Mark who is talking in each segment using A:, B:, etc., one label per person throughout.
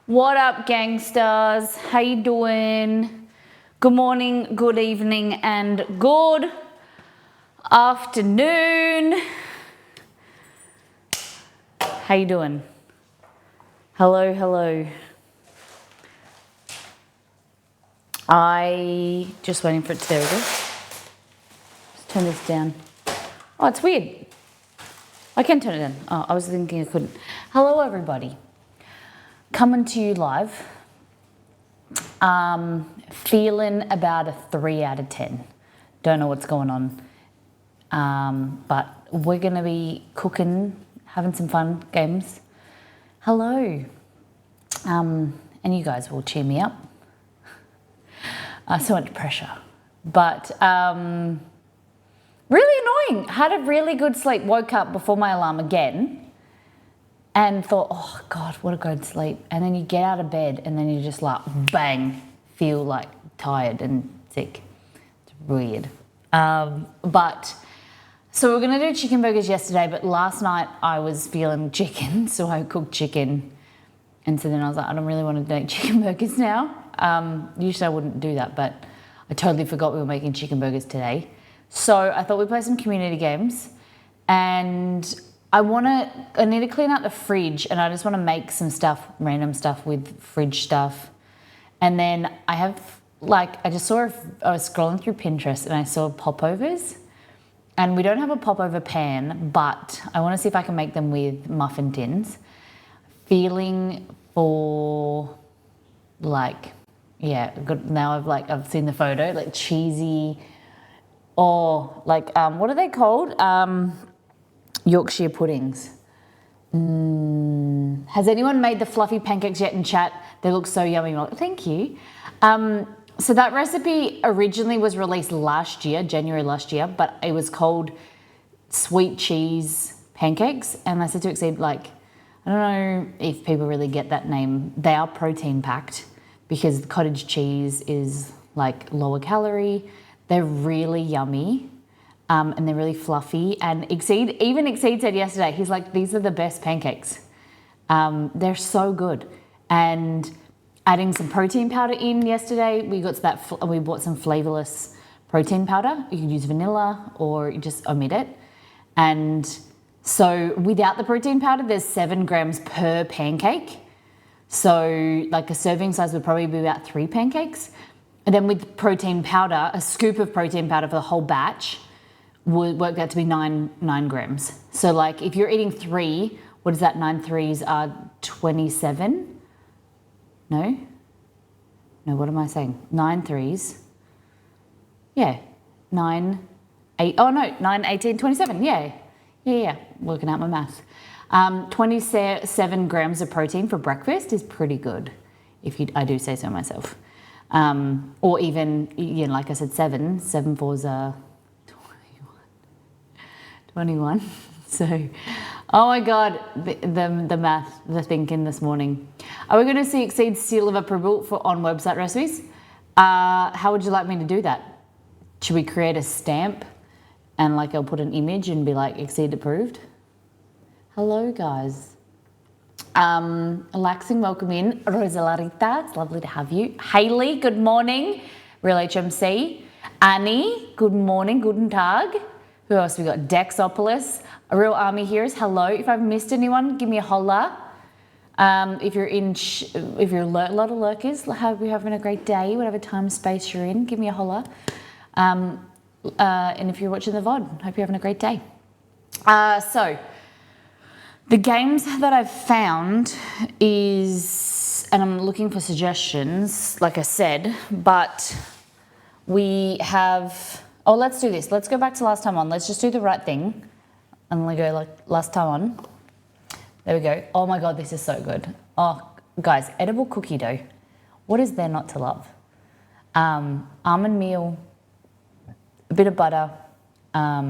A: What up, gangsters? How you doing? Good morning, good evening, and good afternoon. How you doing? Hello, hello. I just waiting for it to, there we go. Just turn this down. Oh, it's weird. I can turn it down. Oh, I was thinking I couldn't. Hello, everybody. Coming to you live, feeling about a 3 out of 10. Don't know what's going on, but we're going to be cooking, having some fun games. Hello, and you guys will cheer me up. So much pressure, but really annoying. Had a really good sleep, woke up before my alarm again. And thought, oh God, what a good sleep. And then you get out of bed and then you just like, bang, feel like tired and sick. It's weird. But, so we were gonna do chicken burgers yesterday, but last night I was feeling chicken, so I cooked chicken. And so then I was like, I don't really want to make chicken burgers now. Usually I wouldn't do that, but I totally forgot we were making chicken burgers today. So I thought we'd play some community games, and I need to clean out the fridge, and I just want to make some stuff, random stuff with fridge stuff. And then I was scrolling through Pinterest and I saw popovers, and we don't have a popover pan, but I want to see if I can make them with muffin tins. Feeling for good. Now I've seen the photo, like cheesy, or like, what are they called? Yorkshire puddings. Has anyone made the fluffy pancakes yet in chat? They look so yummy. Thank you. So that recipe originally was released January last year, but it was called sweet cheese pancakes. And I said to Exceed, I don't know if people really get that name. They are protein packed because cottage cheese is lower calorie. They're really yummy. And they're really fluffy. And Exceed said yesterday, he's like, these are the best pancakes. They're so good. And adding some protein powder in yesterday, we got to that, we bought some flavorless protein powder. You can use vanilla or you just omit it. And so without the protein powder, there's 7 grams per pancake. So a serving size would probably be about 3 pancakes. And then with protein powder, a scoop of protein powder for the whole batch would work out to be 9 grams. So if you're eating 3, what is that? 9 threes are 27. No, what am I saying? 9 threes. Yeah, 9, 8, oh no, 9, 18, 27, yeah. Working out my math. 27 grams of protein for breakfast is pretty good, I do say so myself. Or even, like I said, 7 fours are 21. So, oh my God, the math, the thinking this morning. Are we going to see Exceed's seal of approval on website recipes? How would you like me to do that? Should we create a stamp and I'll put an image and be Exceed approved? Hello, guys. Relaxing, welcome in. Rosalarita, it's lovely to have you. Hayley, good morning. Real HMC. Annie, good morning, guten Tag. Who else we got? Dexopolis, a real army heroes. Hello. If I've missed anyone, give me a holla. If you're a lot of lurkers, hope you're having a great day, whatever time space you're in, give me a holla. And if you're watching the VOD, hope you're having a great day. So the games that I've found is, and I'm looking for suggestions, like I said, but we have. Oh, let's do this. Let's go back to last time on. Let's just do the right thing. I'm going to go last time on. There we go. Oh my God, this is so good. Oh, guys, edible cookie dough. What is there not to love? Almond meal, a bit of butter, a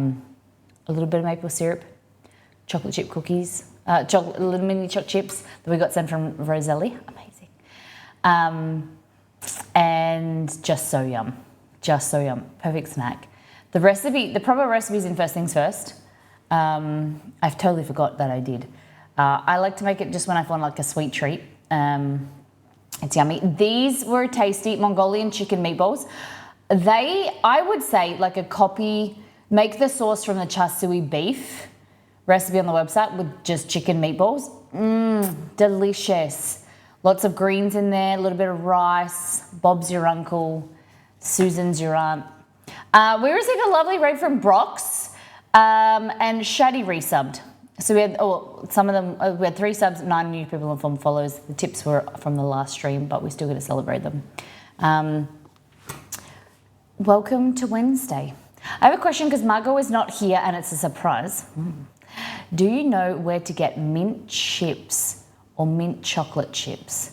A: little bit of maple syrup, chocolate chip cookies, little mini chocolate chips that we got sent from Roselli. Amazing. And just so yum. Just so yum. Perfect snack. The proper recipe is in First Things First. I've totally forgot that I did. I like to make it just when I want like a sweet treat. It's yummy. These were tasty Mongolian chicken meatballs. I would say like a copy, make the sauce from the char siu beef recipe on the website with just chicken meatballs. Delicious. Lots of greens in there, a little bit of rice. Bob's your uncle, Susan's your aunt. We received a lovely rate from Brox and Shaddy resubbed. So we had, some of them, we had 3 subs, 9 new people and 4 followers. The tips were from the last stream, but we're still going to celebrate them. Welcome to Wednesday. I have a question because Margot is not here and it's a surprise. Do you know where to get mint chips or mint chocolate chips?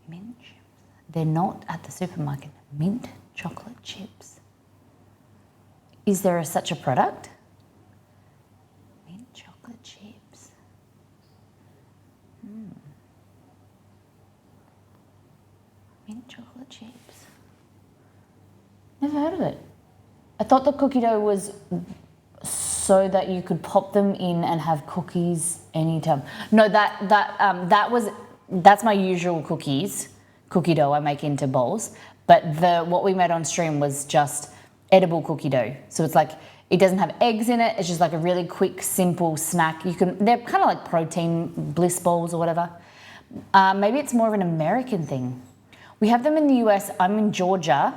A: Mint chips? They're not at the supermarket. Mint chocolate chips. Is there such a product? Mint chocolate chips. Mint chocolate chips. Never heard of it. I thought the cookie dough was so that you could pop them in and have cookies anytime. No, that's my usual cookie dough I make into bowls. But what we made on stream was just edible cookie dough. So it's like, it doesn't have eggs in it. It's just like a really quick, simple snack. They're kind of like protein bliss bowls or whatever. Maybe it's more of an American thing. We have them in the US. I'm in Georgia.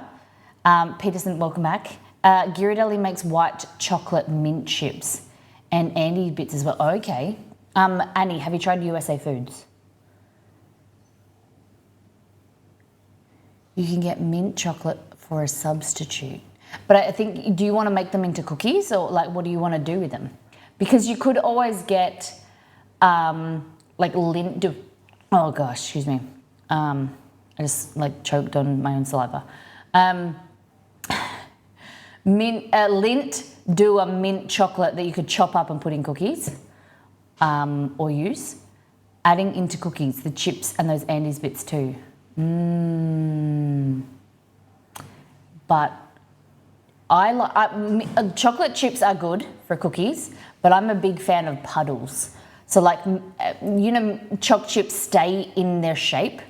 A: Peterson, welcome back. Ghirardelli makes white chocolate mint chips and Andy bits as well. Oh, okay. Annie, have you tried USA Foods? You can get mint chocolate for a substitute. But I think, do you want to make them into cookies or like what do you want to do with them? Because you could always get like Lindt. Oh gosh, excuse me. I just like choked on my own saliva. Lindt do a mint chocolate that you could chop up and put in cookies or use. Adding into cookies, the chips and those Andes bits too. But chocolate chips are good for cookies, but I'm a big fan of puddles. So like, choc chips stay in their shape,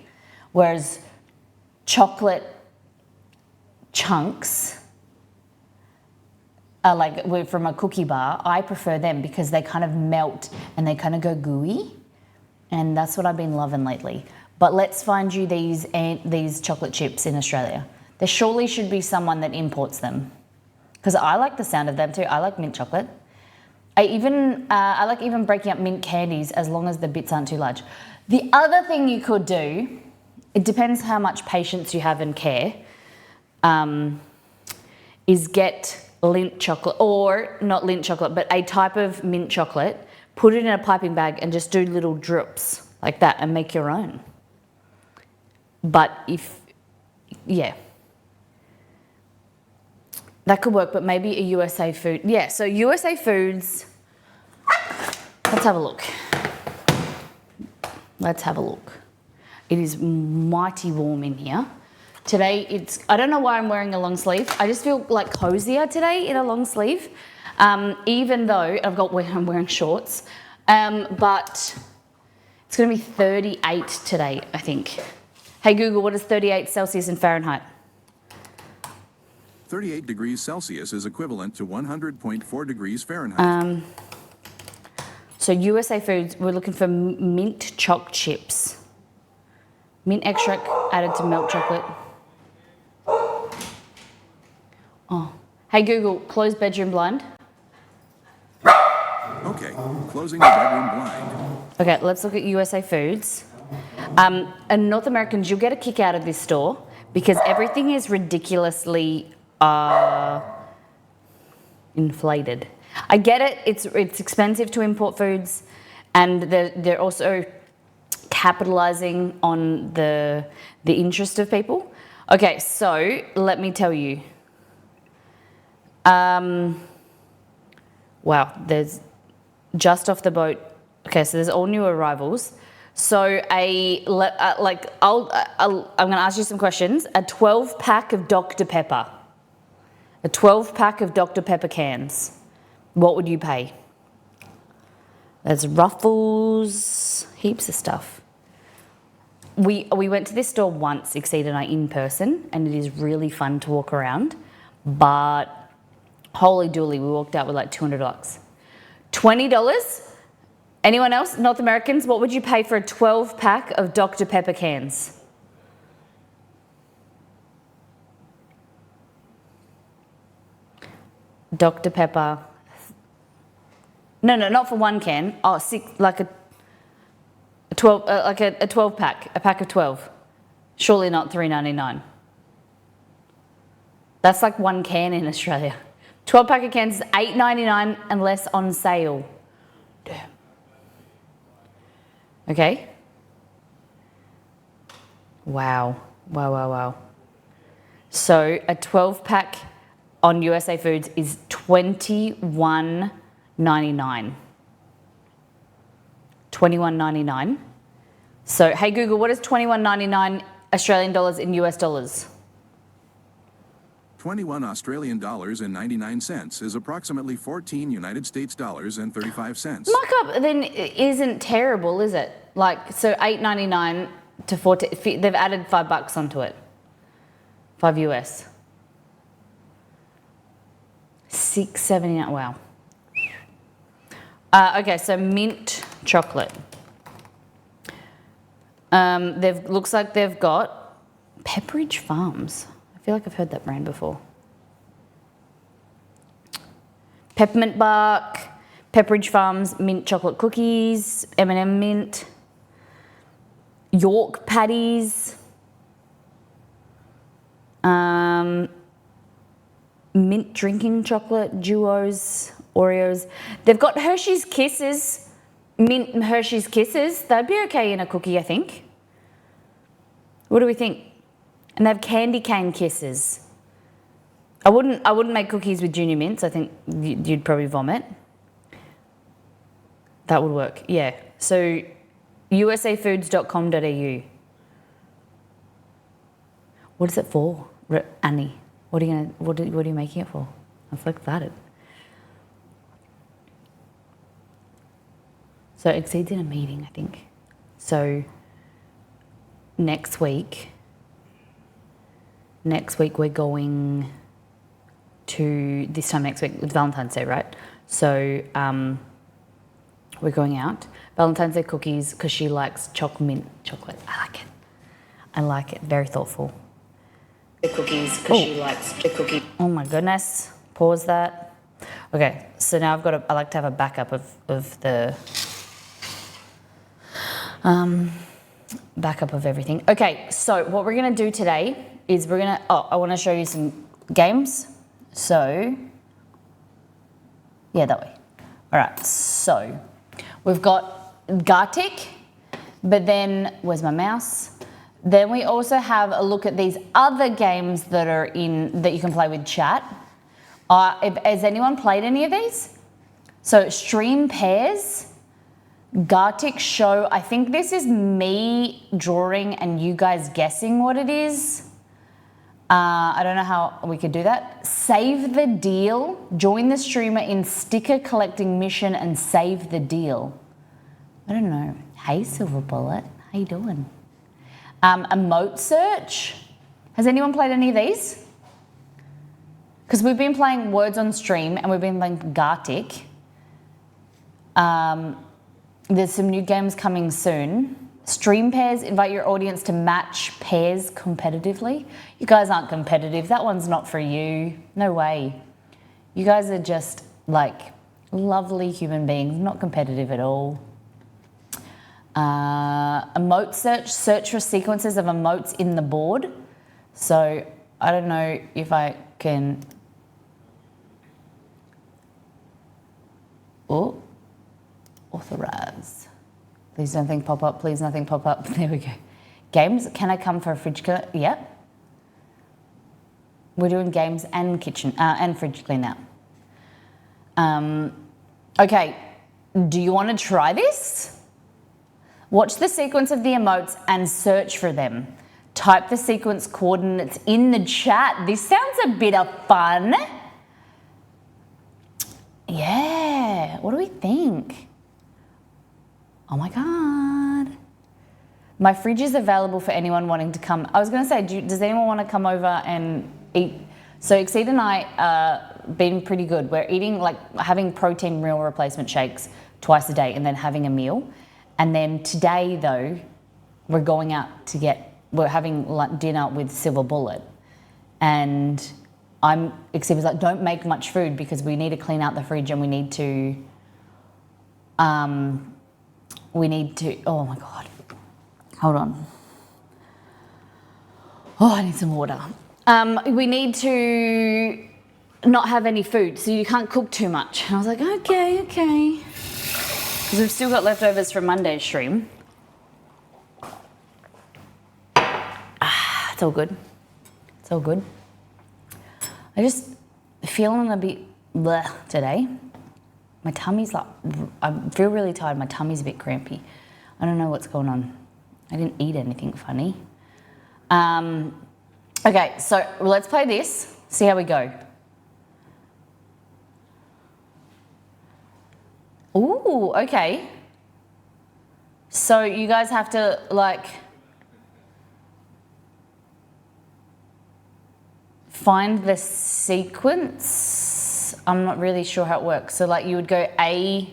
A: whereas chocolate chunks are like from a cookie bar. I prefer them because they kind of melt and they kind of go gooey. And that's what I've been loving lately. But let's find you these chocolate chips in Australia. There surely should be someone that imports them. Because I like the sound of them too. I like mint chocolate. I like even breaking up mint candies as long as the bits aren't too large. The other thing you could do, it depends how much patience you have and care, is get Lindt chocolate, or not Lindt chocolate, but a type of mint chocolate, put it in a piping bag and just do little drips like that and make your own. But that could work, but maybe a USA Food. Yeah, so USA Foods, let's have a look. It is mighty warm in here. Today, I don't know why I'm wearing a long sleeve. I just feel like cozier today in a long sleeve, even though I'm wearing shorts. But it's gonna be 38 today, I think. Hey Google, what is 38 Celsius in Fahrenheit?
B: 38 degrees Celsius is equivalent to 100.4 degrees Fahrenheit.
A: So USA Foods, we're looking for mint choc chips. Mint extract added to milk chocolate. Oh, hey Google, close bedroom blind.
B: Okay, closing the bedroom blind.
A: Okay, let's look at USA Foods. And North Americans, you'll get a kick out of this store because everything is ridiculously inflated. I get it, it's expensive to import foods. and they're also capitalizing on the interest of people. Okay, so let me tell you. Wow, there's just off the boat. Okay, so there's all new arrivals. So I'm going to ask you some questions. A 12 pack of Dr. Pepper. A 12 pack of Dr. Pepper cans. What would you pay? There's Ruffles, heaps of stuff. We went to this store once, Exceed and I, in person, and it is really fun to walk around. But holy dooly, we walked out with like $200. $20? Anyone else? North Americans, what would you pay for a 12 pack of Dr. Pepper cans? Dr. Pepper. No, not for one can. Oh, six, like a 12, like a 12 pack, a pack of 12. Surely not $3.99. That's like one can in Australia. 12 pack of cans is $8.99 unless on sale. Damn. Okay. Wow. So a 12 pack on USA Foods is $21.99. $21.99. So, hey Google, what is $21.99 Australian dollars in US dollars?
B: 21 Australian dollars and 99 cents is approximately 14 United States dollars and 35 cents.
A: Markup then isn't terrible, is it? Like, so $8.99 to 14, they've added $5 onto it. 5 US. $6.79, wow. Okay, so mint chocolate. Looks like they've got Pepperidge Farms. I feel like I've heard that brand before. Peppermint bark, Pepperidge Farms mint chocolate cookies, M&M mint, York patties, mint drinking chocolate, Duos, Oreos. They've got Hershey's Kisses, mint Hershey's Kisses. That'd be okay in a cookie, I think. What do we think? And they have candy cane kisses. I wouldn't make cookies with junior mints. I think you'd probably vomit. That would work, yeah. So usafoods.com.au. What is it for, Annie? What are you making it for? I'm so excited. So Exceed's in a meeting, I think. So next week we're going to, this time next week, it's Valentine's Day, right? So we're going out. Valentine's Day cookies, because she likes mint chocolate. I like it. Very thoughtful. The cookies, because she likes the cookie. Oh my goodness. Pause that. Okay, so now I like to have a backup of the backup of everything. Okay, so what we're gonna do today is I wanna show you some games. So, yeah, that way. All right, so we've got Gartic, but then, where's my mouse? Then we also have a look at these other games that you can play with chat. Has anyone played any of these? So Stream Pairs, Gartic Show. I think this is me drawing and you guys guessing what it is. I don't know how we could do that. Save the Deal. Join the streamer in sticker collecting mission and save the deal. I don't know. Hey, Silver Bullet. How you doing? Emote Search. Has anyone played any of these? Because we've been playing Words on Stream and we've been playing Gartic. There's some new games coming soon. Stream Pairs, invite your audience to match pairs competitively. You guys aren't competitive. That one's not for you. No way. You guys are just like lovely human beings, not competitive at all. Emote search for sequences of emotes in the board. So I don't know if I can. Authorize. Please nothing pop up. Please nothing pop up. There we go. Games. Can I come for a fridge clean? Yep. We're doing games and kitchen and fridge clean out. Okay. Do you want to try this? Watch the sequence of the emotes and search for them. Type the sequence coordinates in the chat. This sounds a bit of fun. Yeah. What do we think? Oh my God. My fridge is available for anyone wanting to come. I was going to say, does anyone want to come over and eat? So Exceed and I been pretty good. We're eating, like, having protein meal replacement shakes twice a day and then having a meal. And then today, though, we're having dinner with Silver Bullet. And Exceed was like, don't make much food because we need to clean out the fridge and we need to, oh my God. Hold on. Oh, I need some water. We need to not have any food, so you can't cook too much. And I was like, okay. Because we've still got leftovers from Monday's stream. It's all good. It's all good. I just feeling a bit bleh today. My tummy's like, I feel really tired. My tummy's a bit crampy. I don't know what's going on. I didn't eat anything funny. Okay, so let's play this, see how we go. Ooh, okay. So you guys have to, like, find the sequence. I'm not really sure how it works. So, like, you would go A,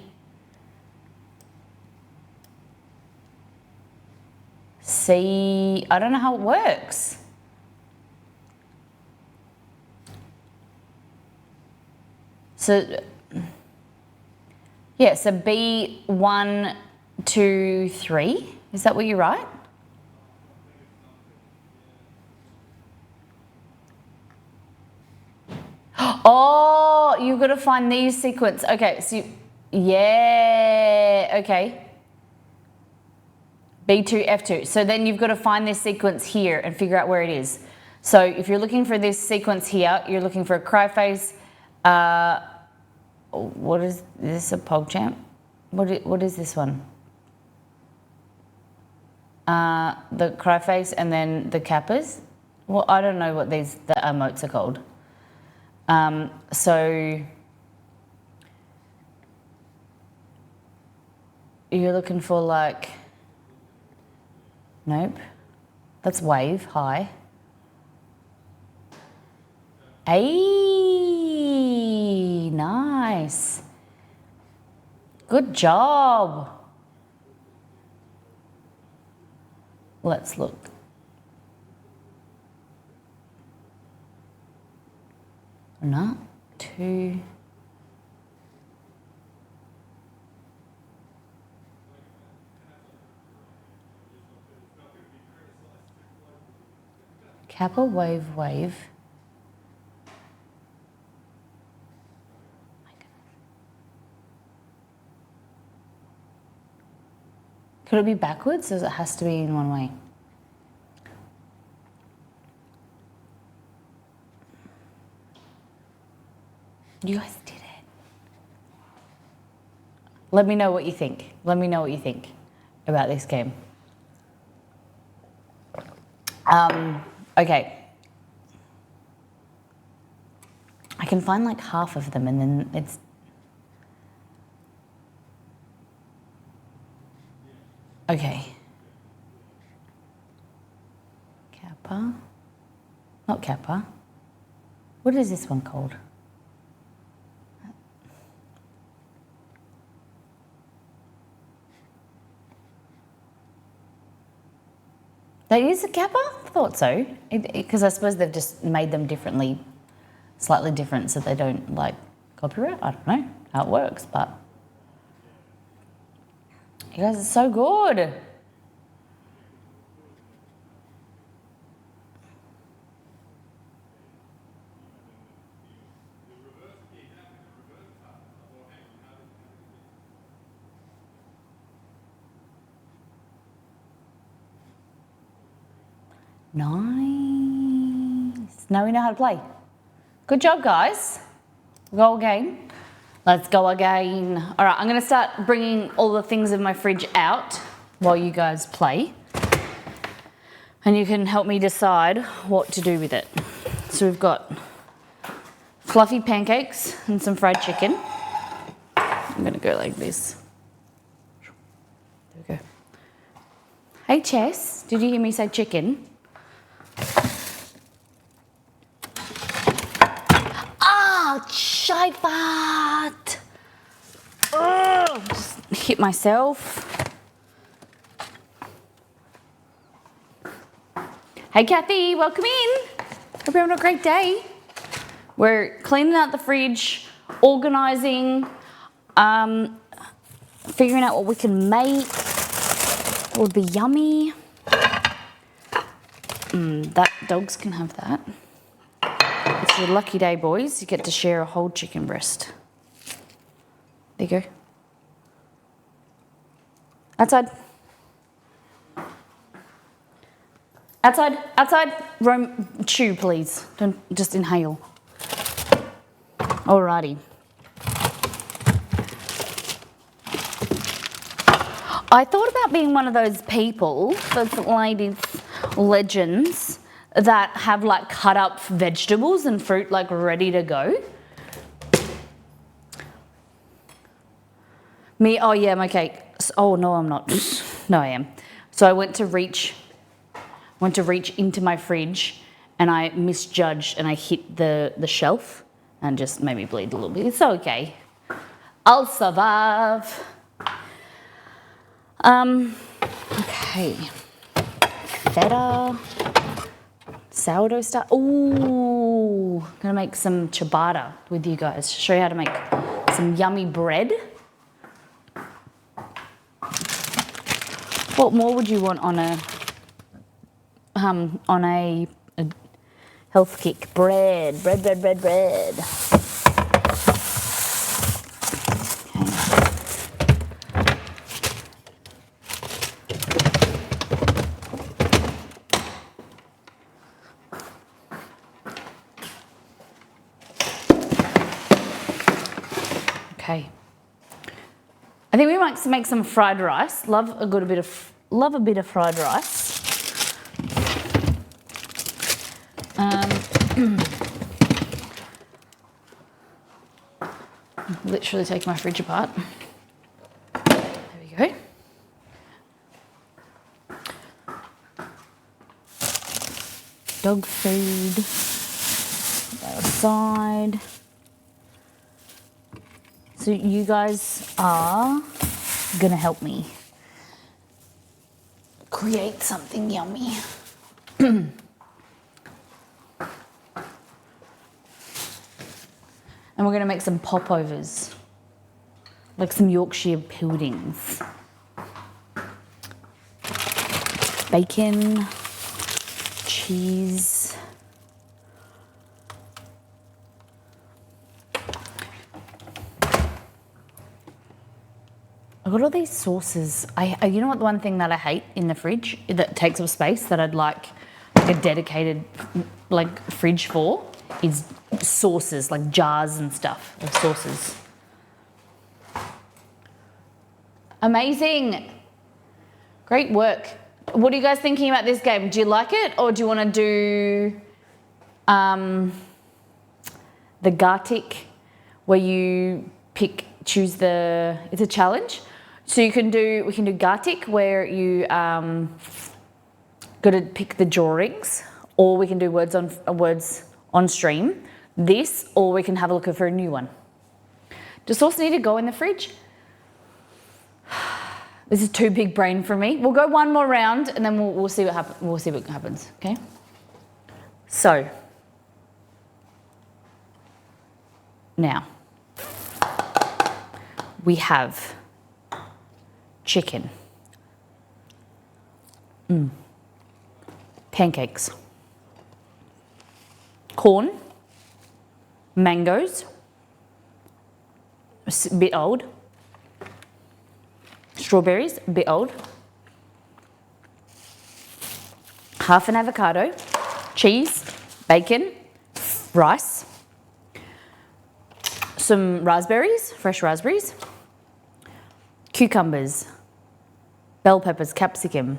A: C, I don't know how it works. So, yeah, so B, 1, 2, 3. Is that what you write? Oh, you've got to find these sequence. Okay, so yeah, okay. B2, F2. So then you've got to find this sequence here and figure out where it is. So if you're looking for this sequence here, you're looking for a cry face. What is this? A PogChamp? What is this one? The cry face and then the Kappas. Well, I don't know what the emotes are called. So you're looking for, like, nope. That's wave, hi. Ay, nice. Good job. Let's look. No, 2. Kappa, wave. Could it be backwards, or it has to be in one way? You guys did it. Let me know what you think. Let me know what you think about this game. Okay. I can find like half of them and then it's... Okay. Kappa. Not Kappa. What is this one called? That is a Kappa? I thought so. Because I suppose they've just made them differently, slightly different so they don't, like, copyright. I don't know how it works, but you guys are so good. Nice. Now we know how to play. Good job, guys. Go again. Let's go again. All right, I'm gonna start bringing all the things in my fridge out while you guys play. And you can help me decide what to do with it. So we've got fluffy pancakes and some fried chicken. I'm gonna go like this. There we go. Hey Chess, did you hear me say chicken? Ah, shite. Oh, just hit myself. Hey Kathy, welcome in. Hope you're having a great day. We're cleaning out the fridge, organising, figuring out what we can make. It would be yummy. That dogs can have that. It's your lucky day, boys. You get to share a whole chicken breast. There you go. Outside. Outside. Roam, chew, please. Don't just inhale. Alrighty. I thought about being one of those people, those ladies, legends, that have like cut up vegetables and fruit like ready to go. Me, oh yeah, I'm okay. Oh no, I'm not. No, I am. So I went to reach into my fridge and I misjudged and I hit the shelf and just made me bleed a little bit. It's okay. I'll survive. Okay. Feta. Sourdough stuff. Ooh, gonna make some ciabatta with you guys. Show you how to make some yummy bread. What more would you want on a health kick? Bread. Okay. I think we might make some fried rice. Love a bit of fried rice. Literally take my fridge apart. There we go. Dog food. Outside. So you guys are gonna help me create something yummy. And we're gonna make some popovers, like some Yorkshire puddings. Bacon, cheese. I've got all these sauces. You know what, the one thing that I hate in the fridge that takes up space that I'd like a dedicated like fridge for is sauces, like jars and stuff of sauces. Amazing. Great work. What are you guys thinking about this game? Do you like it, or do you want to do the Gartic, where you choose it's a challenge. So we can do Gartic, where you got to pick the drawings, or we can do words on stream. This, or we can have a look for a new one. Does sauce need to go in the fridge? This is too big brain for me. We'll go one more round and then we'll see what happens. We'll see what happens. Okay. So now we have chicken, pancakes, corn, mangoes, a bit old, strawberries, a bit old, half an avocado, cheese, bacon, rice, some raspberries, fresh raspberries, cucumbers, bell peppers, capsicum,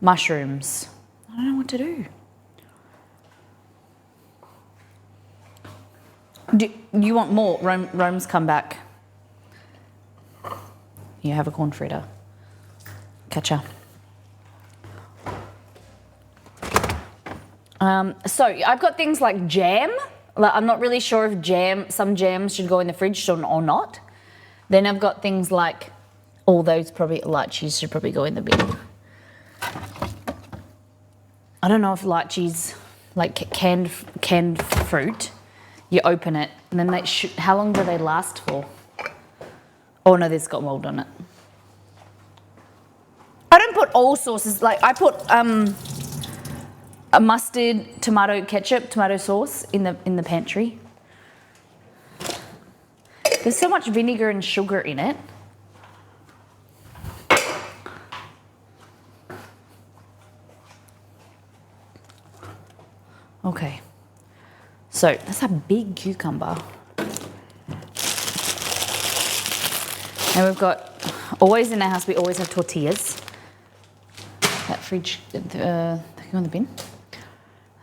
A: mushrooms. I don't know what to do. Do you want more? Rome's come back. You have a corn fritter. Catcha. So I've got things like jam. Like, I'm not really sure if some jams should go in the fridge or not. Then I've got things like all those probably lychees should probably go in the bin. I don't know if lychees, like canned fruit, you open it and then how long do they last for? Oh no, this got mold on it. I don't put all sauces, like I put a mustard, tomato ketchup, tomato sauce in the pantry. There's so much vinegar and sugar in it. Okay, so that's a big cucumber. And we've got, always in our house, we always have tortillas. That fridge, they go in the bin.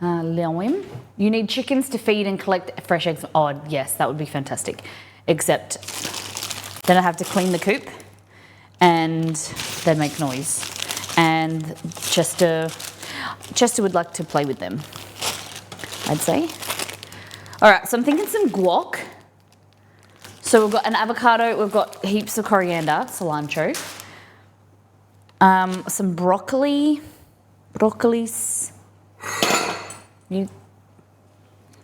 A: Lime. You need chickens to feed and collect fresh eggs. Oh, yes, that would be fantastic. Except then I have to clean the coop and they make noise. And Chester would like to play with them, I'd say. All right, so I'm thinking some guac. So we've got an avocado, we've got heaps of coriander, cilantro. Some broccoli.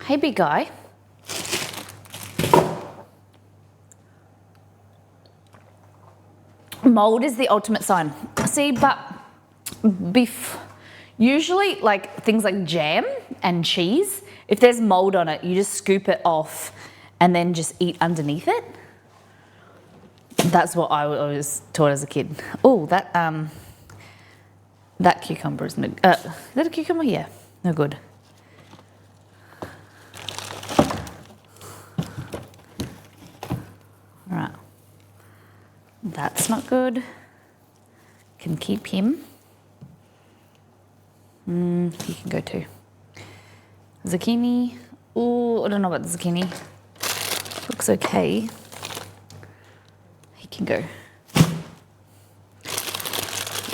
A: Hey, big guy. Mold is the ultimate sign. See, but usually like things like jam and cheese, if there's mold on it, you just scoop it off and then just eat underneath it. That's what I was taught as a kid. Oh, that cucumber is no. Is that a cucumber? Yeah, no good. All right, that's not good. Can keep him. He can go too. Zucchini. Oh, I don't know about the zucchini. Looks okay. He can go.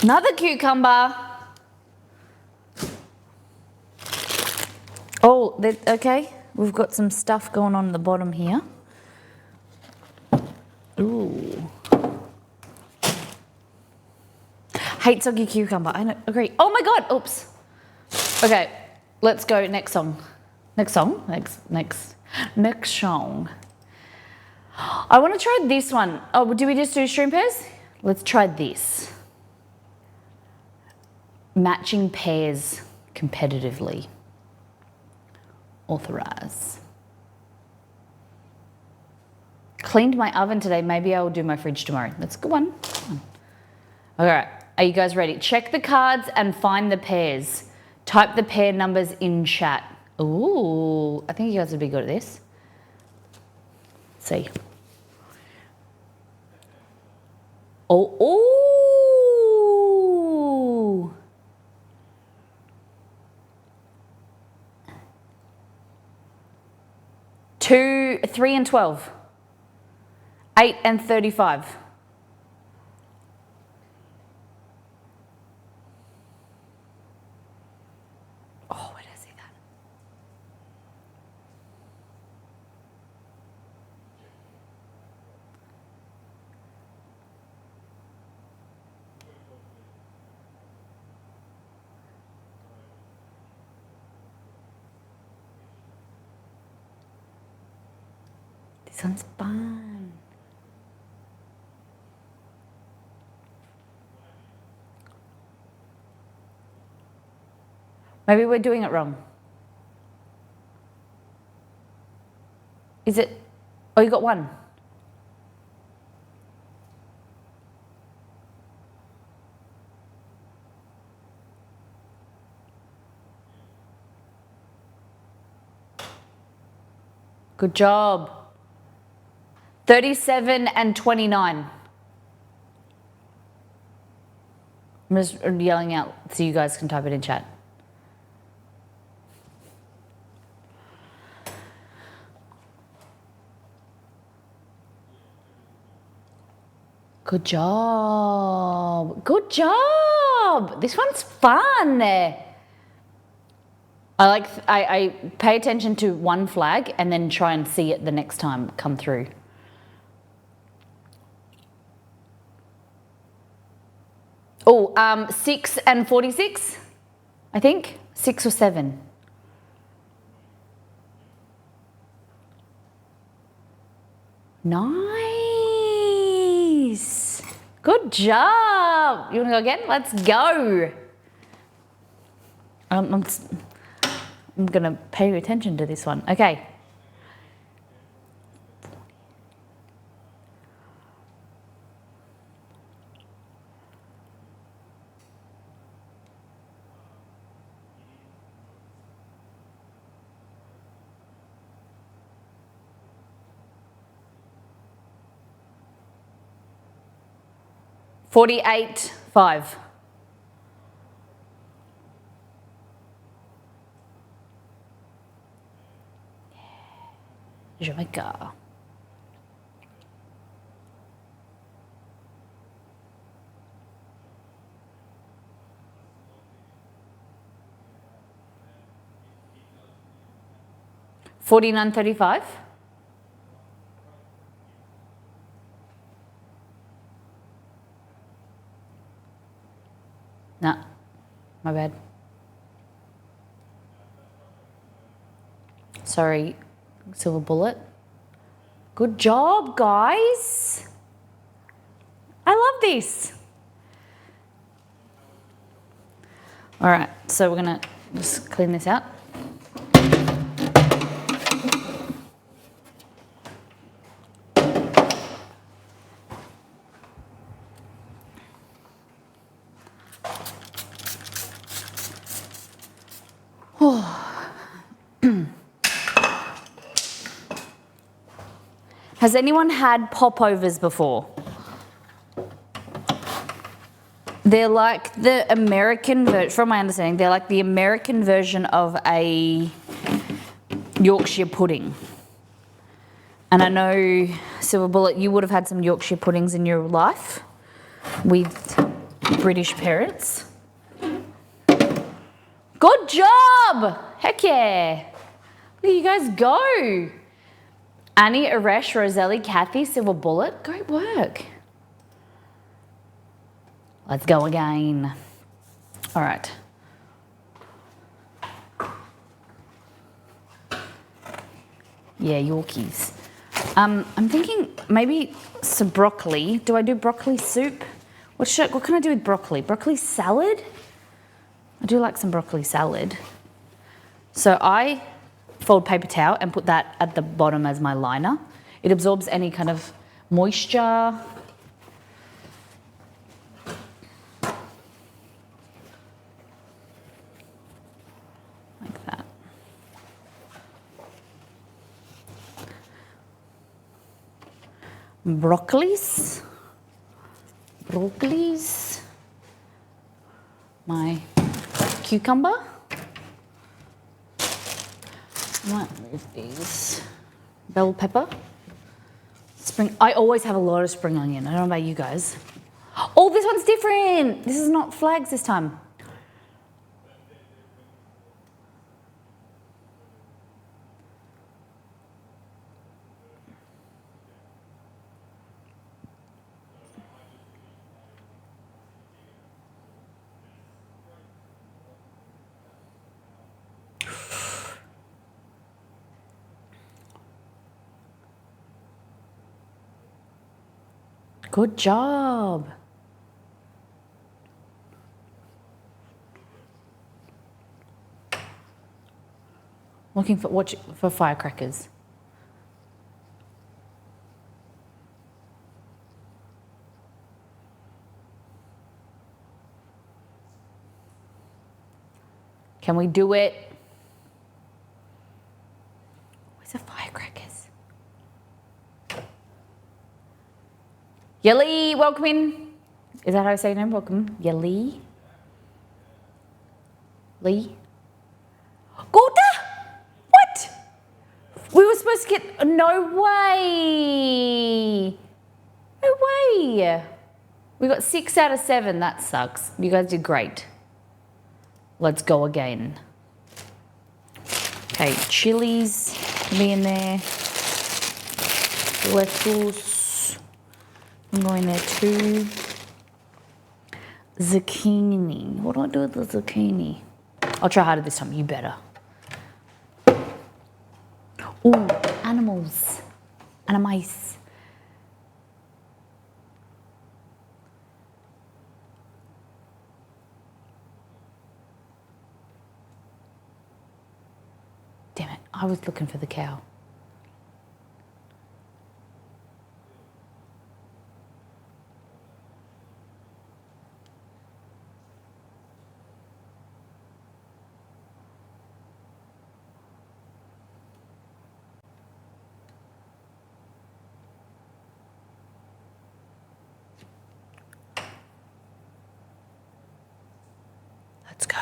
A: Another cucumber. Oh, okay. We've got some stuff going on at the bottom here. Ooh. Hate soggy cucumber. I don't agree. Oh my God. Oops. Okay. Let's go next song. Next song. Next song. I want to try this one. Oh, do we just do shrimp pears? Let's try this. Matching pears competitively. Authorize. Cleaned my oven today. Maybe I will do my fridge tomorrow. That's a good one. All right. Are you guys ready? Check the cards and find the pairs. Type the pair numbers in chat. Ooh, I think you guys would be good at this. Let's see. Oh. 2, 3 and 12. 8 and 35. Oh, where did I see that? This one's fun. Maybe we're doing it wrong. Is it? Oh, you got one. Good job. 37 and 29. I'm just yelling out so you guys can type it in chat. Good job. Good job. This one's fun. I pay attention to one flag and then try and see it the next time come through. Oh, 6 and 46, I think. 6 or 7. Nice. Good job. You want to go again? Let's go. I'm going to pay attention to this one. Okay. $48, 5. Jamaica. $49.35. Nah, my bad. Sorry, silver bullet. Good job, guys. I love this. All right, so we're gonna just clean this out. Has anyone had popovers before? They're like the American version, from my understanding, they're like the American version of a Yorkshire pudding. And I know, Silver Bullet, you would have had some Yorkshire puddings in your life with British parents. Good job! Heck yeah! Look at you guys go. Annie, Aresh, Roselli, Kathy, Silver Bullet, great work. Let's go again. All right. Yeah, Yorkies. I'm thinking maybe some broccoli. Do I do broccoli soup? What can I do with broccoli? Broccoli salad? I do like some broccoli salad. So I fold paper towel and put that at the bottom as my liner. It absorbs any kind of moisture. Like that. Broccolis. My cucumber. Might move these. Bell pepper. Spring. I always have a lot of spring onion. I don't know about you guys. Oh, this one's different. This is not flags this time. Good job. Looking for firecrackers. Can we do it? Where's the firecrackers? Yelly, welcome in. Is that how I say your name? Welcome. Yelly. Lee. Gorda! What? We were supposed to get... No way. No way. We got 6 out of 7. That sucks. You guys did great. Let's go again. Okay, chilies can be in there. Lettuce. I'm going there too. Zucchini. What do I do with the zucchini? I'll try harder this time. You better. Ooh, animals. Animais. Damn it, I was looking for the cow. Let's go.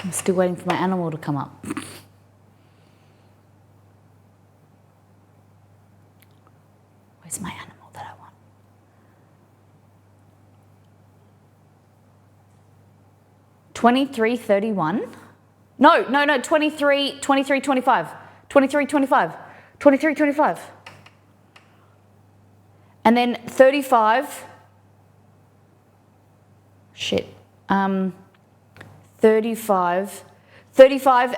A: I'm still waiting for my animal to come up. Where's my animal that I want? $23.31. No, 23.25. 23.25. 23.25. And then 35. Shit. 35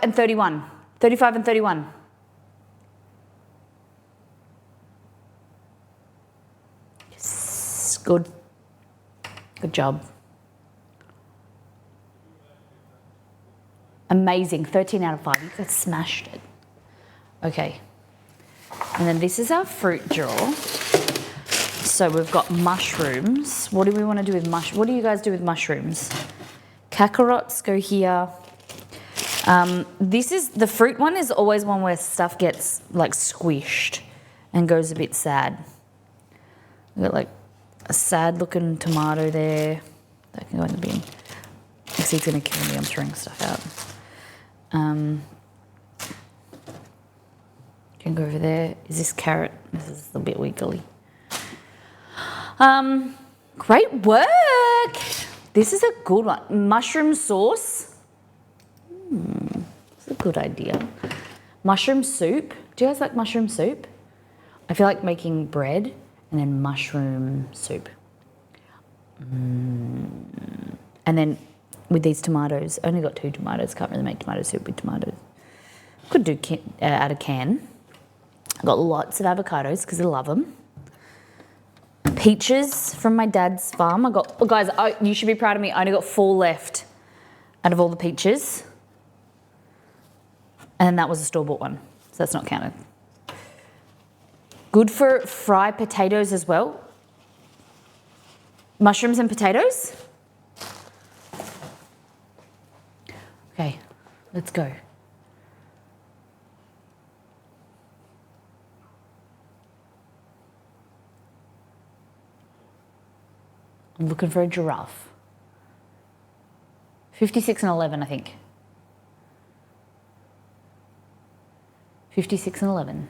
A: and 31. 35 and 31. Yes, good. Good job. Amazing, 13 out of 5. You guys smashed it. Okay. And then this is our fruit drawer. So we've got mushrooms. What do we want to do with mushrooms? What do you guys do with mushrooms? Kakarots go here. This is, the fruit one is always one where stuff gets like squished and goes a bit sad. We've got like a sad looking tomato there. That can go in the bin. Actually, it's gonna kill me, I'm throwing stuff out. Can go over there. Is this carrot? This is a bit wiggly. Great work. This is a good one. Mushroom sauce. That's a good idea. Mushroom soup. Do you guys like mushroom soup? I feel like making bread and then mushroom soup. And then with these tomatoes, I only got 2 tomatoes. Can't really make tomato soup with tomatoes. Could do out of can. I got lots of avocados because I love them. Peaches from my dad's farm. I got, guys, you should be proud of me. I only got 4 left out of all the peaches. And that was a store-bought one, so that's not counted. Good for fried potatoes as well. Mushrooms and potatoes. Okay, let's go. I'm looking for a giraffe. 56 and 11, I think. 56 and 11.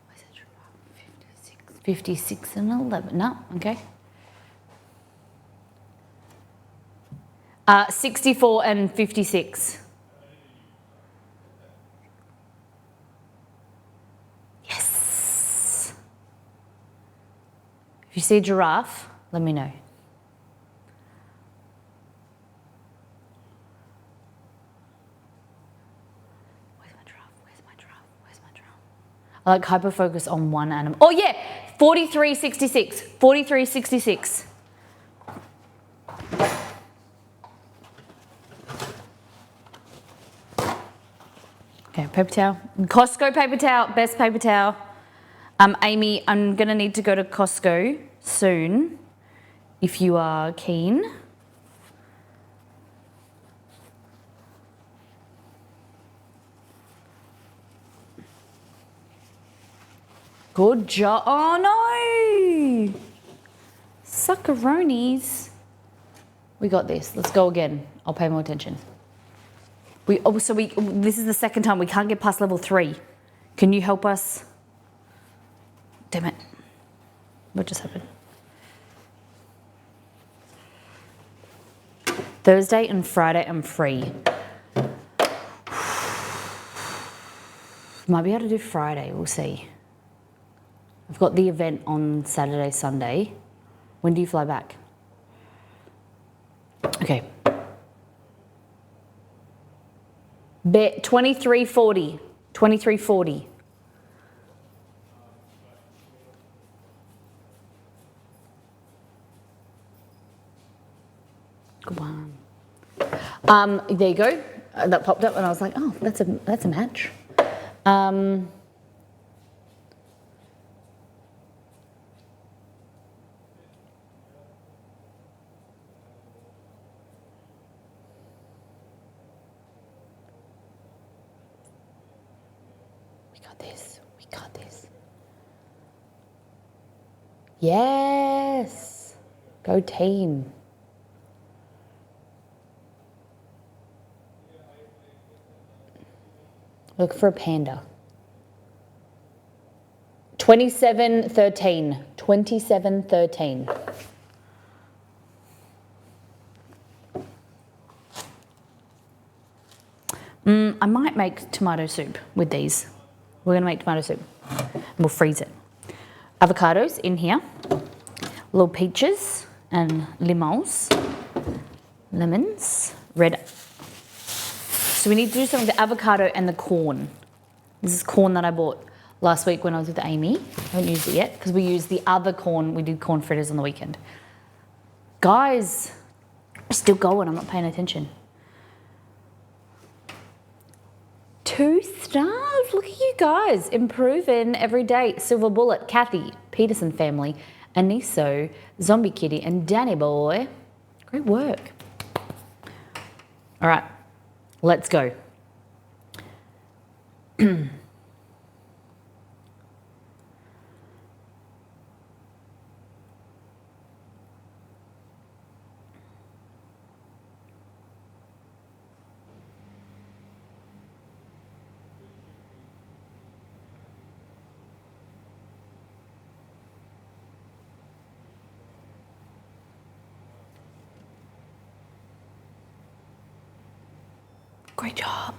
A: Where's the giraffe? 56 and 11. No, okay. 64 and 56. Yes. If you see a giraffe, let me know. Where's my giraffe? Where's my giraffe? Where's my giraffe? I like hyper-focus on one animal. Oh yeah, 43.66. 43.66. paper towel. Costco paper towel, best paper towel. Amy, I'm gonna need to go to Costco soon, if you are keen. Good job. Oh no! Suckeronis. We got this. Let's go again. I'll pay more attention. This is the second time we can't get past level 3. Can you help us? Damn it. What just happened? Thursday and Friday I'm free. Might be able to do Friday, we'll see. I've got the event on Saturday, Sunday. When do you fly back? Okay. 2340. 2340. Good one. There you go. That popped up and I was like, oh, that's a match. We got this. Yes. Go team. Look for a panda. 2713. 2713. I might make tomato soup with these. We're gonna make tomato soup. And we'll freeze it. Avocados in here. Little peaches and limons. Lemons. Red. So we need to do something with the avocado and the corn. This is corn that I bought last week when I was with Amy. I haven't used it yet because we used the other corn. We did corn fritters on the weekend. Guys, we're still going. I'm not paying attention. 2 stars. Look at you guys. Improving every day. Silver Bullet, Kathy, Peterson family, Aniso, Zombie Kitty, and Danny Boy. Great work. All right. Let's go. Great job.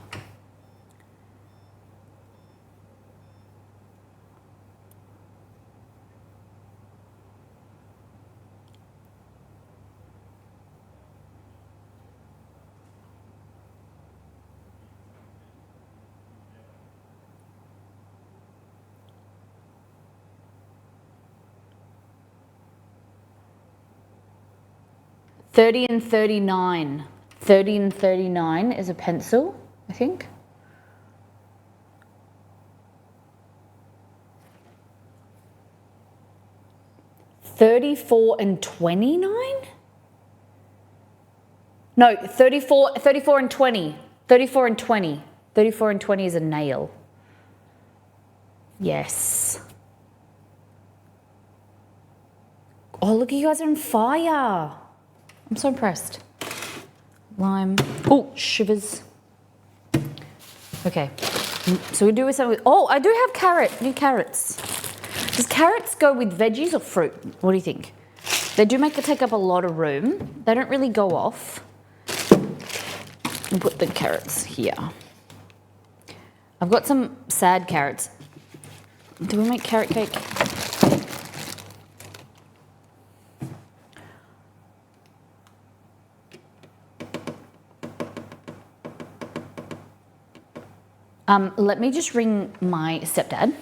A: $30 and $39. 30 and 39 is a pencil, I think. $34 and $29? No, 34 and 20. 34 and 20. 34 and 20 is a nail. Yes. Oh, look, you guys are on fire. I'm so impressed. Lime. Oh, shivers. Okay. So we do with something with, oh, I do have new carrots. Does carrots go with veggies or fruit? What do you think? They do take up a lot of room. They don't really go off. I'll put the carrots here. I've got some sad carrots. Do we make carrot cake? Let me just ring my stepdad,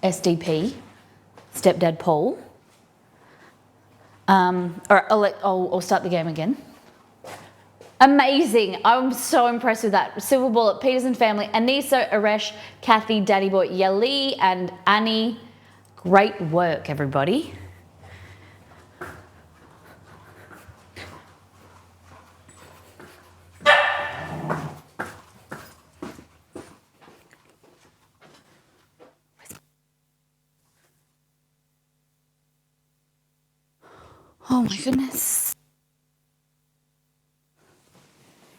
A: SDP, stepdad Paul. All right, I'll start the game again. Amazing. I'm so impressed with that. Silver Bullet, Peterson family, Anissa, Aresh, Kathy, Daddy Boy, Yali, and Annie. Great work, everybody. Oh my goodness.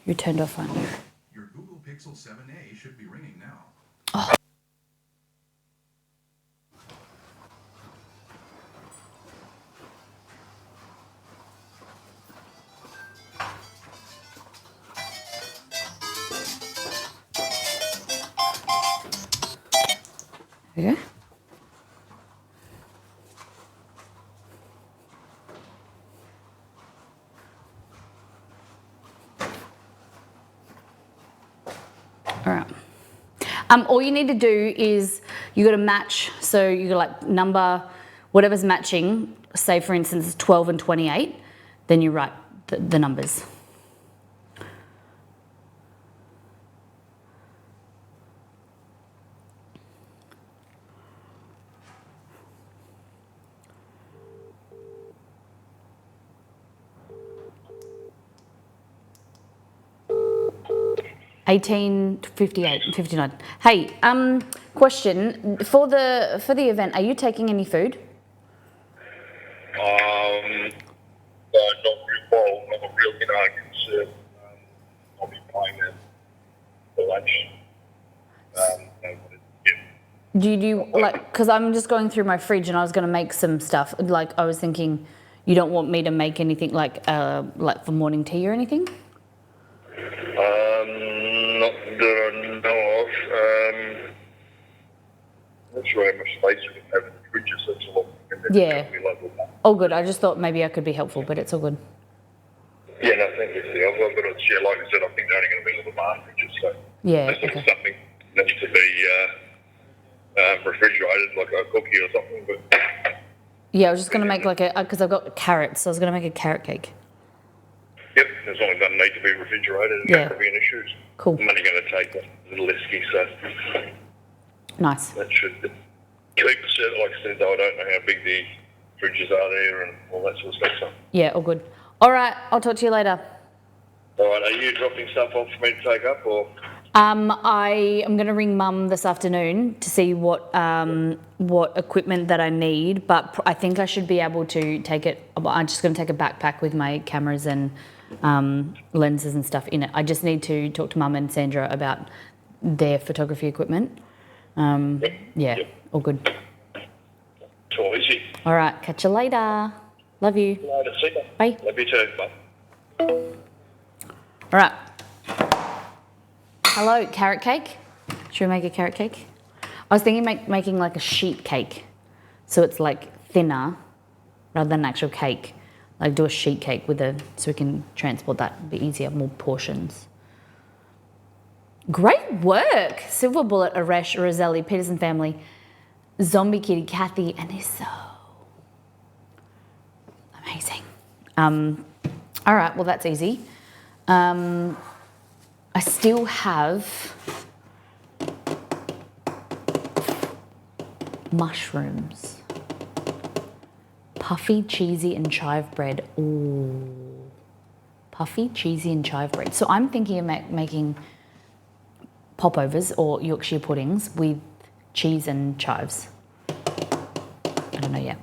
A: You turned off on you.
B: Your Google Pixel 7a should be ringing now.
A: Oh. There you go. All right. All you need to do is you got to match. So you got like number, whatever's matching. Say for instance 12 and 28. Then you write the numbers. $18.58.59. Hey, question for the event. Are you taking any food?
C: Not really. I can I'll be buying that for lunch.
A: Do you do like? Because I'm just going through my fridge and I was going to make some stuff. Like I was thinking, you don't want me to make anything like for morning tea or anything?
C: Not that I know of. Not sure how much space we can have in the fridge, so it's a lot.
A: Yeah. All good. I just thought maybe I could be helpful, but it's all good.
C: Yeah, no, thank you. But it's, yeah, like I said, I think they're only going to be little bar fridges, so
A: yeah,
C: okay. Something needs to be refrigerated, like a cookie or something. But
A: yeah, I was just going to make like because I've got carrots, so I was going to make a carrot cake.
C: Yep, as long as it doesn't need to be refrigerated, it's not going to be an issue.
A: Cool.
C: I'm only going to take a little esky, so
A: nice.
C: That should keep the set. Like I said, though, I don't know how big the fridges are there and all that sort of stuff. So.
A: Yeah, all good. All right, I'll talk to you later.
C: All right, are you dropping stuff off for me to take up, or?
A: I am going to ring Mum this afternoon to see what equipment that I need, but I think I should be able to take it. I'm just going to take a backpack with my cameras and lenses and stuff in it. I just need to talk to Mum and Sandra about their photography equipment. Yeah, all good.
C: Too easy.
A: All right, catch you later. Love you.
C: Later, see you.
A: Bye.
C: Love you too. Bye.
A: All right. Hello, carrot cake. Should we make a carrot cake? I was thinking making like a sheet cake, so it's like thinner rather than actual cake. Like do a sheet cake so we can transport that a bit easier, more portions. Great work, Silver Bullet, Aresh, Roselli, Peterson family, Zombie Kitty, Kathy, and Isso. Amazing. All right, well that's easy. I still have mushrooms. Puffy, cheesy, and chive bread. Ooh. Puffy, cheesy, and chive bread. So I'm thinking of making popovers or Yorkshire puddings with cheese and chives. I don't know yet.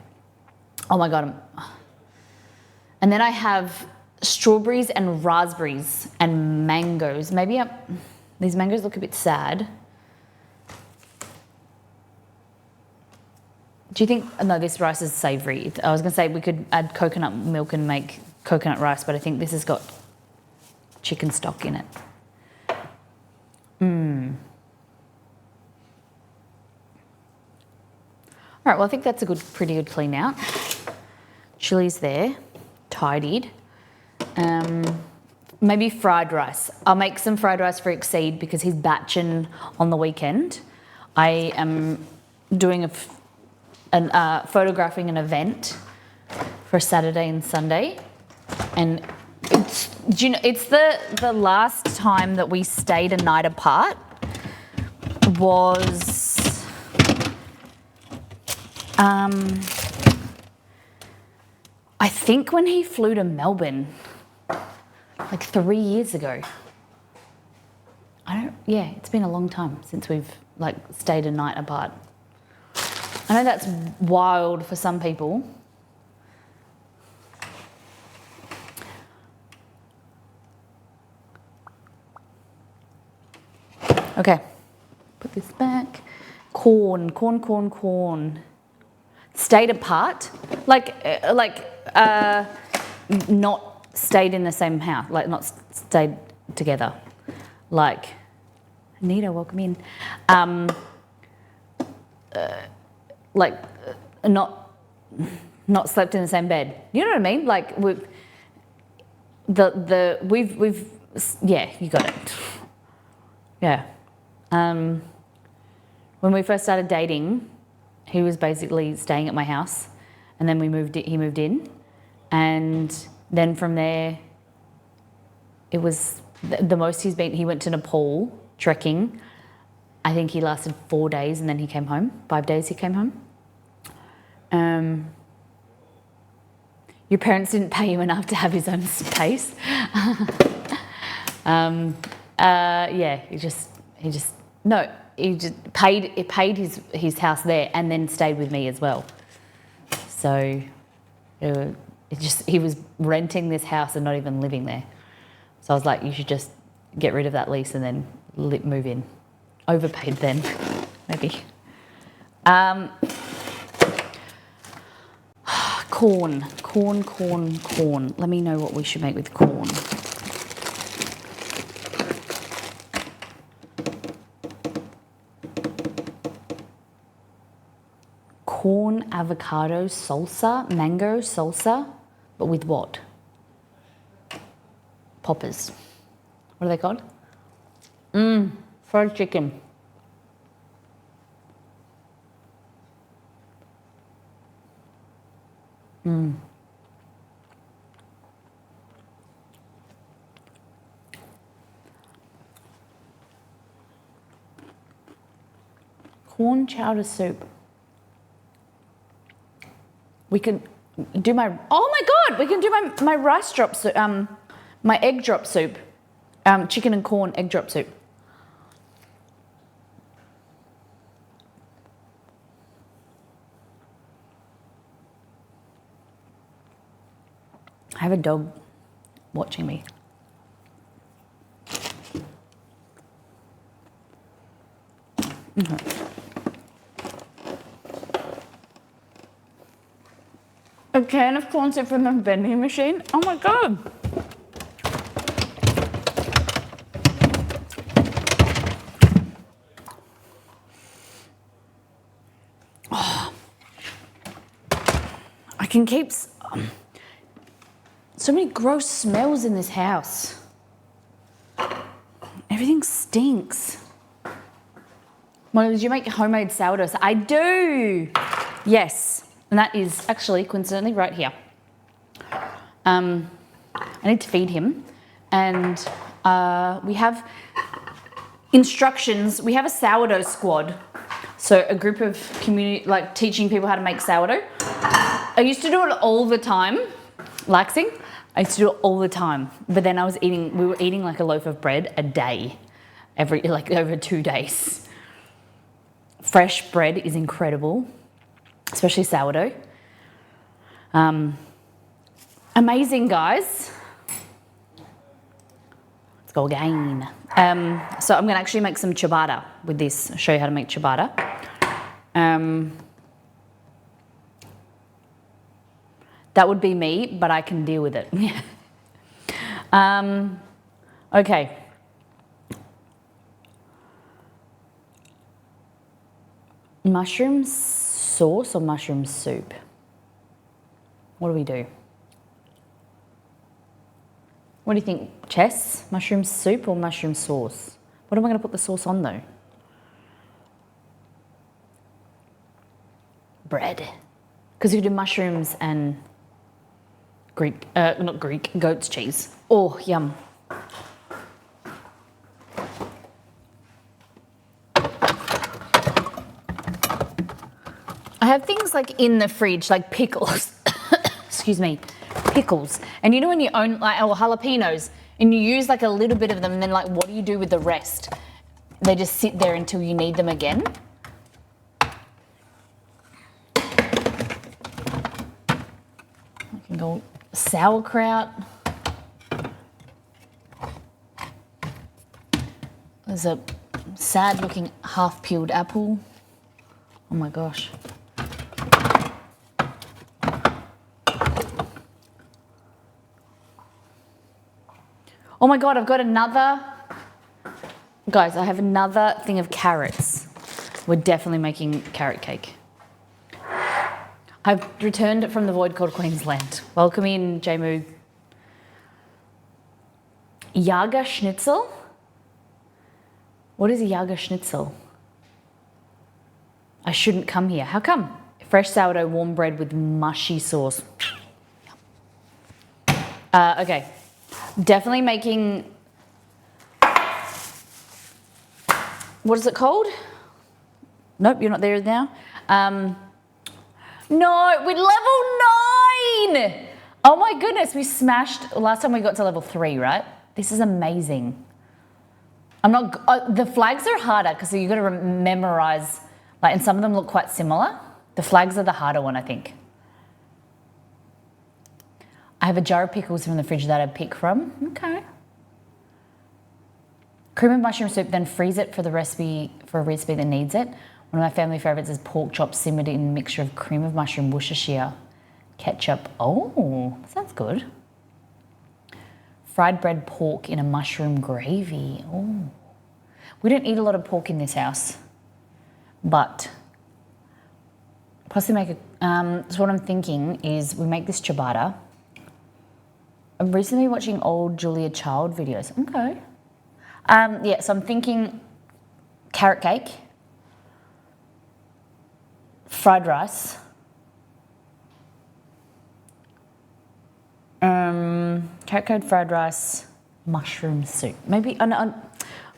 A: Oh my God. And then I have strawberries and raspberries and mangoes. Maybe these mangoes look a bit sad. Do you think, no, this rice is savoury. I was going to say we could add coconut milk and make coconut rice, but I think this has got chicken stock in it. All right, well, I think that's a pretty good clean out. Chili's there, tidied. Maybe fried rice. I'll make some fried rice for Exceed because he's batching on the weekend. I am doing photographing an event for Saturday and Sunday, and Do you know, it's the last time that we stayed a night apart was I think when he flew to Melbourne like 3 years ago. Yeah, it's been a long time since we've like stayed a night apart. I know that's wild for some people. Okay, put this back. Corn. Stayed apart, not stayed in the same house, like not stayed together. Like, Anita, welcome in. Not slept in the same bed. You know what I mean? Like we've yeah, you got it. Yeah. When we first started dating, he was basically staying at my house, and then he moved in, and then from there, it was the most he's been. He went to Nepal trekking. I think he lasted 4 days, and then he came home. 5 days he came home. Your parents didn't pay you enough to have his own space. Yeah, he just paid his house there and then stayed with me as well. So he was renting this house and not even living there. So I was like, you should just get rid of that lease and then move in. Overpaid then, maybe. Corn. Let me know what we should make with corn. Corn, avocado, salsa, mango, salsa, but with what? Poppers. What are they called? Fried chicken. Corn chowder soup. We can do my, oh my God, we can do my rice drop soup, my egg drop soup, chicken and corn egg drop soup. I have a dog watching me. Okay. A can of corn soup from a vending machine? Oh my God. Oh. I can keep so many gross smells in this house. Everything stinks. Well, did you make homemade sourdough? I do. Yes. And that is actually, coincidentally, right here. I need to feed him. And we have instructions. We have a sourdough squad. So a group of community, like teaching people how to make sourdough. I used to do it all the time. Laxing. I used to do it all the time. But then we were eating like a loaf of bread a day. Over 2 days. Fresh bread is incredible. Especially sourdough. Amazing, guys. Let's go again. So I'm going to actually make some ciabatta with this. I'll show you how to make ciabatta. That would be me, but I can deal with it. Okay. Mushroom sauce or mushroom soup? What do we do? What do you think, Chess? Mushroom soup or mushroom sauce? What am I going to put the sauce on though? Bread. Because you do mushrooms and not Greek, goat's cheese. Oh, yum. I have things like in the fridge, like pickles. Excuse me, pickles. And you know when you own like or jalapenos, and you use like a little bit of them, and then like what do you do with the rest? They just sit there until you need them again. I can go sauerkraut. There's a sad looking half peeled apple. Oh my gosh. Oh my God, I've got another, guys, I have another thing of carrots. We're definitely making carrot cake. I've returned from the void called Queensland. Welcome in, Jamu. Jager schnitzel? What is a Jager schnitzel? I shouldn't come here. How come? Fresh sourdough warm bread with mushy sauce. Okay. Definitely making, what is it called? Nope, you're not there now. No, we're level 9. Oh my goodness, we smashed, last time we got to level 3, right? This is amazing. I'm not, the flags are harder because you got to memorize, like, and some of them look quite similar. The flags are the harder one, I think. I have a jar of pickles from the fridge that I pick from. Okay. Cream of mushroom soup, then freeze it for a recipe that needs it. One of my family favourites is pork chops simmered in a mixture of cream of mushroom, Worcestershire, ketchup. Oh, that sounds good. Fried bread pork in a mushroom gravy. Oh. We don't eat a lot of pork in this house, but possibly make a, so what I'm thinking is we make this ciabatta. I'm recently watching old Julia Child videos. Okay. Yeah, so I'm thinking carrot cake, fried rice, carrot cake, fried rice, mushroom soup. Maybe,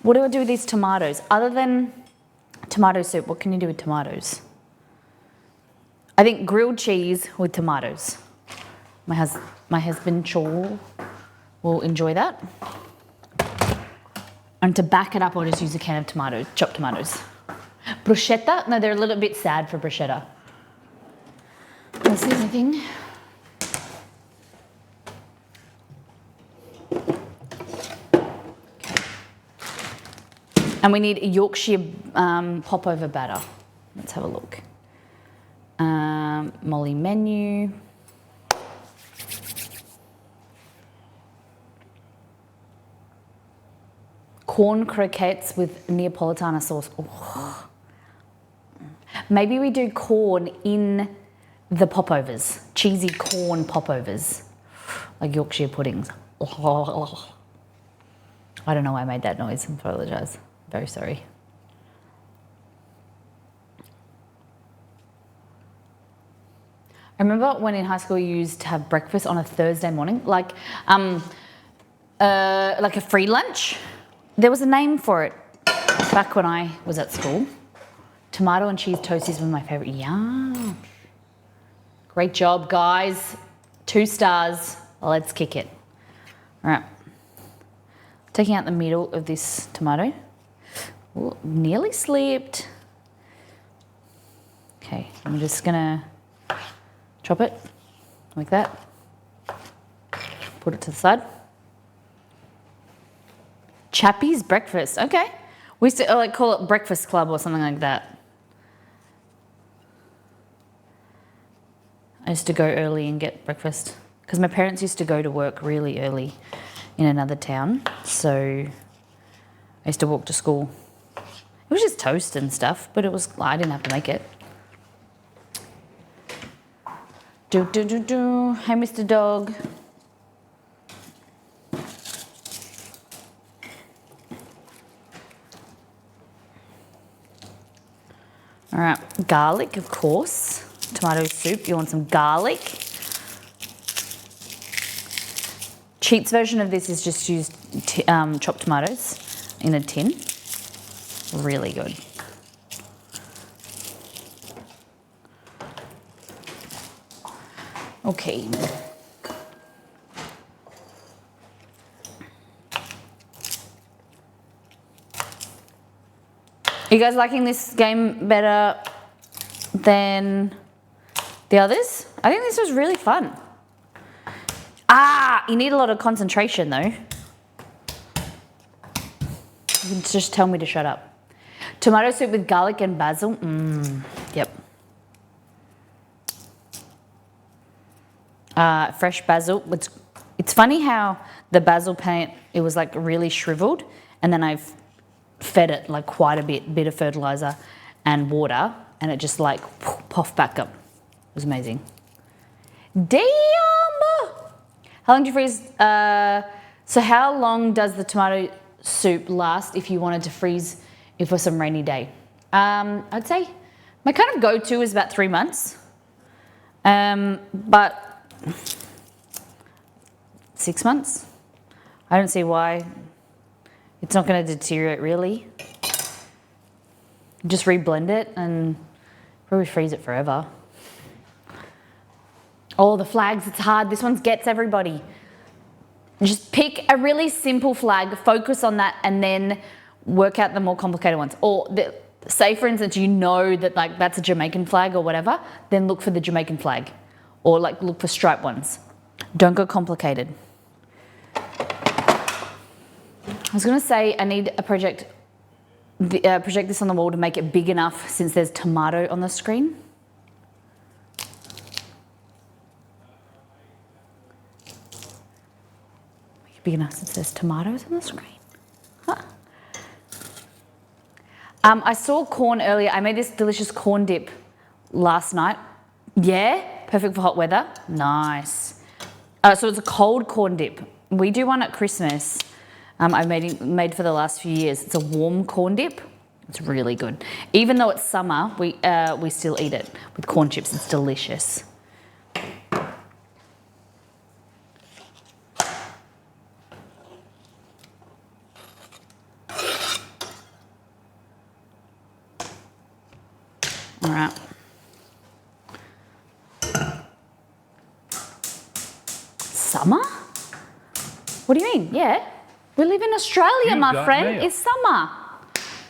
A: what do I do with these tomatoes? Other than tomato soup, what can you do with tomatoes? I think grilled cheese with tomatoes. My husband Chol will enjoy that. And to back it up, I'll just use a can of tomatoes, chopped tomatoes. Bruschetta? No, they're a little bit sad for bruschetta. Let's see anything. And we need a Yorkshire popover batter. Let's have a look. Molly menu. Corn croquettes with Neapolitana sauce. Oh. Maybe we do corn in the popovers. Cheesy corn popovers. Like Yorkshire puddings. Oh. I don't know why I made that noise. I apologise. Very sorry. I remember when in high school you used to have breakfast on a Thursday morning, like a free lunch. There was a name for it back when I was at school. Tomato and cheese toasties were my favourite. Yum. Great job, guys. 2 stars. Let's kick it. All right. Taking out the middle of this tomato. Ooh, nearly slipped. Okay, I'm just gonna chop it like that. Put it to the side. Chappie's breakfast. Okay. We used to like call it Breakfast Club or something like that. I used to go early and get breakfast because my parents used to go to work really early in another town. So I used to walk to school. It was just toast and stuff, but I didn't have to make it. Hey, Mr. Dog. All right, garlic, of course. Tomato soup, you want some garlic. Cheats version of this is just used chopped tomatoes in a tin. Really good. Okay. Are you guys liking this game better than the others? I think this was really fun. You need a lot of concentration though. You can just tell me to shut up. Tomato soup with garlic and basil. Yep. Fresh basil. It's funny how the basil plant, it was like really shriveled, and then I've fed it like quite a bit of fertilizer and water, and it just like puffed back up. It was amazing. Damn! How long do you freeze? So how long does the tomato soup last if you wanted to freeze it for some rainy day? I'd say my kind of go-to is about 3 months. But 6 months? I don't see why. It's not going to deteriorate really. Just reblend it and probably freeze it forever. Oh, the flags, it's hard. This one gets everybody. Just pick a really simple flag, focus on that, and then work out the more complicated ones. Or say, for instance, you know that like that's a Jamaican flag or whatever, then look for the Jamaican flag. Or like look for striped ones. Don't go complicated. I was gonna say I need a project this on the wall to make it big enough since there's tomato on the screen. Make it big enough since there's tomatoes on the screen. Huh. I saw corn earlier. I made this delicious corn dip last night. Yeah, perfect for hot weather. Nice. So it's a cold corn dip. We do one at Christmas. I've made for the last few years. It's a warm corn dip. It's really good. Even though it's summer, we still eat it with corn chips. It's delicious. All right. Summer? What do you mean? Yeah. We live in Australia, my friend. Mail. It's summer.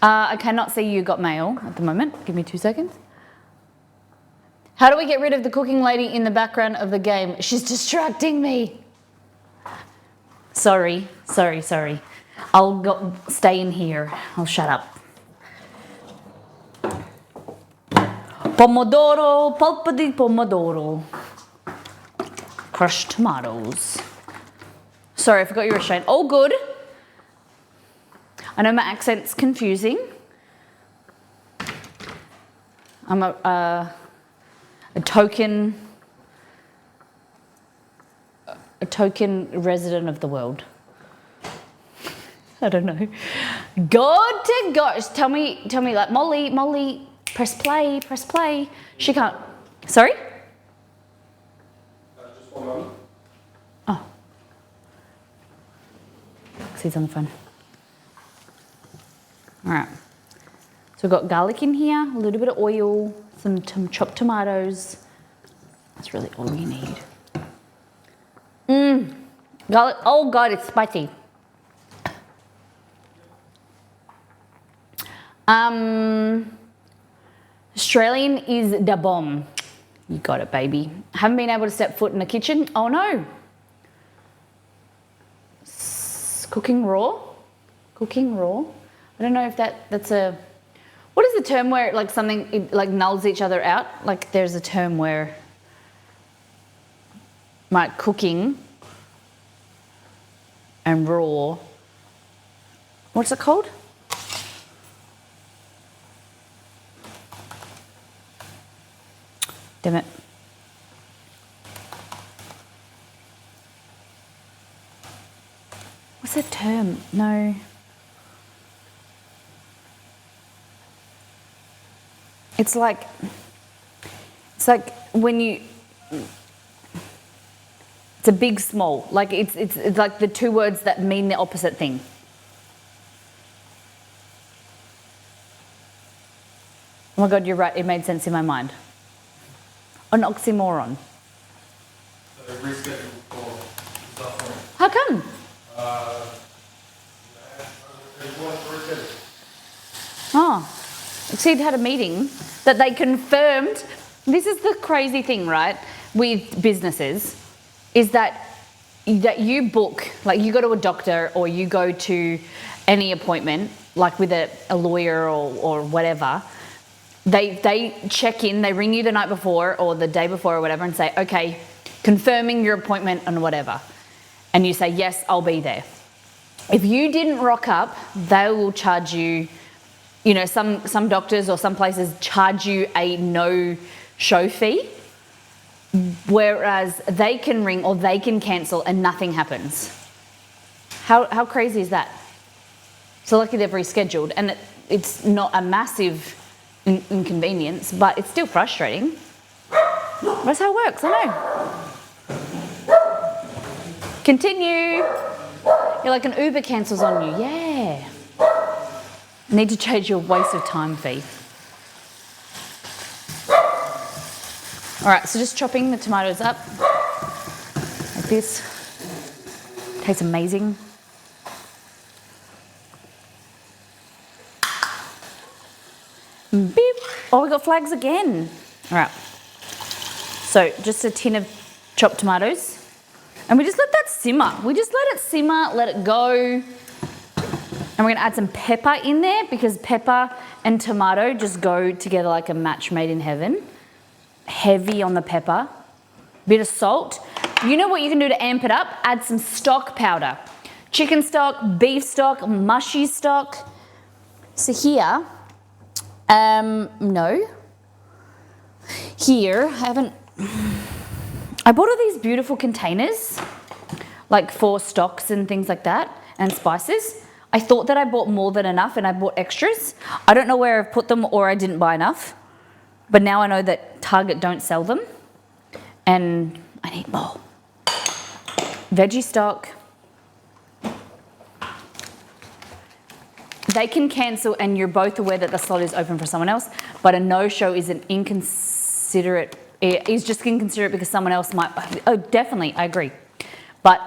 A: I cannot see you got mail at the moment. Give me 2 seconds. How do we get rid of the cooking lady in the background of the game? She's distracting me. Sorry. I'll go stay in here. I'll shut up. Pomodoro, pulpa di pomodoro. Crushed tomatoes. Sorry, I forgot you were Australian. All good. I know my accent's confusing. I'm a token resident of the world. I don't know. Good to go. Just tell me like Molly, press play. She can't. Sorry?
D: Just one moment.
A: Oh. He's on the phone. All right. So we've got garlic in here, a little bit of oil, some chopped tomatoes. That's really all you need. Garlic. Oh God, it's spicy. Australian is da bomb. You got it, baby. Haven't been able to step foot in the kitchen. Oh no. Cooking raw. I don't know if that's a. What is the term where like something it like nulls each other out? Like there's a term where like cooking and raw. What's it called? Damn it. What's that term? No. It's like when you, it's It's a big small. Like it's like the two words that mean the opposite thing. Oh my God, you're right. It made sense in my mind. An oxymoron.
D: So rescheduled for this afternoon.
A: How come?
D: There's one for reschedule.
A: Oh, see, it had a meeting that they confirmed. This is the crazy thing, right, with businesses, is that you book, like you go to a doctor or you go to any appointment, like with a lawyer or whatever. They check in, they ring you the night before or the day before or whatever and say, okay, confirming your appointment and whatever. And you say, yes, I'll be there. If you didn't rock up, they will charge you, you know, some doctors or some places charge you a no-show fee, whereas they can ring or they can cancel and nothing happens. How crazy is that? So lucky they've rescheduled, and it's not a massive inconvenience, but it's still frustrating. That's how it works, I know. Continue. You're like an Uber cancels on you. Yeah. Need to change your waste of time fee. All right, so just chopping the tomatoes up like this. Tastes amazing. Beep. Oh, we got flags again. All right. So just a tin of chopped tomatoes. And we just let that simmer. We just let it simmer, let it go. And we're gonna add some pepper in there because pepper and tomato just go together like a match made in heaven. Heavy on the pepper. Bit of salt. You know what you can do to amp it up? Add some stock powder. Chicken stock, beef stock, mushy stock. So here, no. Here, I bought all these beautiful containers, like for stocks and things like that, and spices. I thought that I bought more than enough and I bought extras. I don't know where I've put them or I didn't buy enough, but now I know that Target don't sell them and I need more. Veggie stock. They can cancel and you're both aware that the slot is open for someone else, but a no-show is an inconsiderate, is just inconsiderate because someone else might, oh, definitely, I agree. But,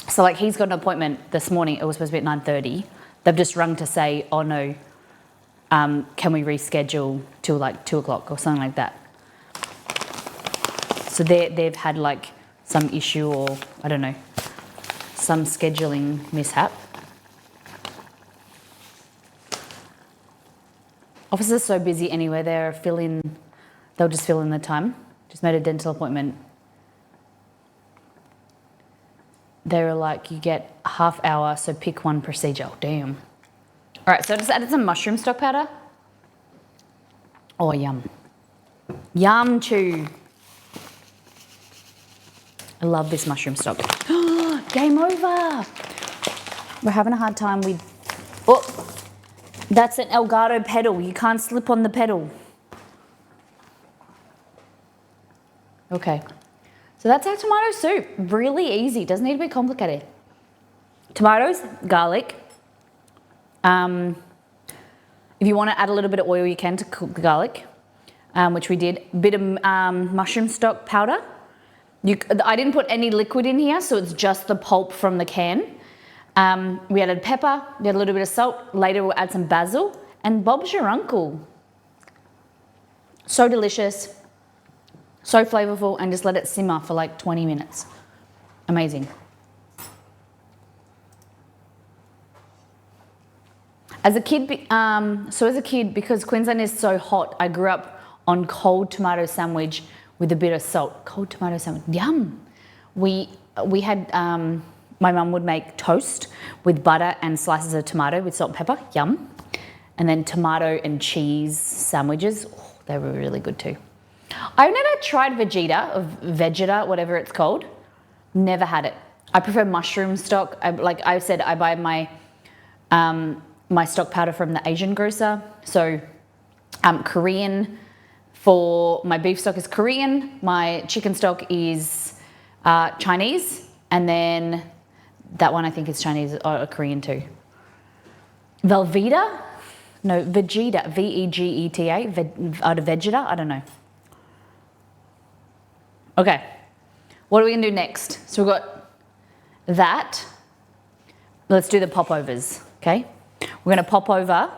A: so like he's got an appointment this morning, it was supposed to be at 9:30. They've just rung to say, oh no, can we reschedule till like 2 o'clock or something like that. So they've had like some issue or, I don't know, some scheduling mishap. Offices are so busy anyway, they'll just fill in the time. Just made a dental appointment. They were like, you get a half hour, so pick one procedure. Oh, damn. All right, so I just added some mushroom stock powder. Oh, yum. Yum chew. I love this mushroom stock. Game over. We're having a hard time with, oh, that's an Elgato pedal. You can't slip on the pedal. Okay. So that's our tomato soup. Really easy. Doesn't need to be complicated. Tomatoes, garlic. If you want to add a little bit of oil, you can to cook the garlic, which we did. A bit of mushroom stock powder. I didn't put any liquid in here, so it's just the pulp from the can. We added pepper, we had a little bit of salt. Later we'll add some basil, and Bob's your uncle. So delicious, so flavorful, and just let it simmer for like 20 minutes. Amazing. As a kid, because Queensland is so hot, I grew up on cold tomato sandwich with a bit of salt. Cold tomato sandwich, yum. We had, my mum would make toast with butter and slices of tomato with salt and pepper, yum. And then tomato and cheese sandwiches, oh, they were really good too. I've never tried Vegeta, whatever it's called. Never had it. I prefer mushroom stock. Like I said, I buy my my stock powder from the Asian grocer. So Korean, for my beef stock is Korean, my chicken stock is Chinese, and then that one I think is Chinese or Korean too. Velveeta? No, Vegeta, Vegeta, out of Vegeta, I don't know. Okay, what are we gonna do next? So we've got that. Let's do the popovers, okay? We're gonna pop over.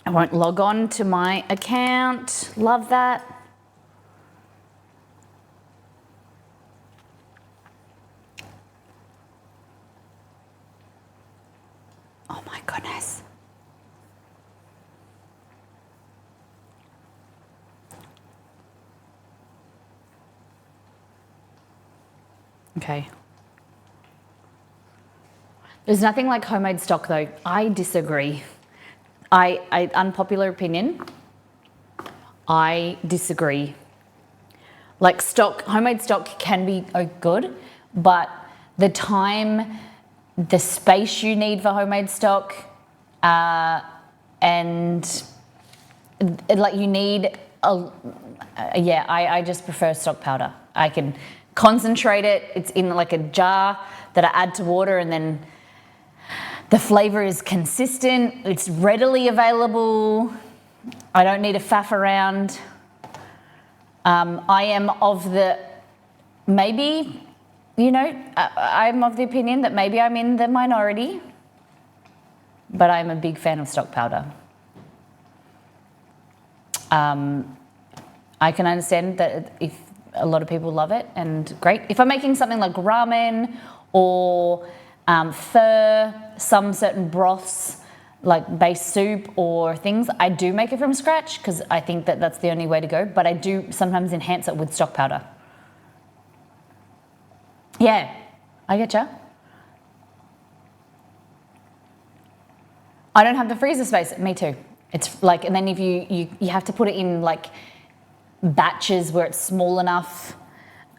A: I won't log on to my account. Love that. Oh my goodness. Okay. There's nothing like homemade stock though. I disagree. Unpopular opinion, I disagree. Like homemade stock can be good, but the time, the space you need for homemade stock, and like you need I just prefer stock powder. I can concentrate it. It's in like a jar that I add to water, and then the flavor is consistent, it's readily available, I don't need to faff around. I am of the, maybe, I'm of the opinion that maybe I'm in the minority, but I'm a big fan of stock powder. I can understand that if a lot of people love it, and great. If I'm making something like ramen or pho, some certain broths like base soup or things, I do make it from scratch because I think that that's the only way to go, but I do sometimes enhance it with stock powder. Yeah, I getcha. I don't have the freezer space, me too. It's like, and then if you have to put it in like batches where it's small enough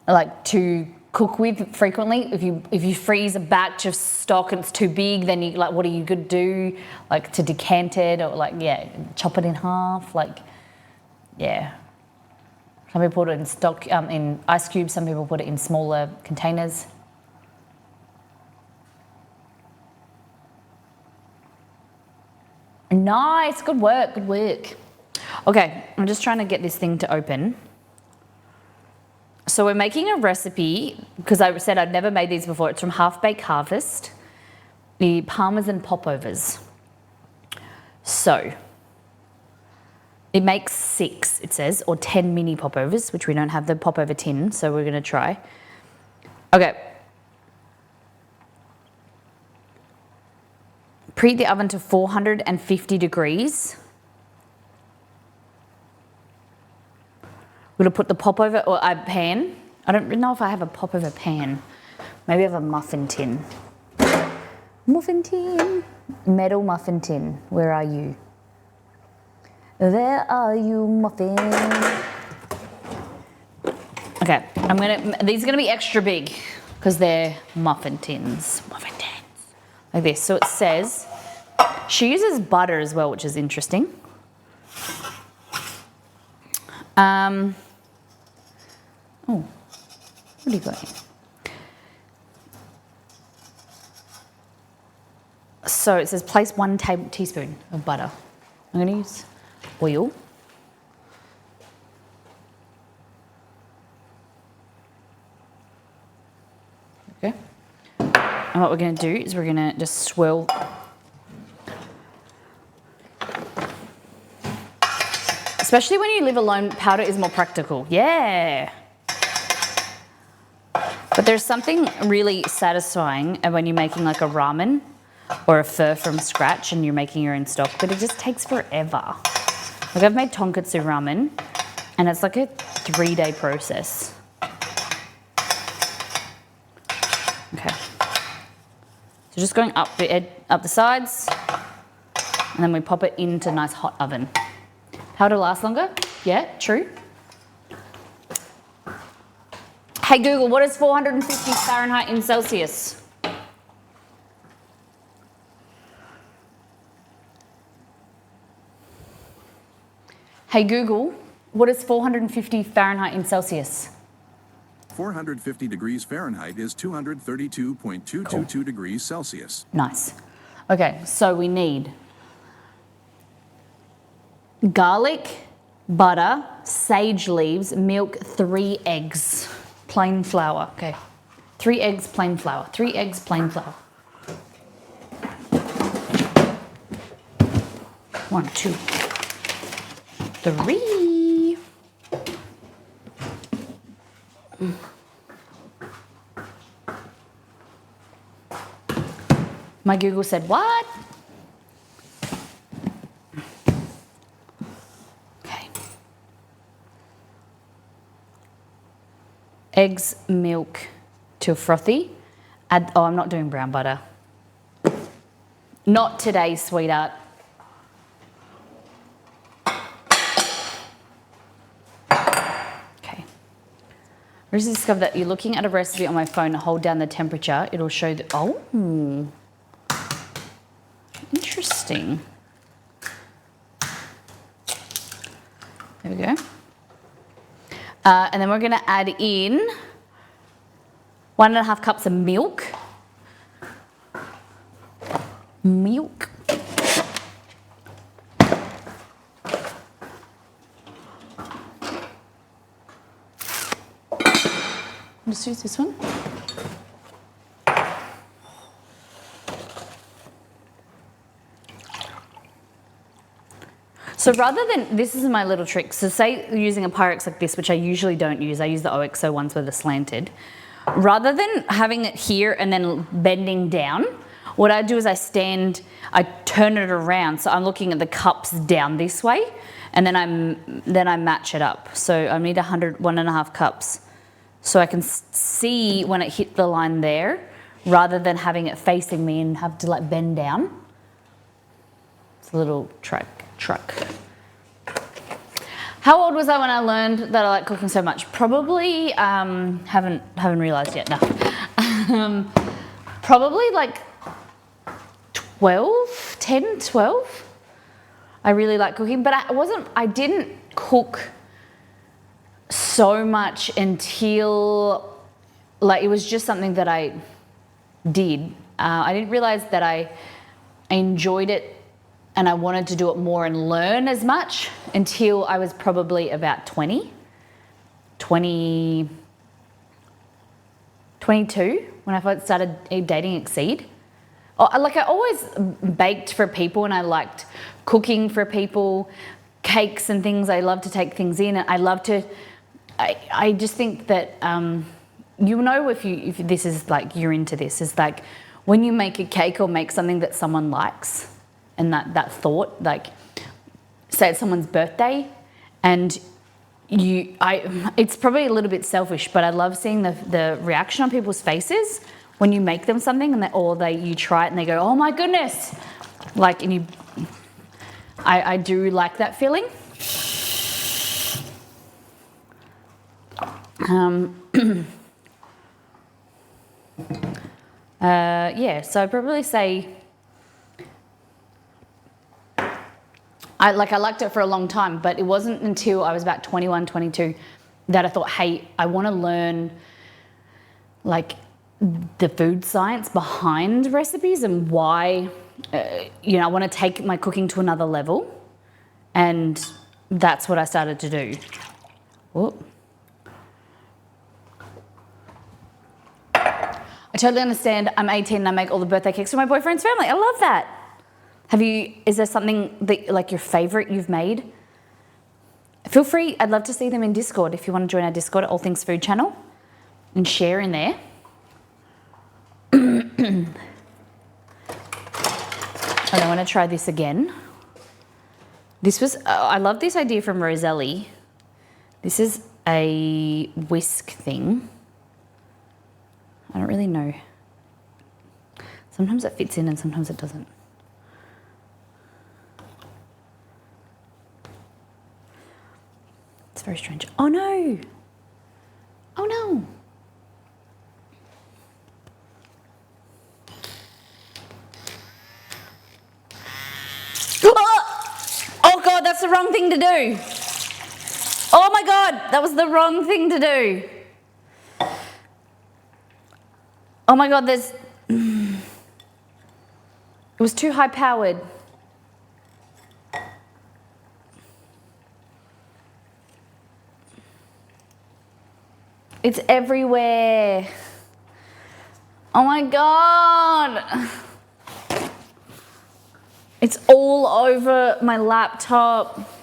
A: like to cook with frequently. If you freeze a batch of stock and it's too big, then you like, what are you gonna do? Like to decant it or like, yeah, chop it in half, like, yeah. Some people put it in stock, in ice cubes, some people put it in smaller containers. Nice, good work, good work. Okay, I'm just trying to get this thing to open. So we're making a recipe, because I said I'd never made these before. It's from Half Baked Harvest, the Parmesan popovers. So it makes 6, it says, or 10 mini popovers, which we don't have the popover tin, so we're gonna try. Okay. Preheat the oven to 450 degrees. We're gonna put the popover or a pan. I don't know if I have a popover pan. Maybe I have a muffin tin. Muffin tin, metal muffin tin. Where are you? There are you, muffin. Okay, these are gonna be extra big because they're muffin tins. Muffin tins, like this. So it says, she uses butter as well, which is interesting. Oh, what do you got here? So it says place 1 teaspoon of butter. I'm going to use oil. Okay. And what we're going to do is we're going to just swirl. Especially when you live alone, powder is more practical. Yeah. But there's something really satisfying when you're making like a ramen or a pho from scratch and you're making your own stock, but it just takes forever. Like I've made tonkatsu ramen and it's like a 3-day process. Okay. So just going up the sides, and then we pop it into a nice hot oven. How to last longer? Yeah, true. Hey Google, what is 450 Fahrenheit in Celsius? Hey Google, what is 450 Fahrenheit in Celsius?
B: 450 degrees Fahrenheit is 232.222 degrees Celsius.
A: Nice. Okay, so we need garlic, butter, sage leaves, milk, 3 eggs, plain flour. Okay, 3 eggs, plain flour. 3 eggs, plain flour. 1, 2, 3. My Google said, what? Okay. Eggs, milk till frothy. Add, oh, I'm not doing brown butter. Not today, sweetheart. Okay. I just discovered that you're looking at a recipe on my phone, hold down the temperature, it'll show the, oh. Interesting. There we go. And then we're going to add in 1.5 cups of milk. Milk. Let's use this one. So rather than, this is my little trick, so say using a Pyrex like this, which I usually don't use, I use the OXO ones where they're slanted. Rather than having it here and then bending down, what I do is I turn it around, so I'm looking at the cups down this way, and then I match it up. So I need 1.5 cups, so I can see when it hit the line there, rather than having it facing me and have to like bend down. It's a little trick. How old was I when I learned that I like cooking so much? Probably haven't realized yet. No, probably like 12, 10, 12. I really like cooking, but I didn't cook so much until like it was just something that I did. I didn't realize that I enjoyed it and I wanted to do it more and learn as much until I was probably about 22 when I first started dating Exceed. Like I always baked for people and I liked cooking for people, cakes and things. I love to take things in. I love to, I just think that, you know, if this is like, you're into this, is like when you make a cake or make something that someone likes, and that thought, like, say it's someone's birthday, and it's probably a little bit selfish, but I love seeing the reaction on people's faces when you make them something, and you try it and they go, oh my goodness, like, and I do like that feeling. Yeah, so I'd probably say. I liked it for a long time, but it wasn't until I was about 21, 22 that I thought, hey, I want to learn like the food science behind recipes and why, I want to take my cooking to another level. And that's what I started to do. Whoop. I totally understand. I'm 18 and I make all the birthday cakes for my boyfriend's family. I love that. Is there something that, like, your favorite you've made? Feel free, I'd love to see them in Discord if you want to join our Discord at All Things Food channel and share in there. And I want to try this again. I love this idea from Roselli. This is a whisk thing. I don't really know. Sometimes it fits in and sometimes it doesn't. It's very strange. Oh no! Oh no! Oh God, that's the wrong thing to do. Oh my God, that was the wrong thing to do. Oh my God, it was too high powered. It's everywhere. Oh my God. It's all over my laptop.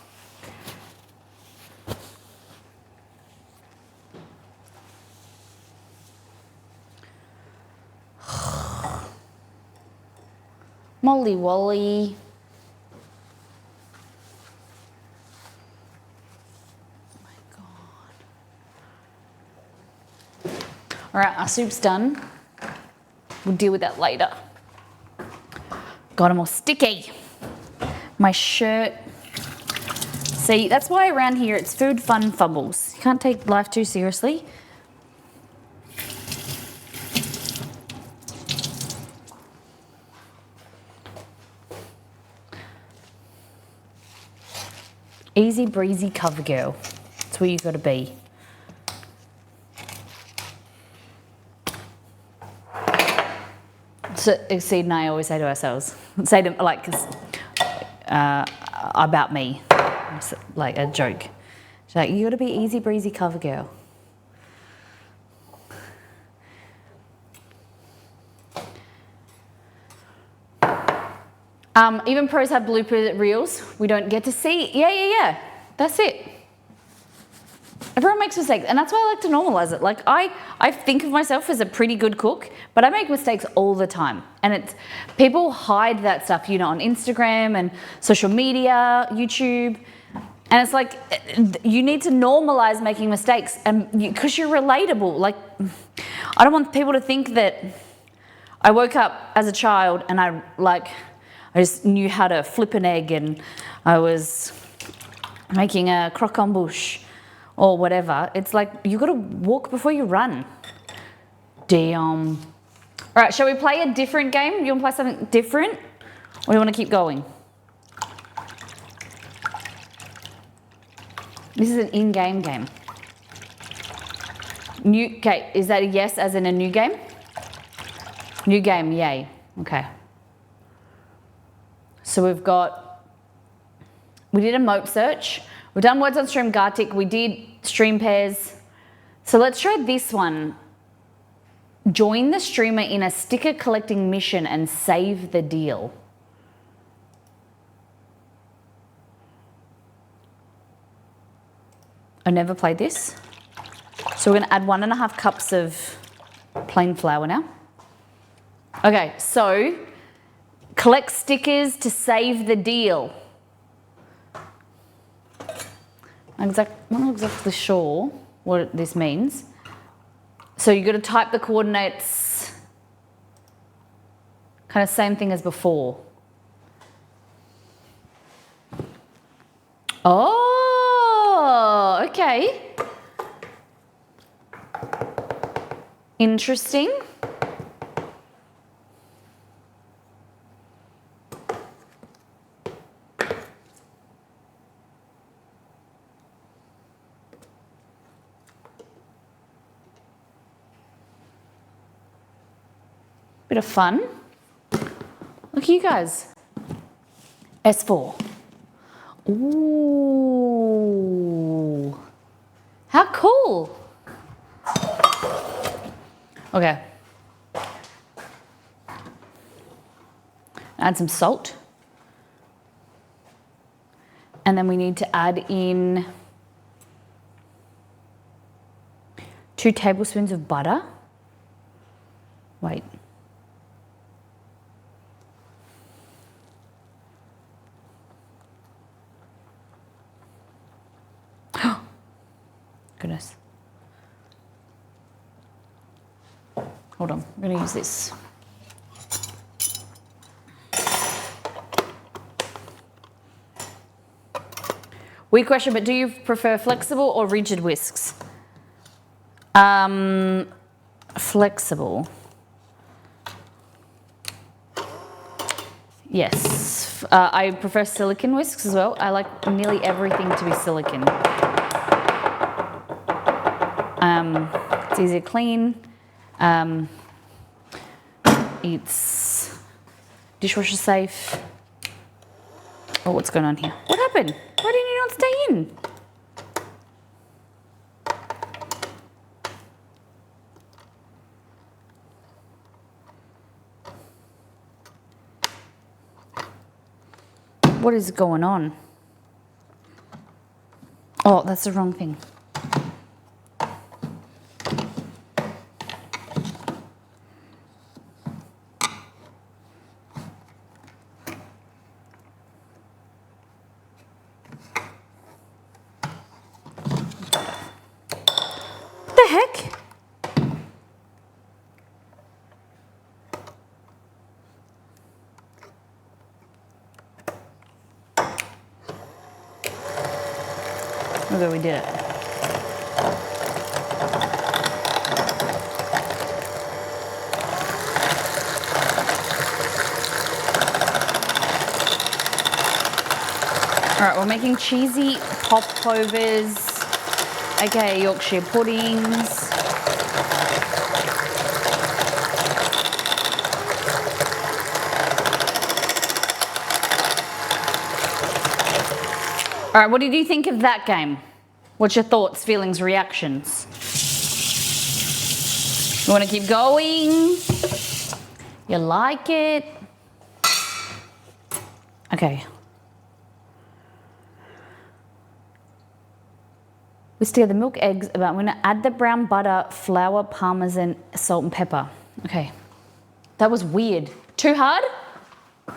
A: Molly Wolly. Oh my God. All right, our soup's done. We'll deal with that later. God, I'm all sticky. My shirt. See, that's why around here it's food, fun, fumbles. You can't take life too seriously. Easy breezy cover girl. That's where you gotta be. So Exceed and I always say to ourselves, say to like, about me, like a joke. She's like, you gotta be easy breezy cover girl. Even pros have blooper reels. We don't get to see. Yeah. That's it. Everyone makes mistakes, and that's why I like to normalize it. Like I think of myself as a pretty good cook, but I make mistakes all the time. And it's people hide that stuff, you know, on Instagram and social media, YouTube. And it's like you need to normalize making mistakes, and because you're relatable. Like I don't want people to think that I woke up as a child and I just knew how to flip an egg and I was making a croque bouche or whatever. It's like you got to walk before you run. Damn. All right, shall we play a different game? You want to play something different, or do you want to keep going? This is an in-game game. Okay, is that a yes as in a new game? New game, yay. Okay. So we did a moat search. We've done words on stream Gartic. We did stream pairs. So let's try this one. Join the streamer in a sticker collecting mission and save the deal. I never played this. So we're gonna add 1.5 cups of plain flour now. Okay, so collect stickers to save the deal. I'm not exactly sure what this means. So you've got to type the coordinates, kind of same thing as before. Oh, okay. Interesting. Bit of fun. Look at you guys. S4. Ooh. How cool. Okay. Add some salt. And then we need to add in 2 tablespoons of butter. Wait. Goodness. Hold on, I'm going to use this. Weird question, but do you prefer flexible or rigid whisks? Flexible. Yes. I prefer silicone whisks as well. I like nearly everything to be silicone. It's easy to clean. It's dishwasher safe. Oh, what's going on here? What happened? Why didn't you not stay in? What is going on? Oh, that's the wrong thing. What the heck? Okay, we did it. All right, we're making cheesy popovers, aka Yorkshire puddings. All right, what did you think of that game? What's your thoughts, feelings, reactions? You want to keep going? You like it? Okay. We stir the milk, eggs, I'm going to add the brown butter, flour, parmesan, salt and pepper. Okay. That was weird. Too hard?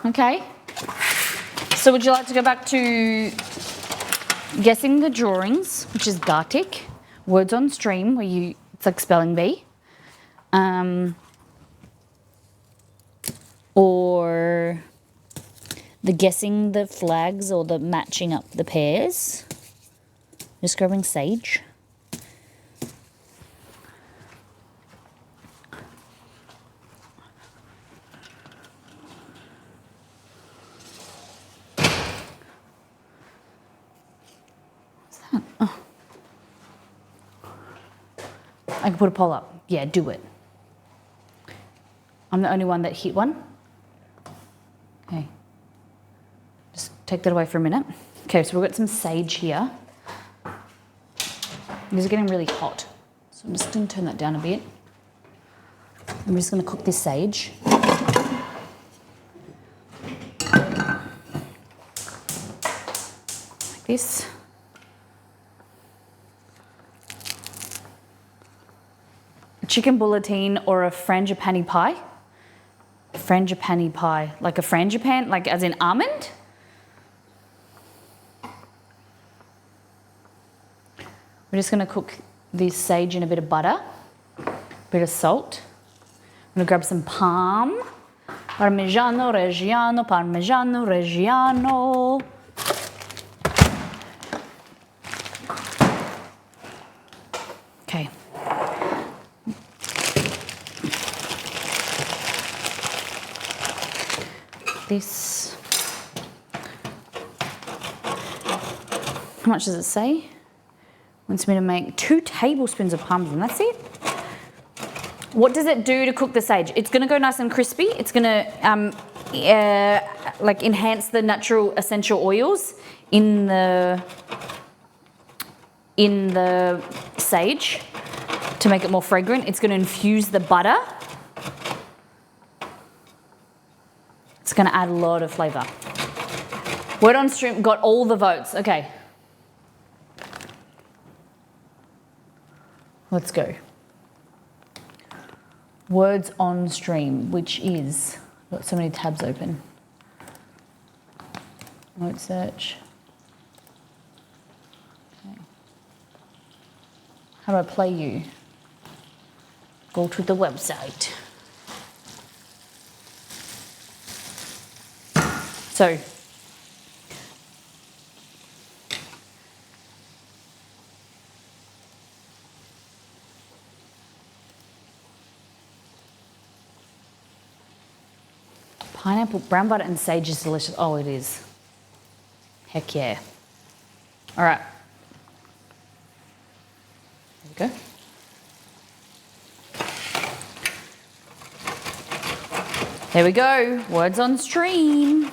A: Okay. So would you like to go back to guessing the drawings, which is Gartic, words on stream, where it's like spelling bee, or the guessing the flags or the matching up the pairs. Just grabbing sage. Oh. I can put a poll up. Yeah, do it. I'm the only one that hit one. Okay. Just take that away for a minute. Okay, so we've got some sage here. These are getting really hot. So I'm just going to turn that down a bit. I'm just going to cook this sage. Like this. Chicken bulletine or a frangipani pie. Frangipani pie, like a frangipan, like as in almond. We're just going to cook this sage in a bit of butter, a bit of salt. I'm going to grab some parm. Parmigiano Reggiano, Parmigiano Reggiano. Okay. This. How much does it say? Wants me to make 2 tablespoons of parmesan. That's it. What does it do to cook the sage? It's going to go nice and crispy. It's going to like enhance the natural essential oils in the sage to make it more fragrant. It's going to infuse the butter. It's going to add a lot of flavour. Word on stream got all the votes. Okay. Let's go. Words on stream, which is, I've got so many tabs open. Word search. Okay. How do I play you? Go to the website. So, pineapple, brown butter and sage is delicious. Oh, it is. Heck yeah. All right. There we go. There we go. Words on stream.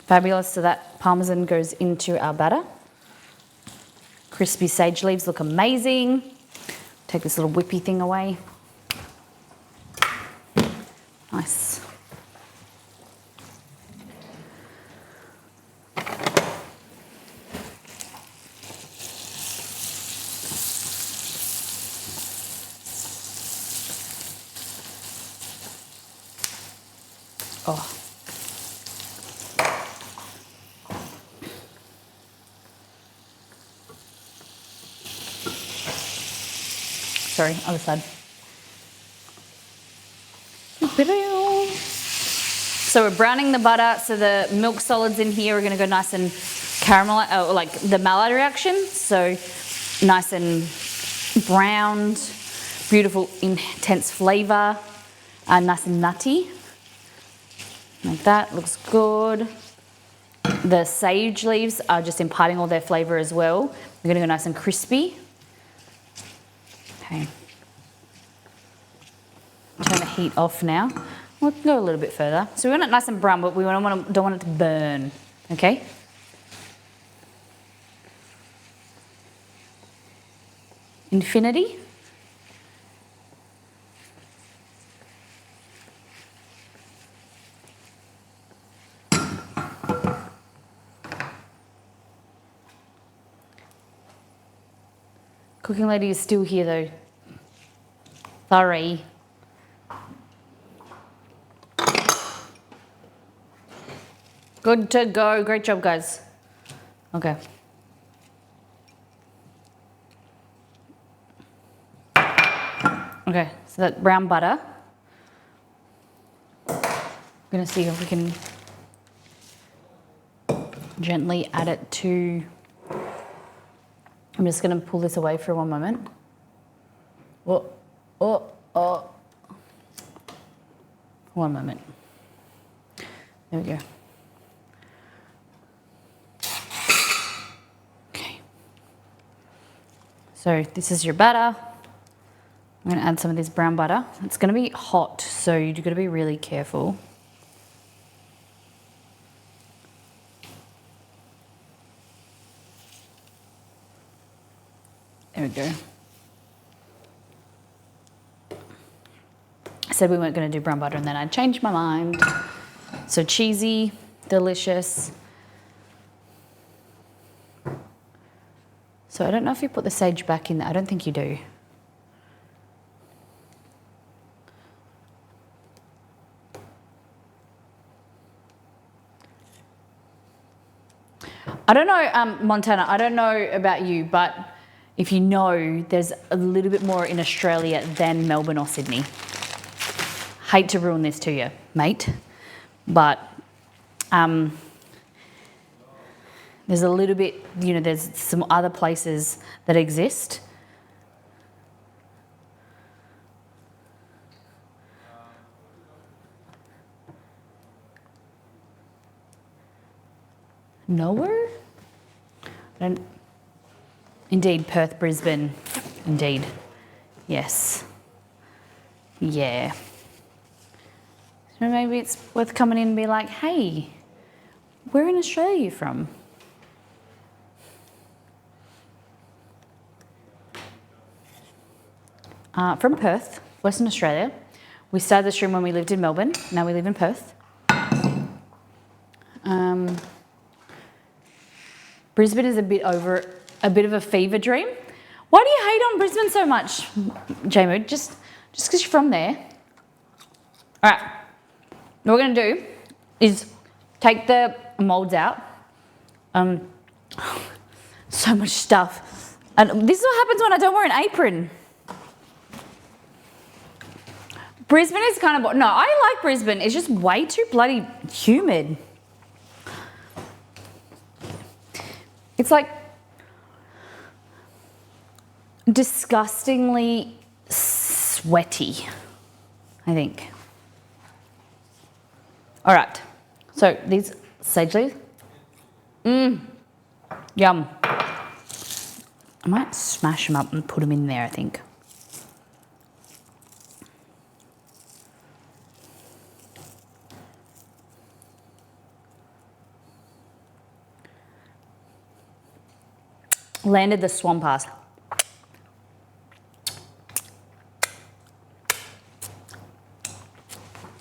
A: Fabulous. So that parmesan goes into our batter. Crispy sage leaves look amazing. Take this little whippy thing away. Nice. Oh. Sorry, other side. So we're browning the butter. So the milk solids in here are going to go nice and caramel, like the Maillard reaction. So nice and browned, beautiful, intense flavour, nice and nutty. Like that, looks good. The sage leaves are just imparting all their flavour as well. They're going to go nice and crispy. Okay. Turn the heat off now. We'll go a little bit further. So we want it nice and brown, but we don't want it to burn. Okay? Infinity. Cooking lady is still here though. Sorry. Good to go. Great job, guys. Okay. Okay, so that brown butter. I'm gonna see if we can gently add it to. I'm just going to pull this away for one moment. Oh. One moment. There we go. Okay. So this is your batter. I'm going to add some of this brown butter. It's going to be hot, so you've got to be really careful. There we go. I said we weren't going to do brown butter and then I changed my mind. So cheesy, delicious. So I don't know if you put the sage back in there. I don't think you do. I don't know, Montana, I don't know about you, but if you know, there's a little bit more in Australia than Melbourne or Sydney. Hate to ruin this to you, mate, but there's a little bit, you know, there's some other places that exist. Nowhere? Indeed, Perth, Brisbane. Indeed. Yes. Yeah. So maybe it's worth coming in and be like, hey, where in Australia are you from? From Perth, Western Australia. We started the stream when we lived in Melbourne. Now we live in Perth. Brisbane is a bit of a fever dream. Why do you hate on Brisbane so much, J-Mood? Just because you're from there. All right. What we're going to do is take the moulds out. So much stuff. And this is what happens when I don't wear an apron. Brisbane is kind of, no, I like Brisbane. It's just way too bloody humid. It's like disgustingly sweaty, I think. All right, so these sage leaves, Yum. I might smash them up and put them in there, I think. Landed the swan pass.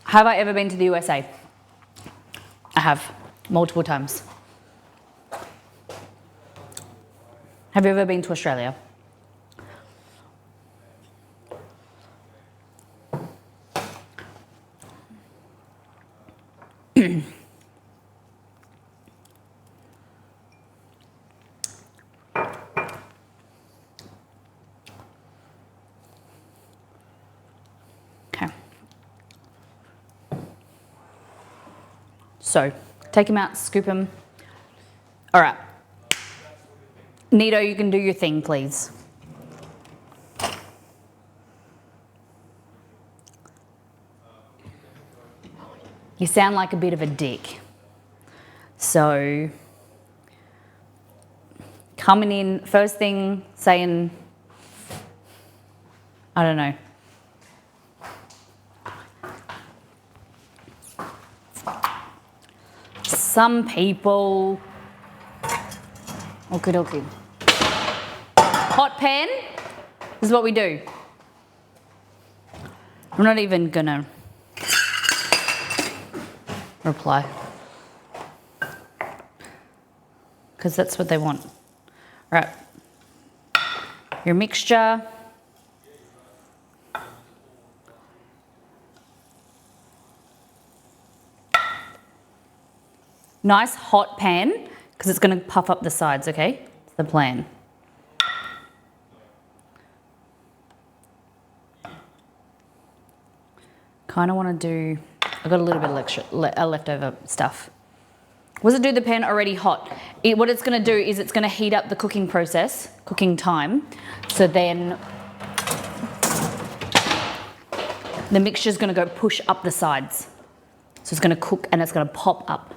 A: Have I ever been to the USA? I have, multiple times. Have you ever been to Australia? Okay. So, take them out, scoop them. All right. Nito, you can do your thing, please. You sound like a bit of a dick. So, coming in, first thing, saying, I don't know. Some people, okie dokie. Hot pan, this is what we do. I'm not even gonna reply, because that's what they want. Right, your mixture. Nice hot pan, because it's going to puff up the sides, okay? That's the plan. Kind of want to do, I've got a little bit of leftover stuff. Was it do the pan already hot? What it's going to do is it's going to heat up the cooking process, cooking time. So then the mixture is going to go push up the sides. So it's going to cook and it's going to pop up.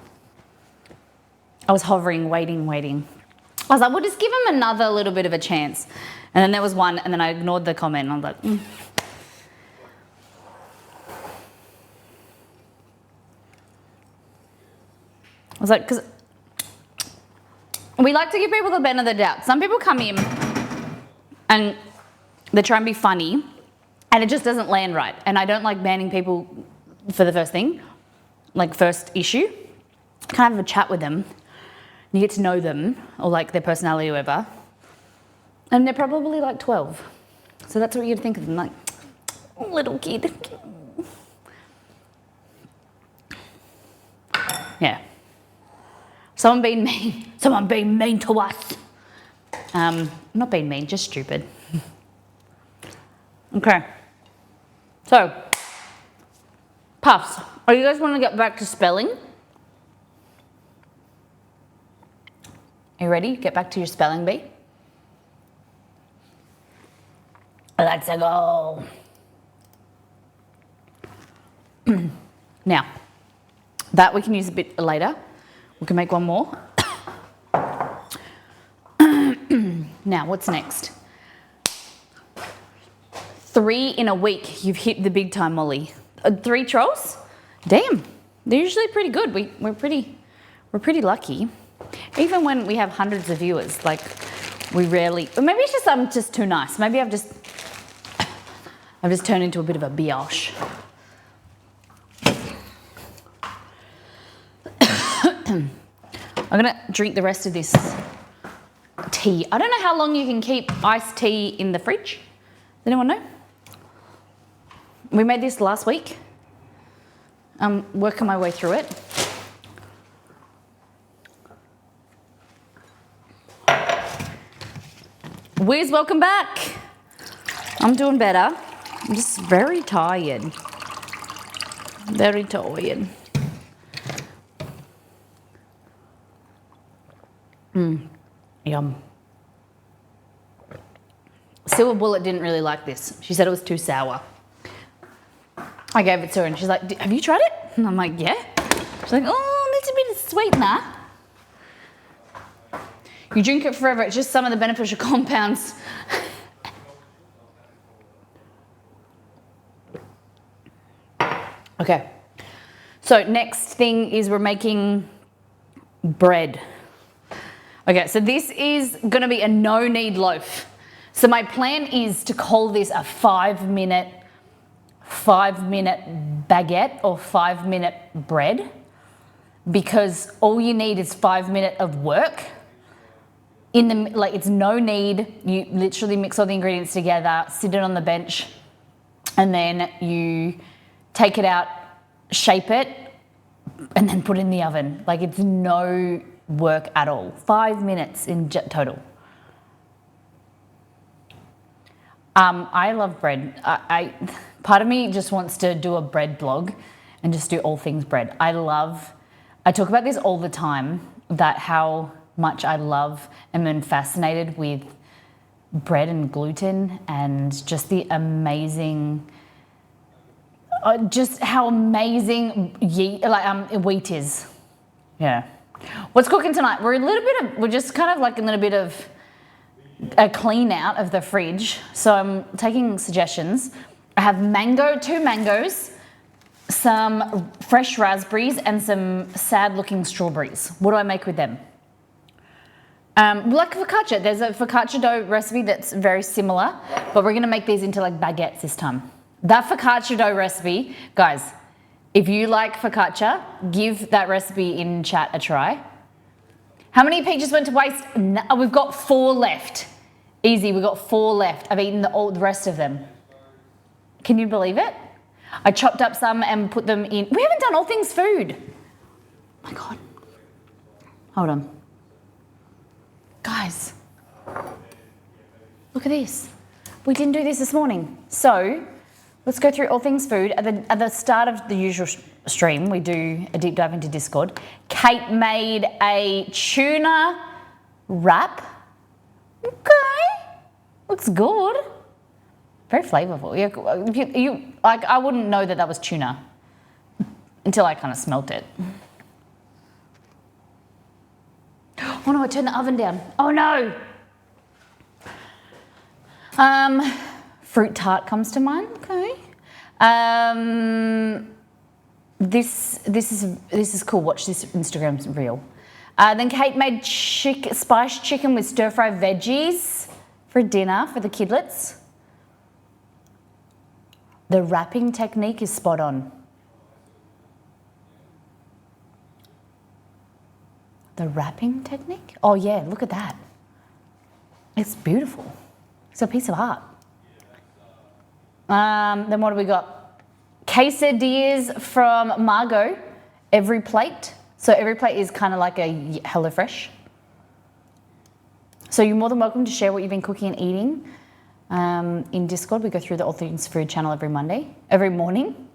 A: I was hovering, waiting. I was like, we'll just give him another little bit of a chance. And then there was one, and then I ignored the comment. And I was like, I was like, because we like to give people the benefit of the doubt. Some people come in and they try and be funny, and it just doesn't land right. And I don't like banning people for the first thing, like first issue. Kind of have a chat with them. You get to know them, or like their personality or whatever. And they're probably like 12. So that's what you'd think of them, like, little kid. Yeah. Someone being mean to us. Not being mean, just stupid. Okay. So, puffs. Are you guys want to get back to spelling? Are you ready? Get back to your spelling bee. Let's go. Now, that we can use a bit later. We can make one more. Now, what's next? 3 in a week. You've hit the big time, Molly. 3 trolls? Damn, they're usually pretty good. We're pretty lucky. Even when we have hundreds of viewers, like we rarely. Or maybe it's just I'm just too nice. Maybe I've just turned into a bit of a biatch. I'm gonna drink the rest of this tea. I don't know how long you can keep iced tea in the fridge. Does anyone know? We made this last week. I'm working my way through it. Wiz, welcome back. I'm doing better. I'm just very tired. Very tired. Yum. Silver Bullet didn't really like this. She said it was too sour. I gave it to her and she's like, have you tried it? And I'm like, yeah. She's like, oh, there's a bit of sweetener. You drink it forever. It's just some of the beneficial compounds. Okay. So next thing is we're making bread. Okay, so this is going to be a no-knead loaf. So my plan is to call this a 5-minute baguette or 5-minute bread, because all you need is 5 minutes of work. It's no knead. You literally mix all the ingredients together, sit it on the bench, and then you take it out, shape it, and then put it in the oven. Like, it's no work at all. 5 minutes in total. I love bread. Part of me just wants to do a bread blog and just do all things bread. I talk about this all the time, that how much I love and am fascinated with bread and gluten and just the amazing, just how amazing wheat is. Yeah. What's cooking tonight? We're just kind of like a little bit of a clean out of the fridge. So I'm taking suggestions. I have two mangoes, some fresh raspberries, and some sad looking strawberries. What do I make with them? Like focaccia. There's a focaccia dough recipe that's very similar, but we're gonna make these into like baguettes this time. That focaccia dough recipe, guys, if you like focaccia, give that recipe in chat a try. How many peaches went to waste? No, we've got 4 left. Easy, we've got 4 left. I've eaten the rest of them. Can you believe it? I chopped up some and put them in. We haven't done all things food. Oh my God. Hold on. Guys, look at this. We didn't do this morning. So let's go through all things food. At the start of the usual stream, we do a deep dive into Discord. Kate made a tuna wrap. Okay, looks good. Very flavorful. Yeah, I wouldn't know that was tuna until I kind of smelt it. Oh no, I turned the oven down. Oh no. Fruit tart comes to mind. Okay. This is cool. Watch this Instagram reel. Then Kate made spiced chicken with stir-fry veggies for dinner for the kidlets. The wrapping technique is spot on. The wrapping technique? Oh yeah, look at that. It's beautiful. It's a piece of art. Then what do we got? Quesadillas from Margot. Every plate. So every plate is kind of like a HelloFresh. So you're more than welcome to share what you've been cooking and eating. In Discord, we go through the All Things Food channel every morning.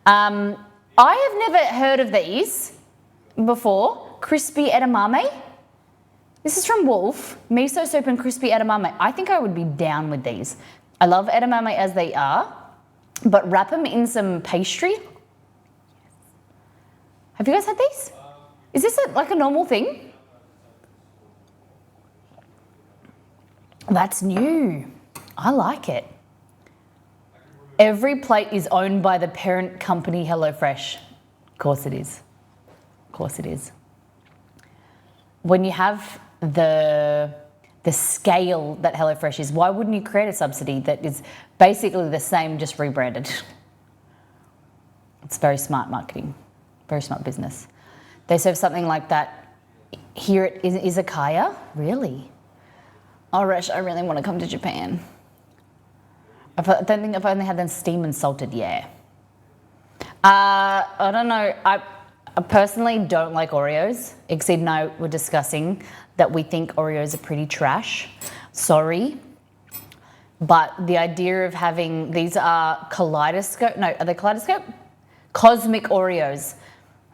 A: I have never heard of these before. Crispy edamame. This is from Wolf. Miso soup and crispy edamame. I think I would be down with these. I love edamame as they are, but wrap them in some pastry. Have you guys had these? Is this like a normal thing? That's new. I like it. Every plate is owned by the parent company HelloFresh. Of course it is. Of course it is. When you have the scale that HelloFresh is, why wouldn't you create a subsidy that is basically the same, just rebranded? It's very smart marketing, very smart business. They serve something like that here at Izakaya. Really? Oh, Resh, I really want to come to Japan. I don't think I've only had them steam and salted, yeah. I don't know. I personally don't like Oreos. Exceed and I were discussing that we think Oreos are pretty trash. Sorry. But the idea of having, these are are they kaleidoscope? Cosmic Oreos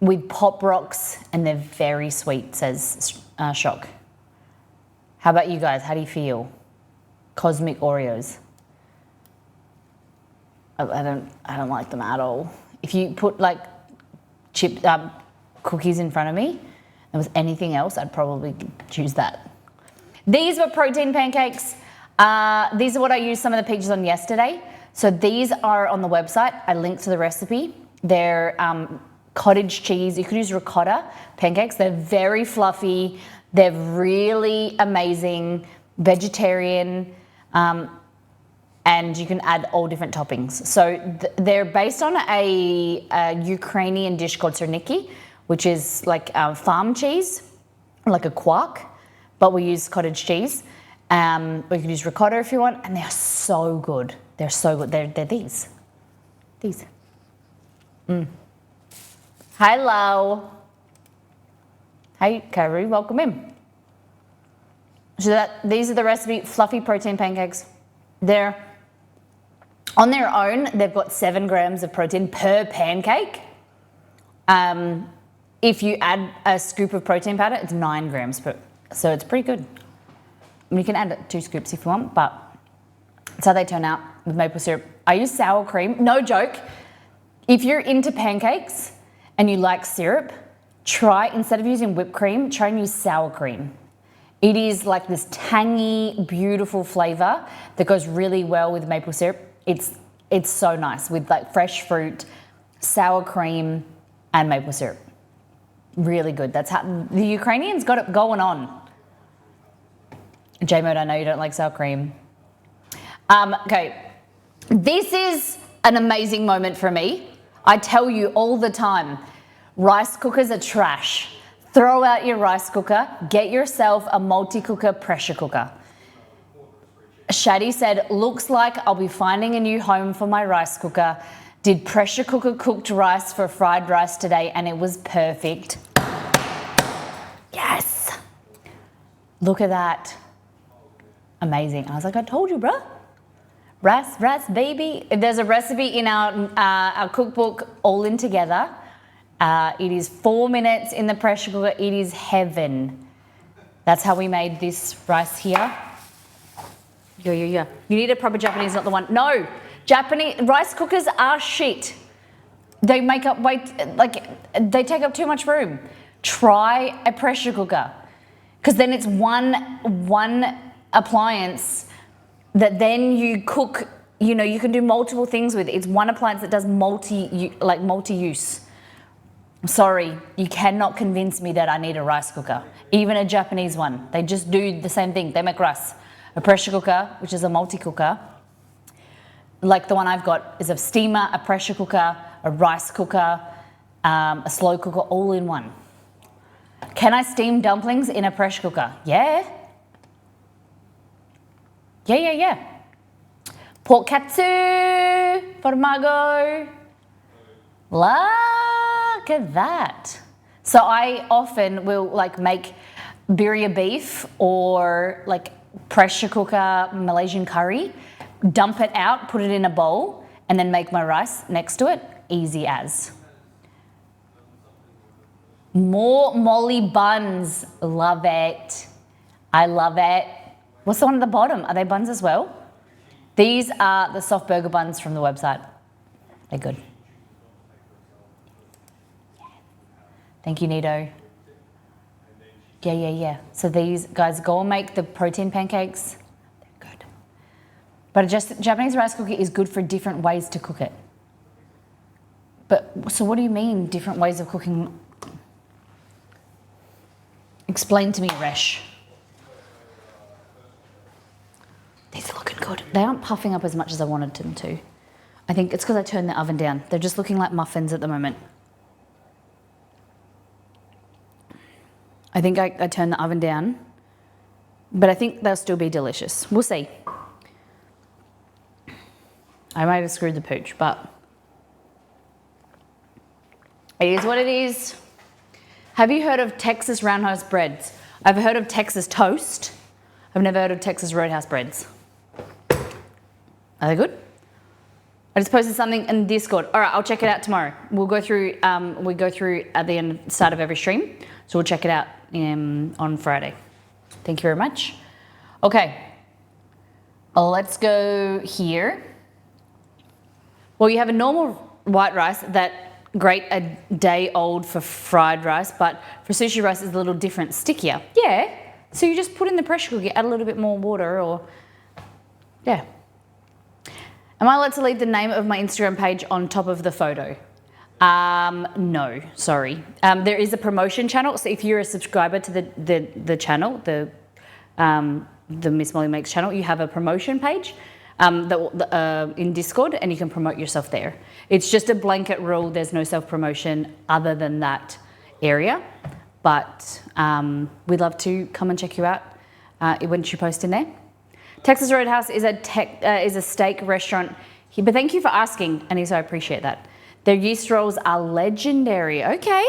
A: with Pop Rocks, and they're very sweet, says Shock. How about you guys? How do you feel? Cosmic Oreos. I don't like them at all. If you put like chip cookies in front of me, there was anything else, I'd probably choose that. These were protein pancakes. These are what I used some of the pictures on yesterday. So these are on the website. I linked to the recipe. They're cottage cheese. You could use ricotta pancakes. They're very fluffy. They're really amazing, vegetarian, and you can add all different toppings. So they're based on a Ukrainian dish called sirniki, which is like farm cheese, like a quark, but we use cottage cheese. Or you can use ricotta if you want, and they're so good. They're so good. They're these. These. Hello. Hey, Carrie, welcome in. So these are the recipe, fluffy protein pancakes. They're, on their own, they've got 7 grams of protein per pancake. If you add a scoop of protein powder, it's 9 grams per, so it's pretty good. You can add 2 scoops if you want, but that's how they turn out with maple syrup. I use sour cream, no joke. If you're into pancakes and you like syrup, try, instead of using whipped cream, try and use sour cream. It is like this tangy, beautiful flavor that goes really well with maple syrup. It's so nice with like fresh fruit, sour cream, and maple syrup. Really good. That's how the Ukrainians got it going on. J-Mode, I know you don't like sour cream. Okay, this is an amazing moment for me. I tell you all the time, rice cookers are trash. Throw out your rice cooker, get yourself a multi-cooker pressure cooker. Shadi said, looks like I'll be finding a new home for my rice cooker. Did pressure cooker cooked rice for fried rice today and it was perfect. Yes. Look at that. Amazing. I was like, I told you, bruh. Rice, baby. There's a recipe in our cookbook, All In Together. It is 4 minutes in the pressure cooker. It is heaven. That's how we made this rice here. Yeah. You need a proper Japanese, not the one. No, Japanese rice cookers are shit. They make up they take up too much room. Try a pressure cooker, because then it's one appliance that then you cook, you can do multiple things with. It's one appliance that does multi-use. I'm sorry, you cannot convince me that I need a rice cooker, even a Japanese one. They just do the same thing. They make rice. A pressure cooker, which is a multi-cooker, like the one I've got, is a steamer, a pressure cooker, a rice cooker, a slow cooker, all in one. Can I steam dumplings in a pressure cooker? Yeah. Yeah. Pork katsu, formago. Look at that. So I often will make birria beef or pressure cooker Malaysian curry, dump it out, put it in a bowl, and then make my rice next to it. Easy as. More molly buns. Love it. I love it. What's the one at the bottom? Are they buns as well? These are the soft burger buns from the website. They're good. Thank you, Nito. Yeah. So these guys, go and make the protein pancakes. They're good. But just Japanese rice cooker is good for different ways to cook it. But so what do you mean different ways of cooking? Explain to me, Resh. These are looking good. They aren't puffing up as much as I wanted them to. I think it's because I turned the oven down. They're just looking like muffins at the moment. I think I turned the oven down, but I think they'll still be delicious. We'll see. I might have screwed the pooch, but it is what it is. Have you heard of Texas Roundhouse breads? I've heard of Texas toast. I've never heard of Texas Roadhouse breads. Are they good? I just posted something in Discord. All right, I'll check it out tomorrow. We'll go through. We go through at the start of every stream, so we'll check it out on Friday. Thank you very much. Okay, let's go here. Well, you have a normal white rice that great a day old for fried rice, but for sushi rice it's a little different, stickier. Yeah, so you just put in the pressure cooker, add a little bit more water or, yeah. Am I allowed to leave the name of my Instagram page on top of the photo? No, sorry. There is a promotion channel, so if you're a subscriber to the channel, the Miss Molly Makes channel, you have a promotion page in Discord, and you can promote yourself there. It's just a blanket rule. There's no self-promotion other than that area, but we'd love to come and check you out once you post in there. Texas Roadhouse is a steak restaurant here, but thank you for asking, Anissa, I appreciate that. Their yeast rolls are legendary. Okay,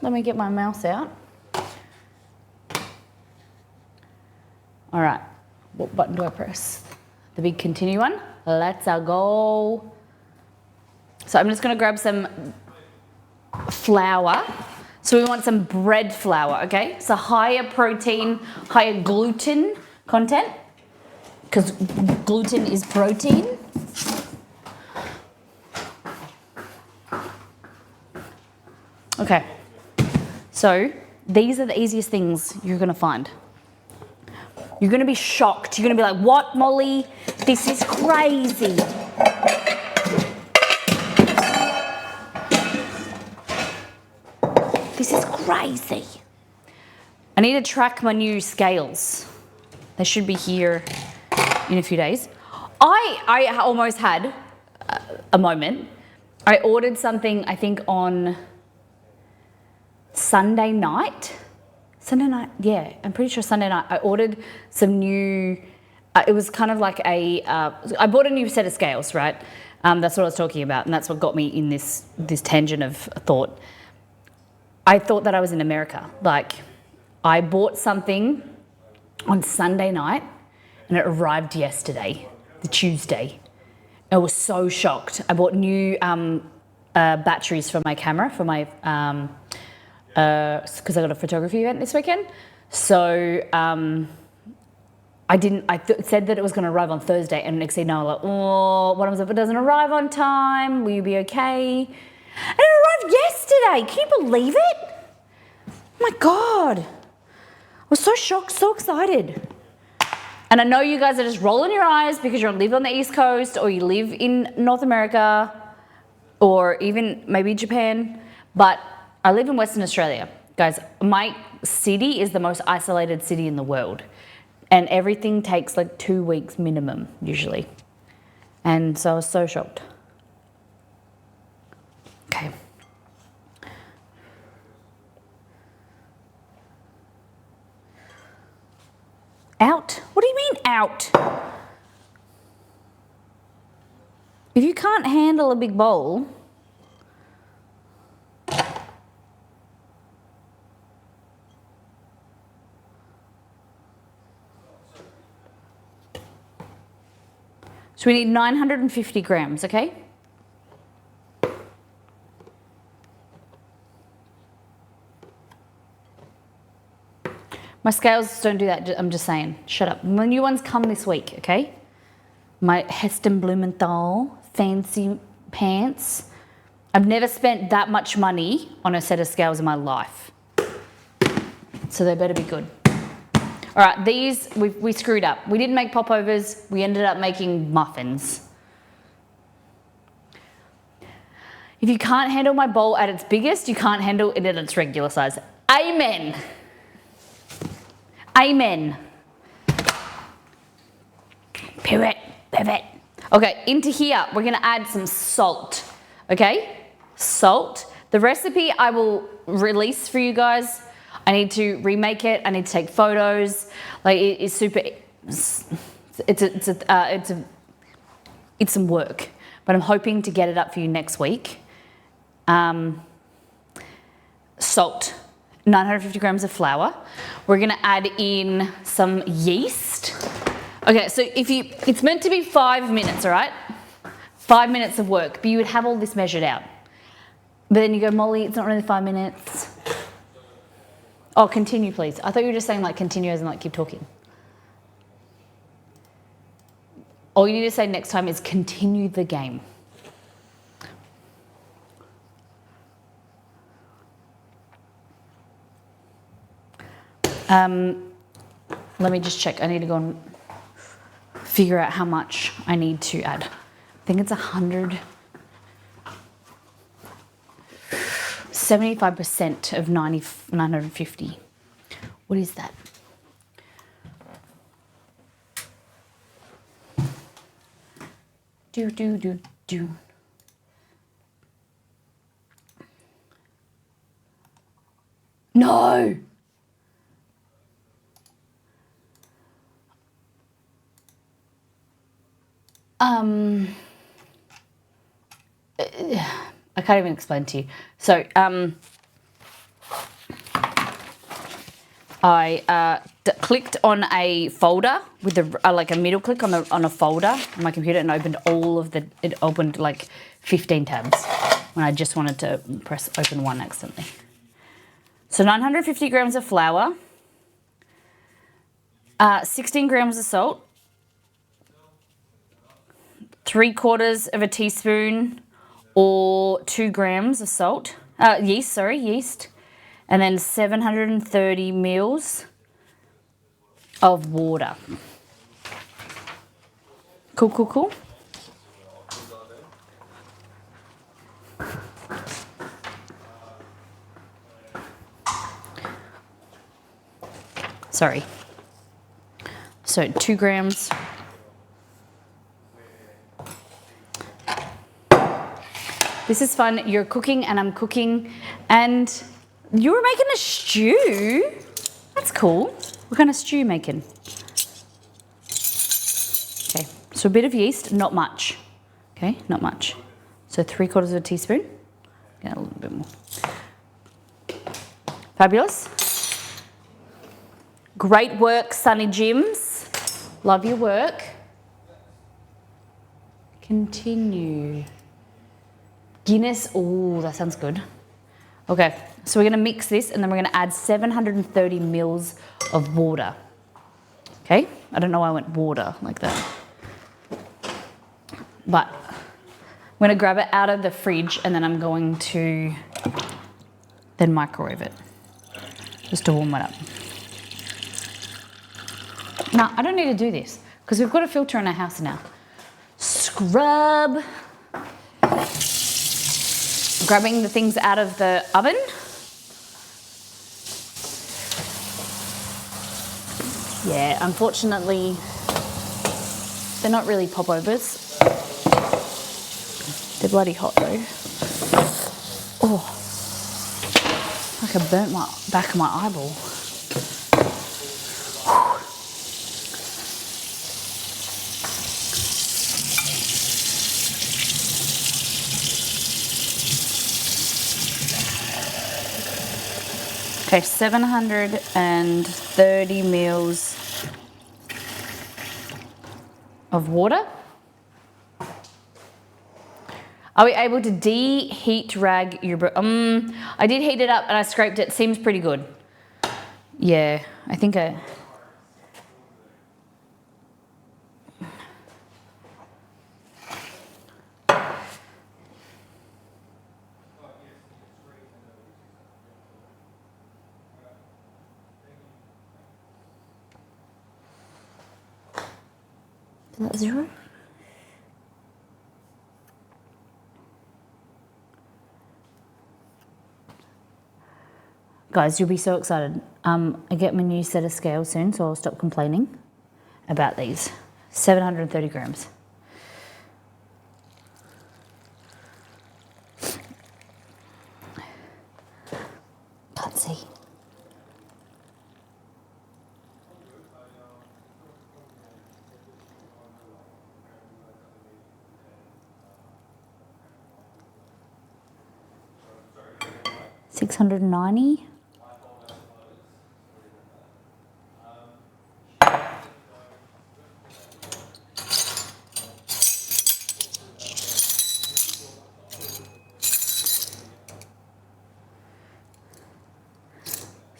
A: let me get my mouse out. All right, what button do I press? The big continue one. Let's go. So I'm just gonna grab some flour. So we want some bread flour, okay? So higher protein, higher gluten content, because gluten is protein. Okay, so these are the easiest things you're gonna find. You're gonna be shocked. You're gonna be like, what, Molly? This is crazy. This is crazy. I need to track my new scales. They should be here in a few days. I almost had a moment. I ordered something, I think on Sunday night, yeah, I'm pretty sure Sunday night. I ordered some new, it was kind of like I bought a new set of scales, right? That's what I was talking about, and that's what got me in this tangent of thought. I thought that I was in America. Like, I bought something on Sunday night, and it arrived yesterday, the Tuesday. I was so shocked. I bought new batteries for my camera, for my because I got a photography event this weekend. So said that it was going to arrive on Thursday, and next thing you know, I'm like, oh, what happens if it doesn't arrive on time? Will you be okay? And it arrived yesterday. Can you believe it? Oh my God. I was so shocked, so excited. And I know you guys are just rolling your eyes because you live on the East Coast or you live in North America or even maybe Japan, but I live in Western Australia. Guys, my city is the most isolated city in the world, and everything takes like 2 weeks minimum usually. And so I was so shocked. Okay. Out? What do you mean out? If you can't handle a big bowl, so we need 950 grams, okay? My scales don't do that, I'm just saying. Shut up. My new ones come this week, okay? My Heston Blumenthal fancy pants. I've never spent that much money on a set of scales in my life. So they better be good. All right, these, we screwed up. We didn't make popovers, we ended up making muffins. If you can't handle my bowl at its biggest, you can't handle it at its regular size. Amen. Amen. Pivot. Okay, into here, we're gonna add some salt, okay? Salt. The recipe I will release for you guys. I need to remake it. I need to take photos. Like, it is super, it's some work, but I'm hoping to get it up for you next week. Salt. 950 grams of flour. We're gonna add in some yeast. Okay, so it's meant to be 5 minutes, all right? 5 minutes of work, but you would have all this measured out. But then you go, Molly, it's not really 5 minutes. Oh, continue, please. I thought you were just saying like continue as in like keep talking. All you need to say next time is continue the game. Let me just check. I need to go and figure out how much I need to add. I think it's 100. 75% of 950. What is that? Do. No! I can't even explain to you. So, I clicked on a folder with like a middle click on a folder on my computer and opened it opened like 15 tabs when I just wanted to press open one accidentally. So 950 grams of flour, 16 grams of salt, 3/4 of a teaspoon or 2 grams of yeast, and then 730 mils of water. Cool. Sorry. So 2 grams. This is fun. You're cooking and I'm cooking and you're making a stew. That's cool. What kind of stew are you making? Okay, so a bit of yeast, not much. Okay, not much. So 3/4 of a teaspoon. Get a little bit more. Fabulous. Great work, Sunny Jims. Love your work. Continue. Guinness, oh, that sounds good. Okay, so we're gonna mix this and then we're gonna add 730 mils of water. Okay, I don't know why I went water like that. But I'm gonna grab it out of the fridge and then I'm going to then microwave it, just to warm it up. No, I don't need to do this because we've got a filter in our house now. Scrub. Grabbing the things out of the oven. Yeah, unfortunately, they're not really popovers. They're bloody hot though. Oh, like I burnt my back of my eyeball. Okay, 730 mils of water. Are we able to de-heat rag your I did heat it up and I scraped it. Seems pretty good. Yeah, I think I... Is that 0? Guys, you'll be so excited. I get my new set of scales soon, so I'll stop complaining about these. 730 grams. Can't see. $690.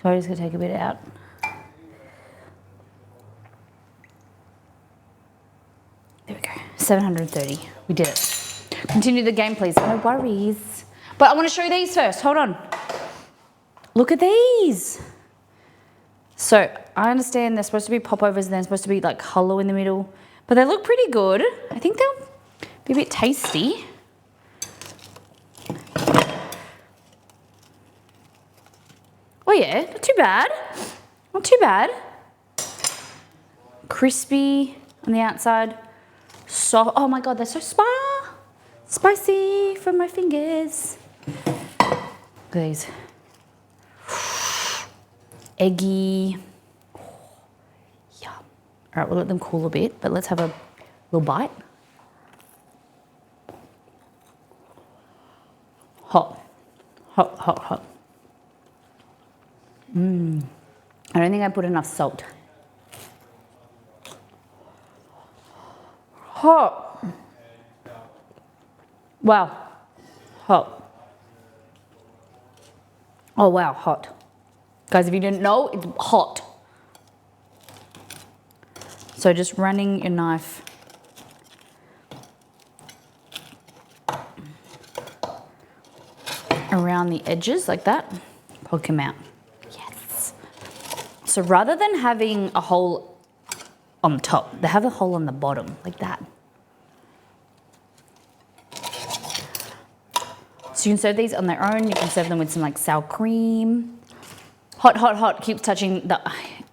A: So I'm just gonna take a bit out. There we go, 730, we did it. Continue the game, please, no worries. But I wanna show you these first, hold on. Look at these. So I understand they're supposed to be popovers and they're supposed to be like hollow in the middle, but they look pretty good. I think they'll be a bit tasty. Oh yeah, not too bad. Not too bad. Crispy on the outside. Soft. Oh my God, they're so spicy from my fingers. Look at these. Eggy. Yum. All right, we'll let them cool a bit, but let's have a little bite. Hot. Hot, hot, hot. I don't think I put enough salt. Hot. Wow. Hot. Oh wow, hot. Guys, if you didn't know, it's hot. So just running your knife around the edges like that, poke them out. Yes. So rather than having a hole on the top, they have a hole on the bottom like that. So you can serve these on their own. You can serve them with some like sour cream. Hot, hot, hot. Keeps touching the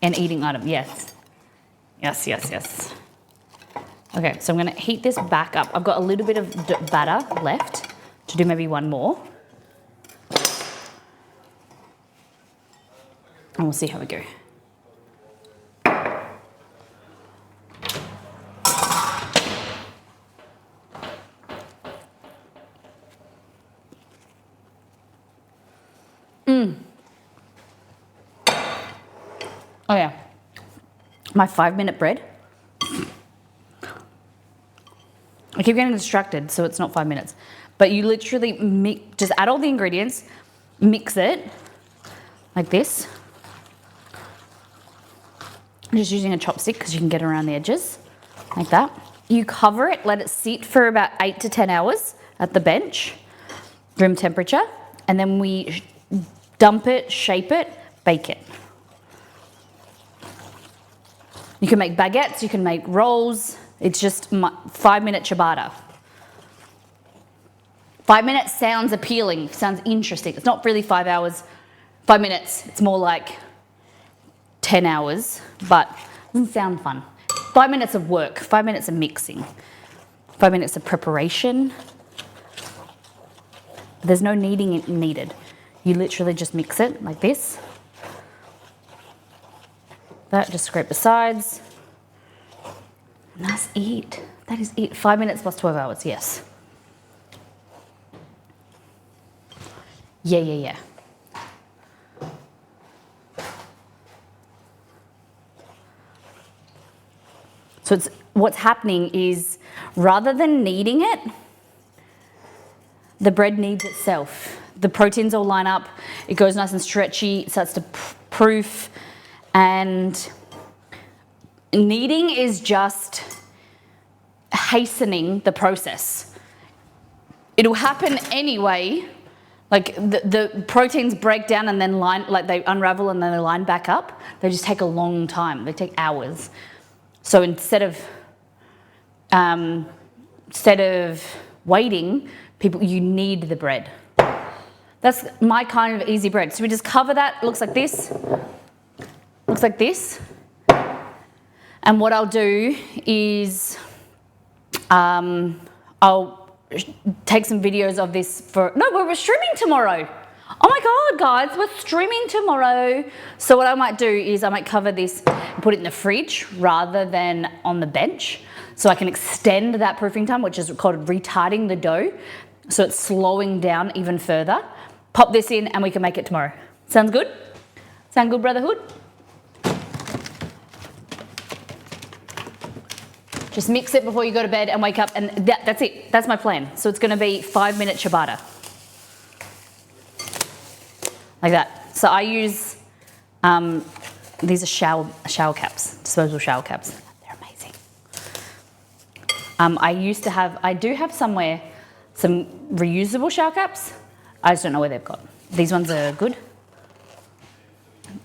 A: and eating item. Yes. Yes, yes, yes. Okay, so I'm going to heat this back up. I've got a little bit of batter left to do maybe one more. And we'll see how we go. Oh yeah, my 5-minute bread. I keep getting distracted, so it's not 5 minutes. But you literally just add all the ingredients, mix it like this. I'm just using a chopstick because you can get around the edges like that. You cover it, let it sit for about 8 to 10 hours at the bench, room temperature, and then we dump it, shape it, bake it. You can make baguettes, you can make rolls. It's just 5-minute ciabatta. 5 minutes sounds appealing, sounds interesting. It's not really 5 hours, 5 minutes. It's more like 10 hours, but it doesn't sound fun. 5 minutes of work, 5 minutes of mixing, 5 minutes of preparation. There's no kneading it needed. You literally just mix it like this. That, just scrape the sides. And that's it. That is it. 5 minutes plus 12 hours, yes. Yeah, yeah, yeah. So what's happening is rather than kneading it, the bread kneads itself. The proteins all line up. It goes nice and stretchy. It starts to proof. And kneading is just hastening the process. It'll happen anyway. Like the proteins break down and then they unravel and then they line back up. They just take a long time. They take hours. So instead of waiting, you knead the bread. That's my kind of easy bread. So we just cover that. It looks like this. Looks like this. And what I'll do is I'll take some videos of this we're streaming tomorrow. Oh my God, guys, we're streaming tomorrow. So what I might do is I might cover this and put it in the fridge rather than on the bench. So I can extend that proofing time, which is called retarding the dough. So it's slowing down even further. Pop this in and we can make it tomorrow. Sounds good? Sound good, brotherhood? Just mix it before you go to bed and wake up, and that's it. That's my plan. So it's going to be 5-minute ciabatta. Like that. So I use, these are shower caps, disposable shower caps. They're amazing. I do have somewhere some reusable shower caps. I just don't know where they've got. These ones are good.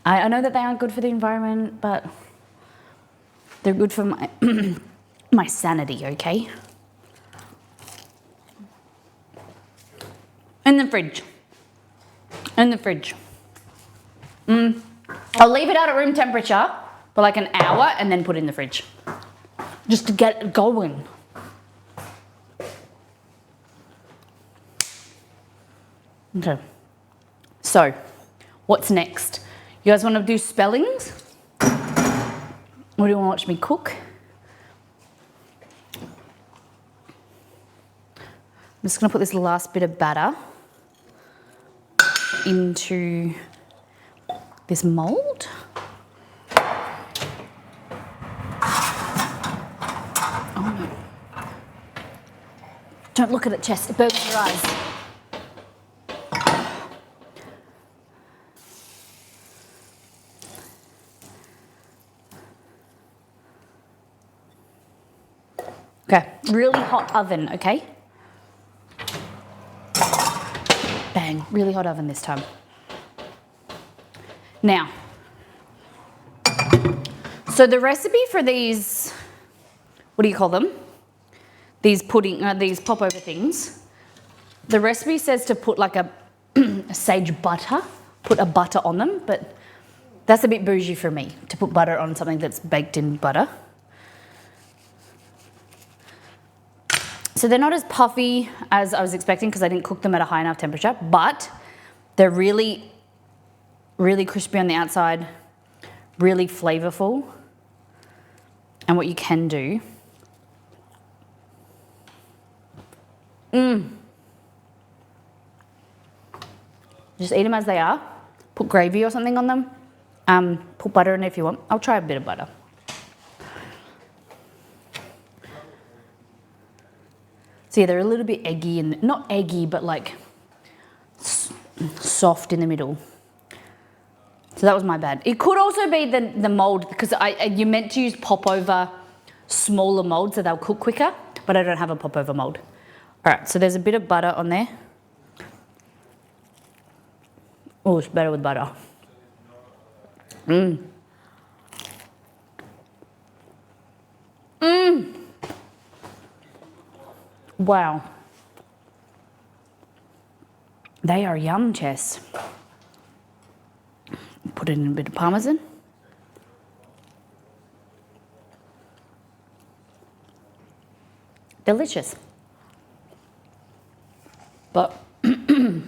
A: I know that they aren't good for the environment, but they're good for my my sanity, okay? In the fridge. In the fridge. I'll leave it out at room temperature for like an hour and then put it in the fridge. Just to get it going. Okay. So, what's next? You guys want to do spellings? Or do you want to watch me cook? I'm just going to put this last bit of batter into this mold. Oh no. Don't look at it, Chess. It burns your eyes. Okay, really hot oven, okay? Bang, really hot oven this time. Now, so the recipe for these, what do you call them? These these popover things. The recipe says to put like a sage butter, put a butter on them, but that's a bit bougie for me, to put butter on something that's baked in butter. So they're not as puffy as I was expecting because I didn't cook them at a high enough temperature, but they're really, really crispy on the outside, really flavorful. And what you can do, just eat them as they are. Put gravy or something on them. Put butter in it if you want. I'll try a bit of butter. So yeah, they're a little bit eggy and not eggy, but like soft in the middle. So that was my bad. It could also be the mold because you meant to use popover smaller molds so they'll cook quicker, but I don't have a popover mold. All right, so there's a bit of butter on there. Oh, it's better with butter. Wow. They are yum, Chess. Put in a bit of parmesan. Delicious. But I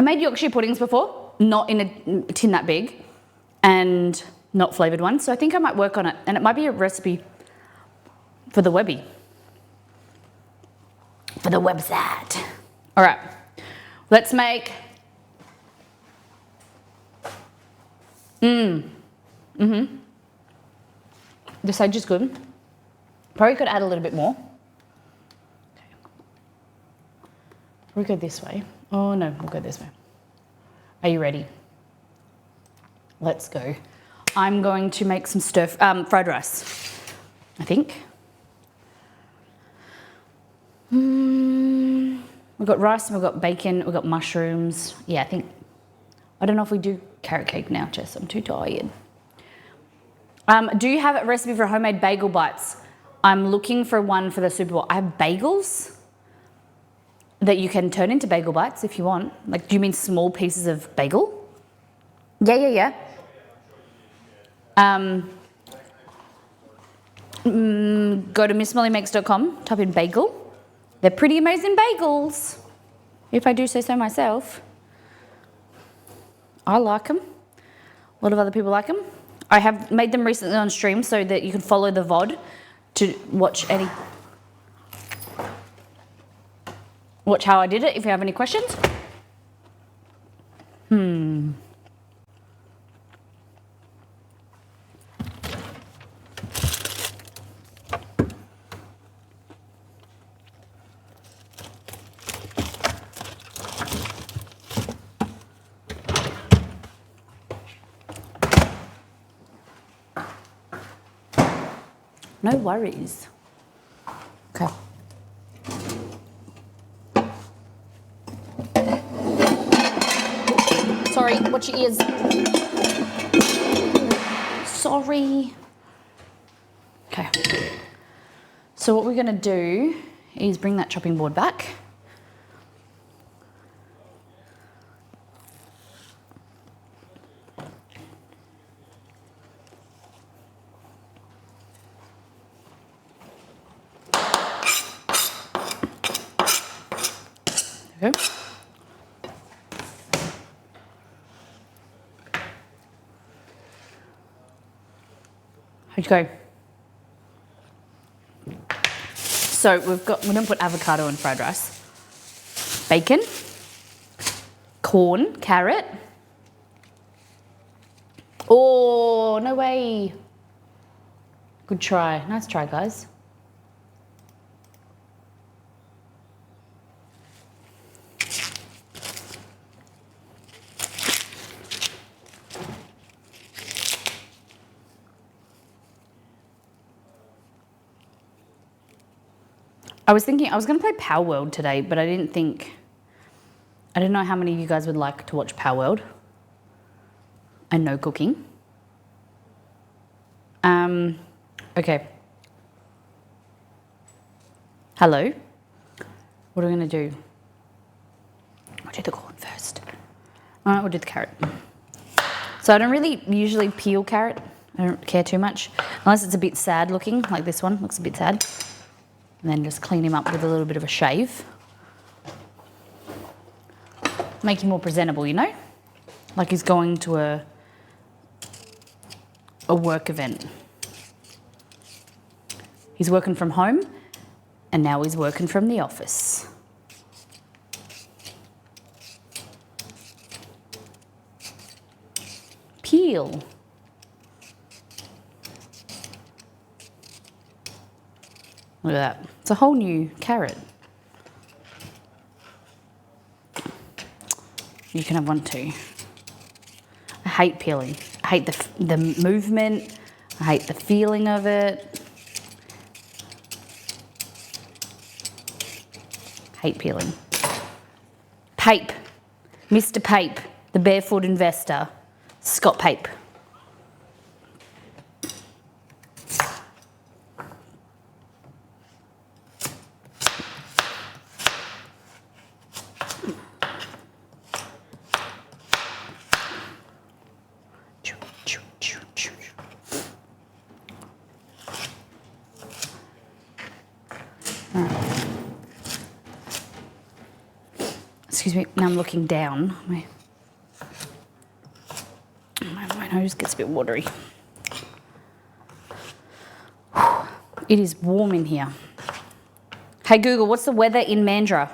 A: made Yorkshire puddings before, not in a tin that big, and not flavoured ones. So I think I might work on it, and it might be a recipe for the Webby. For the website. All right, let's make. The sage is good. Probably could add a little bit more. Okay. We'll go this way. Oh no, we'll go this way. Are you ready? Let's go. I'm going to make some fried rice, I think. We've got rice, we've got bacon, we've got mushrooms. Yeah, I don't know if we do carrot cake now, Jess. I'm too tired. Do you have a recipe for homemade bagel bites? I'm looking for one for the Super Bowl. I have bagels that you can turn into bagel bites if you want. Like, do you mean small pieces of bagel? Yeah. Go to missmollymakes.com, type in bagel. They're pretty amazing bagels, if I do say so myself. I like them. A lot of other people like them. I have made them recently on stream so that you can follow the VOD to watch how I did it if you have any questions. No worries. Okay. sorry. Watch your ears. Sorry. Okay. So what we're going to do is bring that chopping board back. Okay. How'd you go? So we don't put avocado in fried rice. Bacon, corn, carrot. Oh, no way. Good try. Nice try, guys. I was thinking I was going to play Power World today, but I didn't know how many of you guys would like to watch Power World and no cooking. Okay. Hello. What are we going to do? We'll do the corn first. All right, we'll do the carrot. So I don't really usually peel carrot. I don't care too much, unless it's a bit sad looking, like this one looks a bit sad. And then just clean him up with a little bit of a shave. Make him more presentable, you know? Like he's going to a work event. He's working from home, and now he's working from the office. Peel. Look at that. It's a whole new carrot. You can have one too. I hate peeling. I hate the movement. I hate the feeling of it. Hate peeling. Pape. Mr. Pape, the barefoot investor. Scott Pape. Excuse me, now I'm looking down. My nose gets a bit watery. It is warm in here. Hey Google, what's the weather in Mandurah?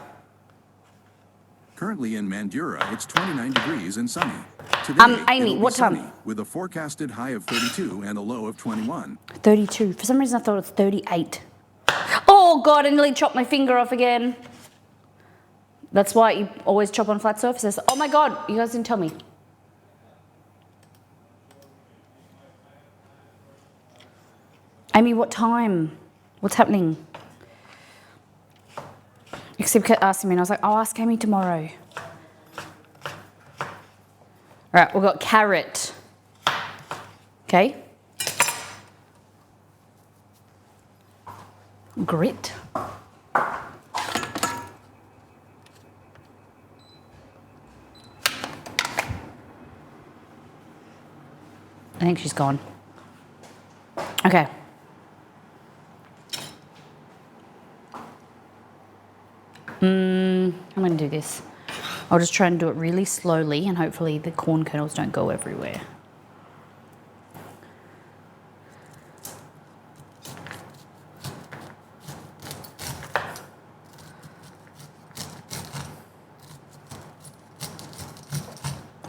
B: Currently in Mandurah, it's 29 degrees and sunny. Today,
A: Amy,
B: it'll be
A: what time?
B: sunny, with a forecasted high of 32 and a low of 21.
A: 32. For some reason I thought it was 38. Oh God, I nearly chopped my finger off again. That's why you always chop on flat surfaces. Oh my God, you guys didn't tell me. Amy, what time? What's happening? Except kept asking me, and I was like, I'll ask Amy tomorrow. All right, we've got carrot. Okay. Grit. I think she's gone. Okay. I'm going to do this. I'll just try and do it really slowly, and hopefully the corn kernels don't go everywhere.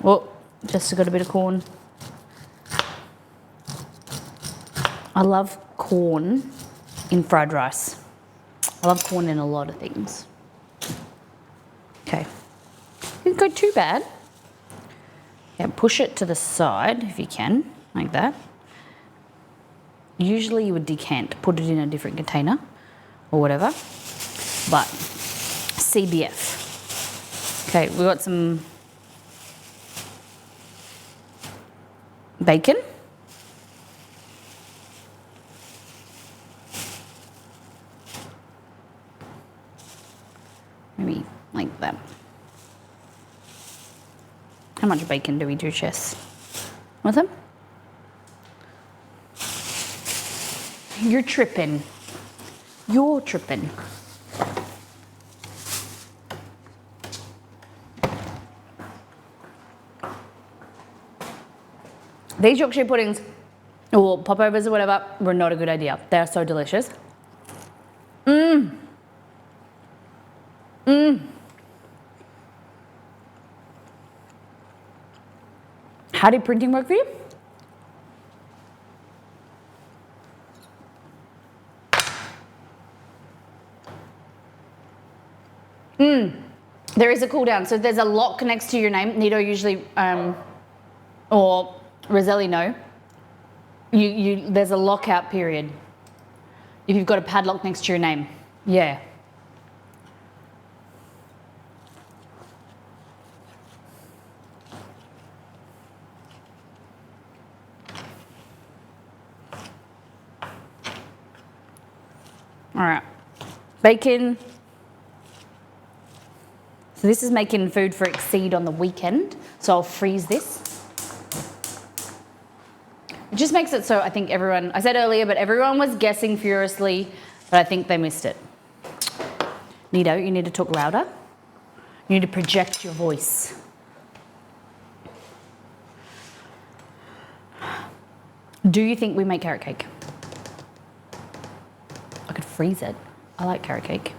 A: Oh, just got a bit of corn. I love corn in fried rice. I love corn in a lot of things. Okay. Didn't go too bad. Yeah, push it to the side if you can, like that. Usually you would decant, put it in a different container or whatever, but CBF. Okay, we got some bacon. Maybe like that. How much bacon do we do, Chess? With them? You're tripping. You're tripping. These Yorkshire puddings, or popovers or whatever, were not a good idea. They are so delicious. How did printing work for you? There is a cooldown. So there's a lock next to your name. Nido usually, or Roselli, no. There's a lockout period if you've got a padlock next to your name. Yeah. All right, bacon. So this is making food for Exceed on the weekend. So I'll freeze this. It just makes it so I think everyone, I said earlier, but everyone was guessing furiously, but I think they missed it. Nido, you need to talk louder. You need to project your voice. Do you think we make carrot cake? I could freeze it. I like carrot cake.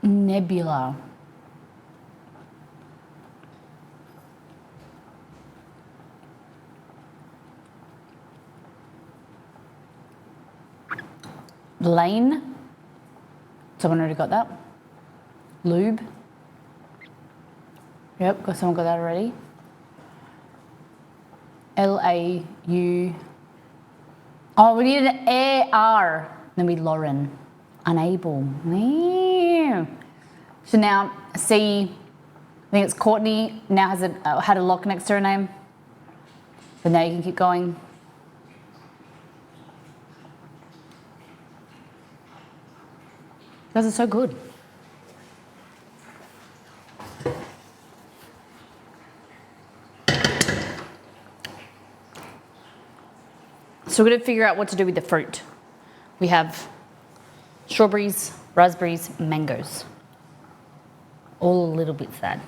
A: Nebula. Lane. Someone already got that? Lube. Yep, someone got that already. L-A-U. Oh, we need an A-R. Then we Lauren. Unable. Yeah. So now, C, I think it's Courtney, now has had a lock next to her name. But now you can keep going. Those are so good. So we're going to figure out what to do with the fruit. We have strawberries, raspberries, mangoes. All a little bit sad.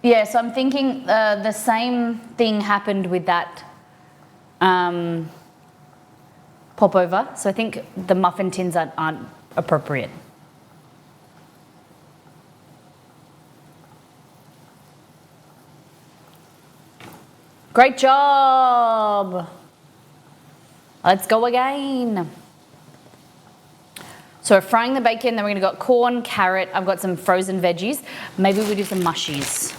A: Yeah, so I'm thinking the same thing happened with that popover. So I think the muffin tins aren't appropriate. Great job. Let's go again. So we're frying the bacon, then we're gonna got corn, carrot, I've got some frozen veggies. Maybe we do some mushies.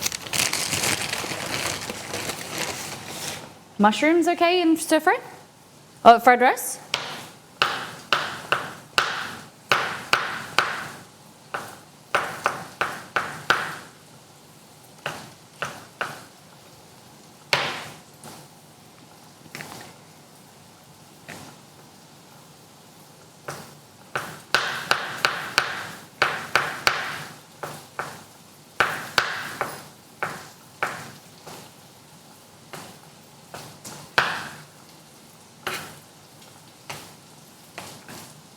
A: Mushrooms okay in stir fry? Oh, fried rice?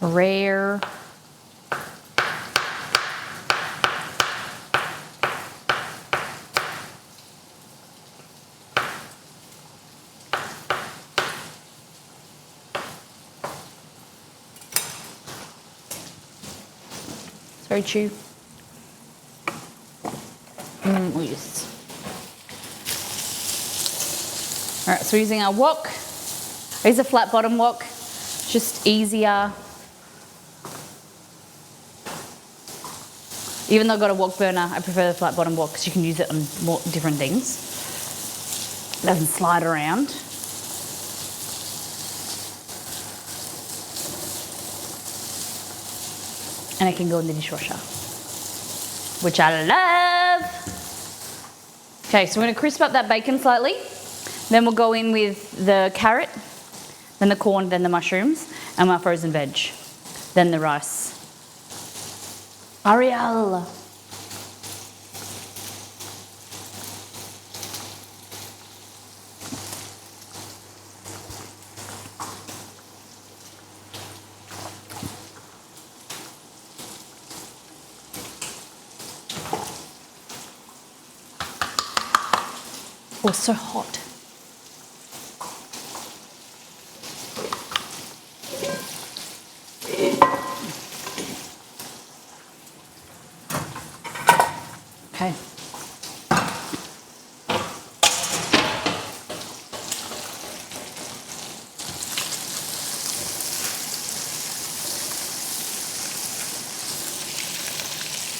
A: Rare. Sorry, chew. Oh yes. All right, so we're using our wok. I use a flat bottom wok, just easier. Even though I've got a wok burner, I prefer the flat bottom wok because you can use it on more different things. It doesn't slide around. And it can go in the dishwasher, which I love. Okay, so we're gonna crisp up that bacon slightly. Then we'll go in with the carrot, then the corn, then the mushrooms, and my frozen veg, then the rice. Ariel. Oh, so hot. Okay.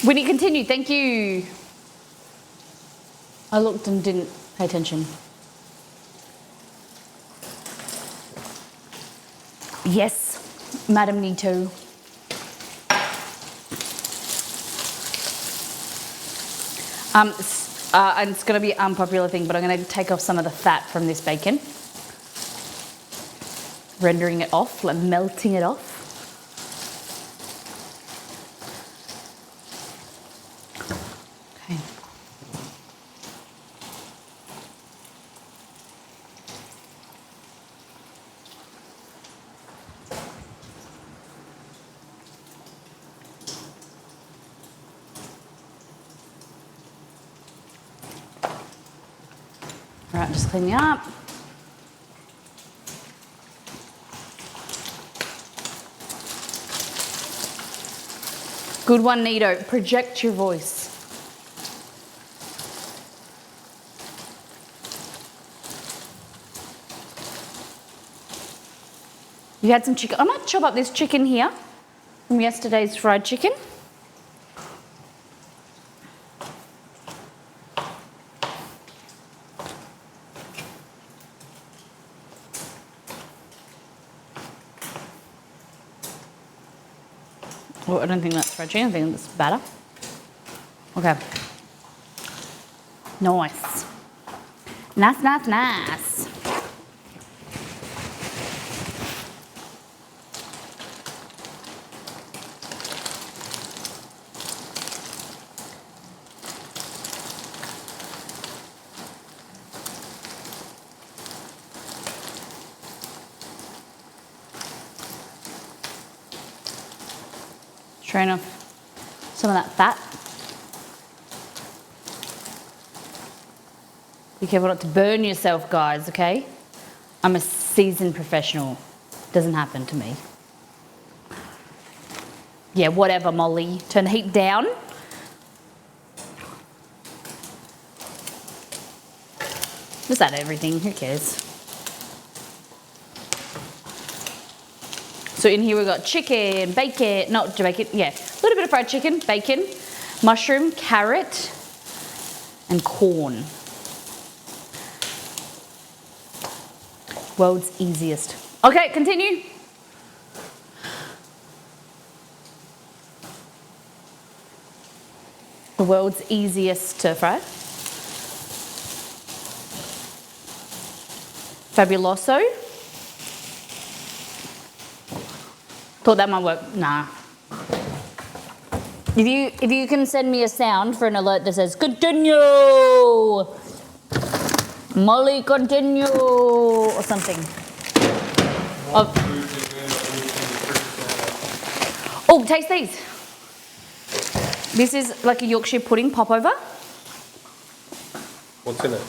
A: Winnie, continue. Thank you. I looked and didn't pay attention. Yes, Madam Nito. And it's going to be an unpopular thing, but I'm going to take off some of the fat from this bacon. Rendering it off, like melting it off. Okay. Right, just cleaning up. Good one, Nito. Project your voice. You had some chicken. I might chop up this chicken here from yesterday's fried chicken. Oh, I don't think that's fried chicken. I think that's batter. Okay. Nice. Nice, nice, nice. Strain off some of that fat. Be careful not to burn yourself, guys, okay? I'm a seasoned professional. Doesn't happen to me. Yeah, whatever, Molly. Turn the heat down. Just add everything, who cares? So in here we've got chicken, bacon, not bacon, yeah, a little bit of fried chicken, bacon, mushroom, carrot, and corn. World's easiest. Okay, continue. The world's easiest stir fry. Fabuloso. Thought that might work. Nah. If you can send me a sound for an alert that says continue, Molly, continue, or something. Oh, taste these. This is like a Yorkshire pudding popover.
D: What's in it?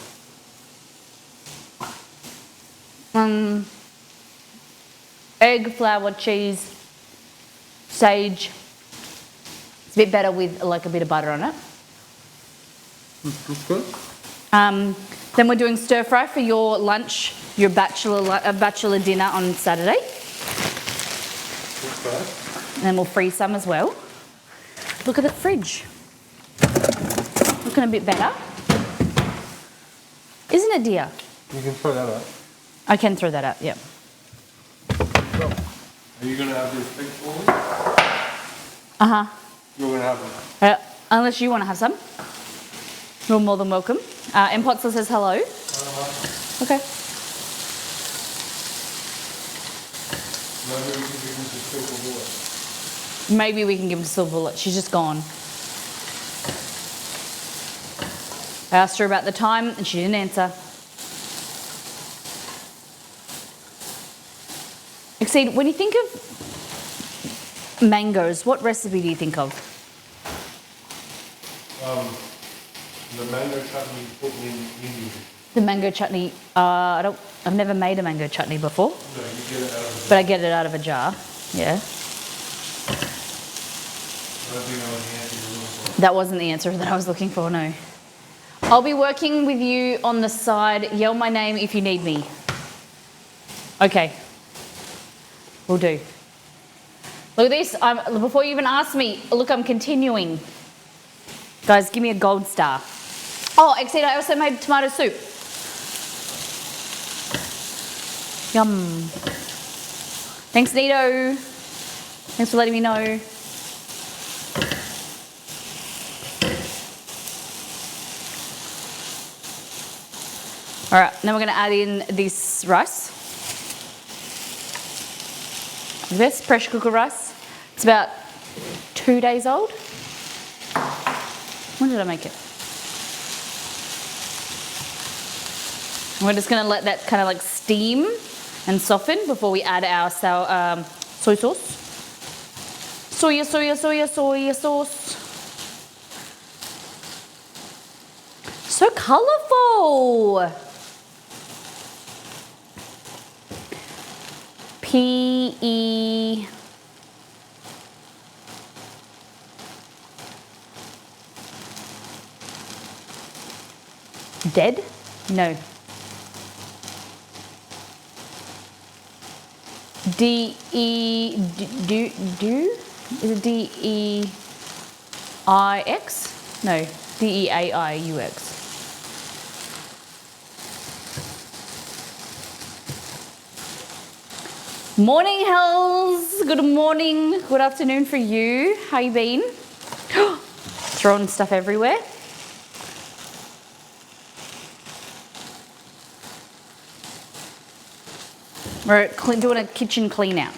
A: Egg, flour, cheese, sage. It's a bit better with like a bit of butter on it.
D: That's good.
A: Then we're doing stir fry for your lunch, your bachelor dinner on Saturday.
D: Okay.
A: And then we'll freeze some as well. Look at the fridge. Looking a bit better. Isn't it, dear?
D: You can throw that out.
A: I can throw that out, yeah.
D: So, are you going to have this big for me? You're gonna have them.
A: Unless you want to have some. You're more than welcome. Impotzel says hello. Okay.
D: Maybe we can give them to Silver Bullet.
A: Maybe we can give him to Silver Bullet. She's just gone. I asked her about the time and she didn't answer. Exceed, when you think of mangoes, what recipe do you think of?
D: The mango chutney put in Indian.
A: The mango chutney. I've never made a mango chutney before.
D: No, you get it out of the
A: But I get it out of a jar. Yeah.
D: I don't think that was the answer you were looking for.
A: That wasn't the answer that I was looking for, no. I'll be working with you on the side. Yell my name if you need me. Okay. Will do. Look at this. Before you even ask me, look, I'm continuing. Guys, give me a gold star. Oh, Exceed, I also made tomato soup. Yum. Thanks, Nito. Thanks for letting me know. All right, now we're going to add in this rice. This pressure cooker rice. It's about 2 days old. When did I make it? We're just going to let that kind of like steam and soften before we add our soy sauce. Soya sauce. So colourful. P-E... Dead? No. D-E... Do? Is it D-E-I-X? No. D-E-A-I-U-X. Morning, Hells. Good morning. Good afternoon for you. How you been? Throwing stuff everywhere. We're doing a kitchen clean out.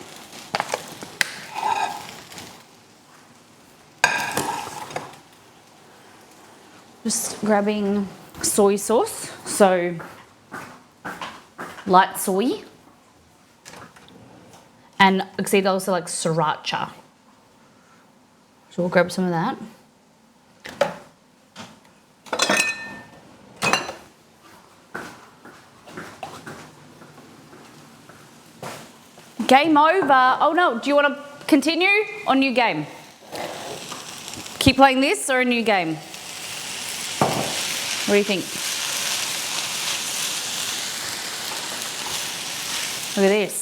A: Just grabbing soy sauce. So, light soy. And I also like sriracha. So we'll grab some of that. Game over. Oh no, do you want to continue or new game? Keep playing this or a new game? What do you think? Look at this.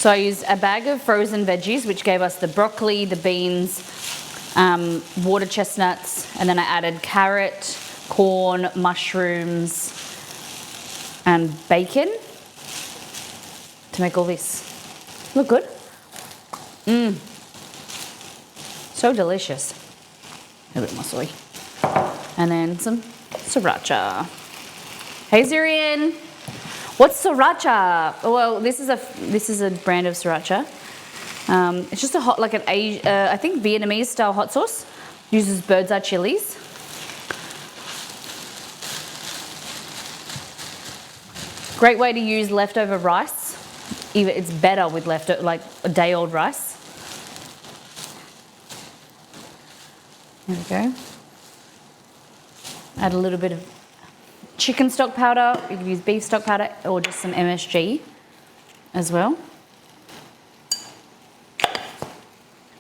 A: So I used a bag of frozen veggies, which gave us the broccoli, the beans, water chestnuts, and then I added carrot, corn, mushrooms, and bacon to make all this. Look good? Mmm. So delicious. A bit more soy. And then some sriracha. Hey Zirian. What's sriracha? Well, this is a brand of sriracha. It's just a hot, like an I think Vietnamese style hot sauce. Uses bird's eye chilies. Great way to use leftover rice. Even it's better with like a day old rice. There we go. Add a little bit of chicken stock powder. You can use beef stock powder or just some MSG as well.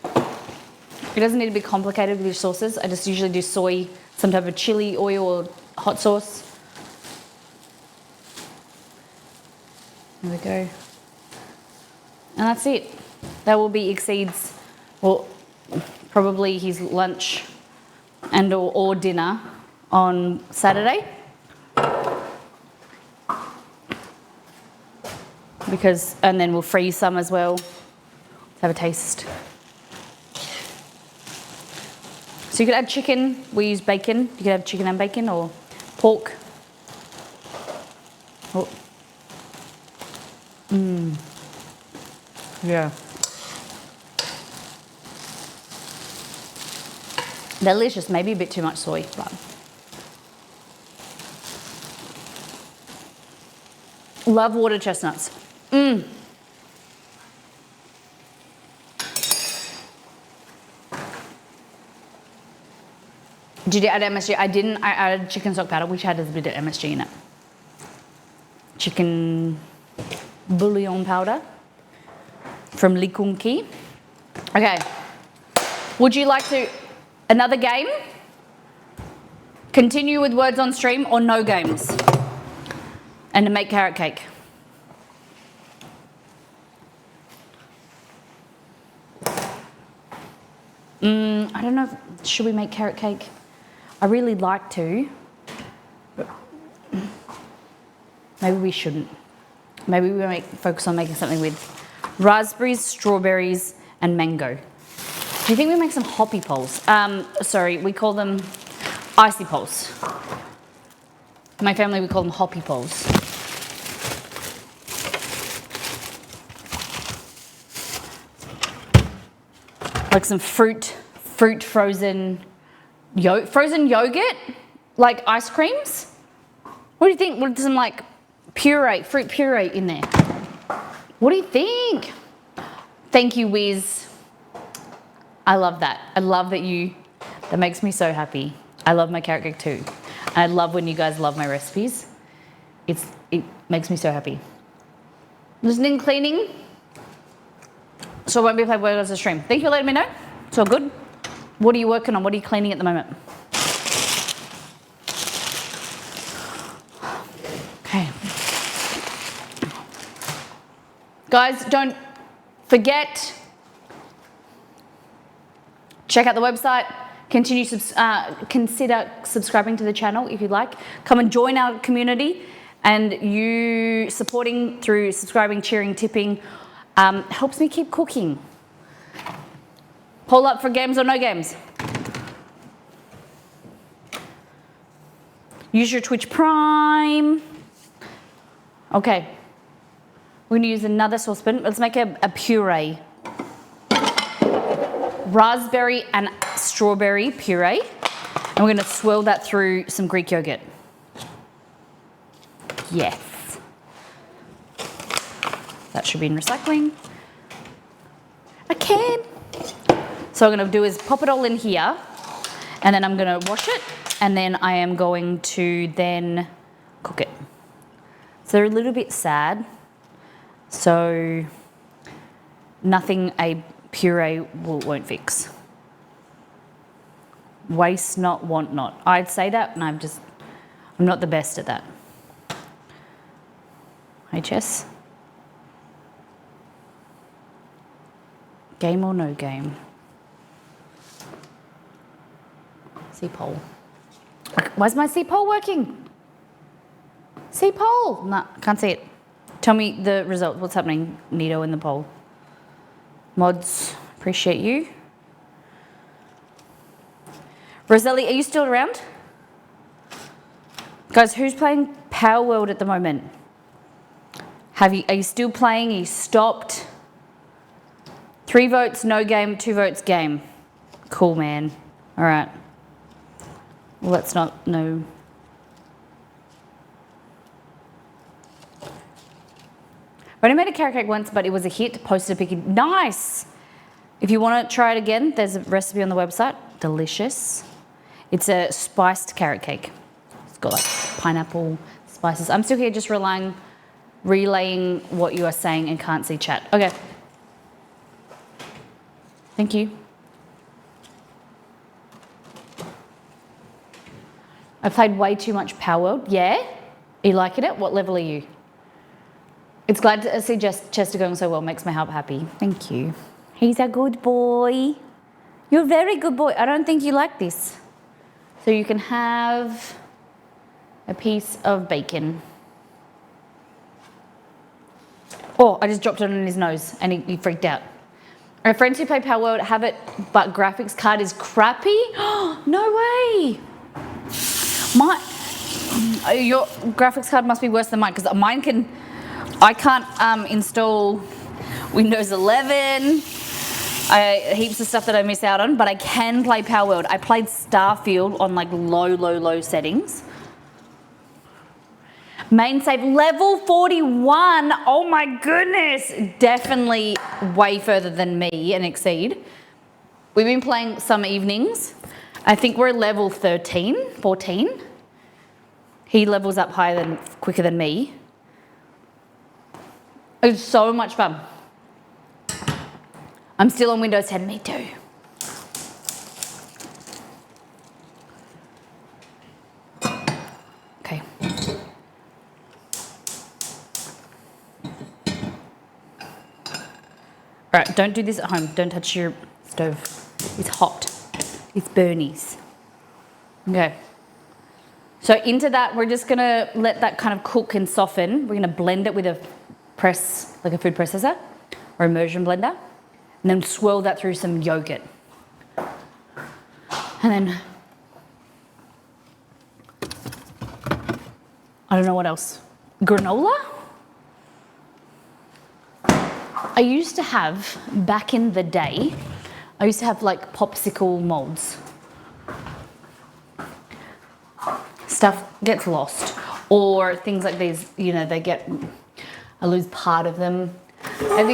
A: It doesn't need to be complicated with your sauces. I just usually do soy, some type of chili oil or hot sauce. There we go. And that's it. That will be Exceed's, well, probably his lunch and or dinner on Saturday. And then we'll freeze some as well. Let's have a taste. So you could add chicken. We use bacon. You could have chicken and bacon or pork. Oh. Yeah. Delicious. Maybe a bit too much soy, but love water chestnuts. Did you add MSG? I didn't. I added chicken stock powder, which had a bit of MSG in it. Chicken bouillon powder from Likunki. Okay. Would you like to another game? Continue with words on stream or no games? And to make carrot cake. I don't know. Should we make carrot cake? I really like to, but maybe we shouldn't. Maybe we focus on making something with raspberries, strawberries, and mango. Do you think we make some hoppy poles? Sorry, we call them icy poles. My family, we call them hoppy poles. Like some fruit frozen yogurt, like ice creams. What do you think? With some like fruit puree in there. What do you think? Thank you, Wiz. I love that. I love that makes me so happy. I love my carrot cake too. And I love when you guys love my recipes. It makes me so happy. Listening, cleaning. So I won't be playing words on the stream. Thank you for letting me know. It's all good. What are you working on? What are you cleaning at the moment? Okay. Guys, don't forget, check out the website. Consider subscribing to the channel if you'd like. Come and join our community, and you supporting through subscribing, cheering, tipping helps me keep cooking. Poll up for games or no games. Use your Twitch Prime. Okay. We're going to use another saucepan. Let's make a puree. Raspberry and strawberry puree. And we're going to swirl that through some Greek yogurt. Yes. That should be in recycling. A can. So what I'm going to do is pop it all in here, and then I'm going to wash it, and then I am going to then cook it. So they're a little bit sad, so nothing a puree won't fix. Waste not, want not. I'd say that, and I'm not the best at that. Hey, Jess? Game or no game? C-pole. Why's my C-pole working? C-pole. Nah, can't see it. Tell me the result. What's happening, Nito, in the poll? Mods, appreciate you. Roselli, are you still around? Guys, who's playing Power World at the moment? Are you still playing? Are you stopped? 3 votes, no game. 2 votes, game. Cool, man. All right. Well, let's not know. I only made a carrot cake once, but it was a hit. Posted a pic. Nice. If you want to try it again, there's a recipe on the website. Delicious. It's a spiced carrot cake. It's got like pineapple spices. I'm still here just relaying what you are saying and can't see chat. Okay. Thank you. I played way too much Power World. Yeah? Are you liking it? What level are you? It's glad to see Chester going so well. Makes my heart happy. Thank you. He's a good boy. You're a very good boy. I don't think you like this. So you can have a piece of bacon. Oh, I just dropped it on his nose and he freaked out. Our friends who play Power World have it, but graphics card is crappy? No way! Your graphics card must be worse than mine, because I can't install Windows 11, heaps of stuff that I miss out on, but I can play Power World. I played Starfield on like low settings. Main save level 41. Oh my goodness. Definitely way further than me and Exceed. We've been playing some evenings. I think we're level 13, 14. He levels up quicker than me. It's so much fun. I'm still on Windows 10, me too. Okay. All right, don't do this at home. Don't touch your stove. It's hot. It's burnies. Okay. So into that, we're just gonna let that kind of cook and soften. We're gonna blend it with a press, like a food processor or immersion blender, and then swirl that through some yogurt. And then, I don't know what else. Granola? I used to have, back in the day, I used to have like popsicle molds. Stuff gets lost, or things like these, you know, I lose part of them. And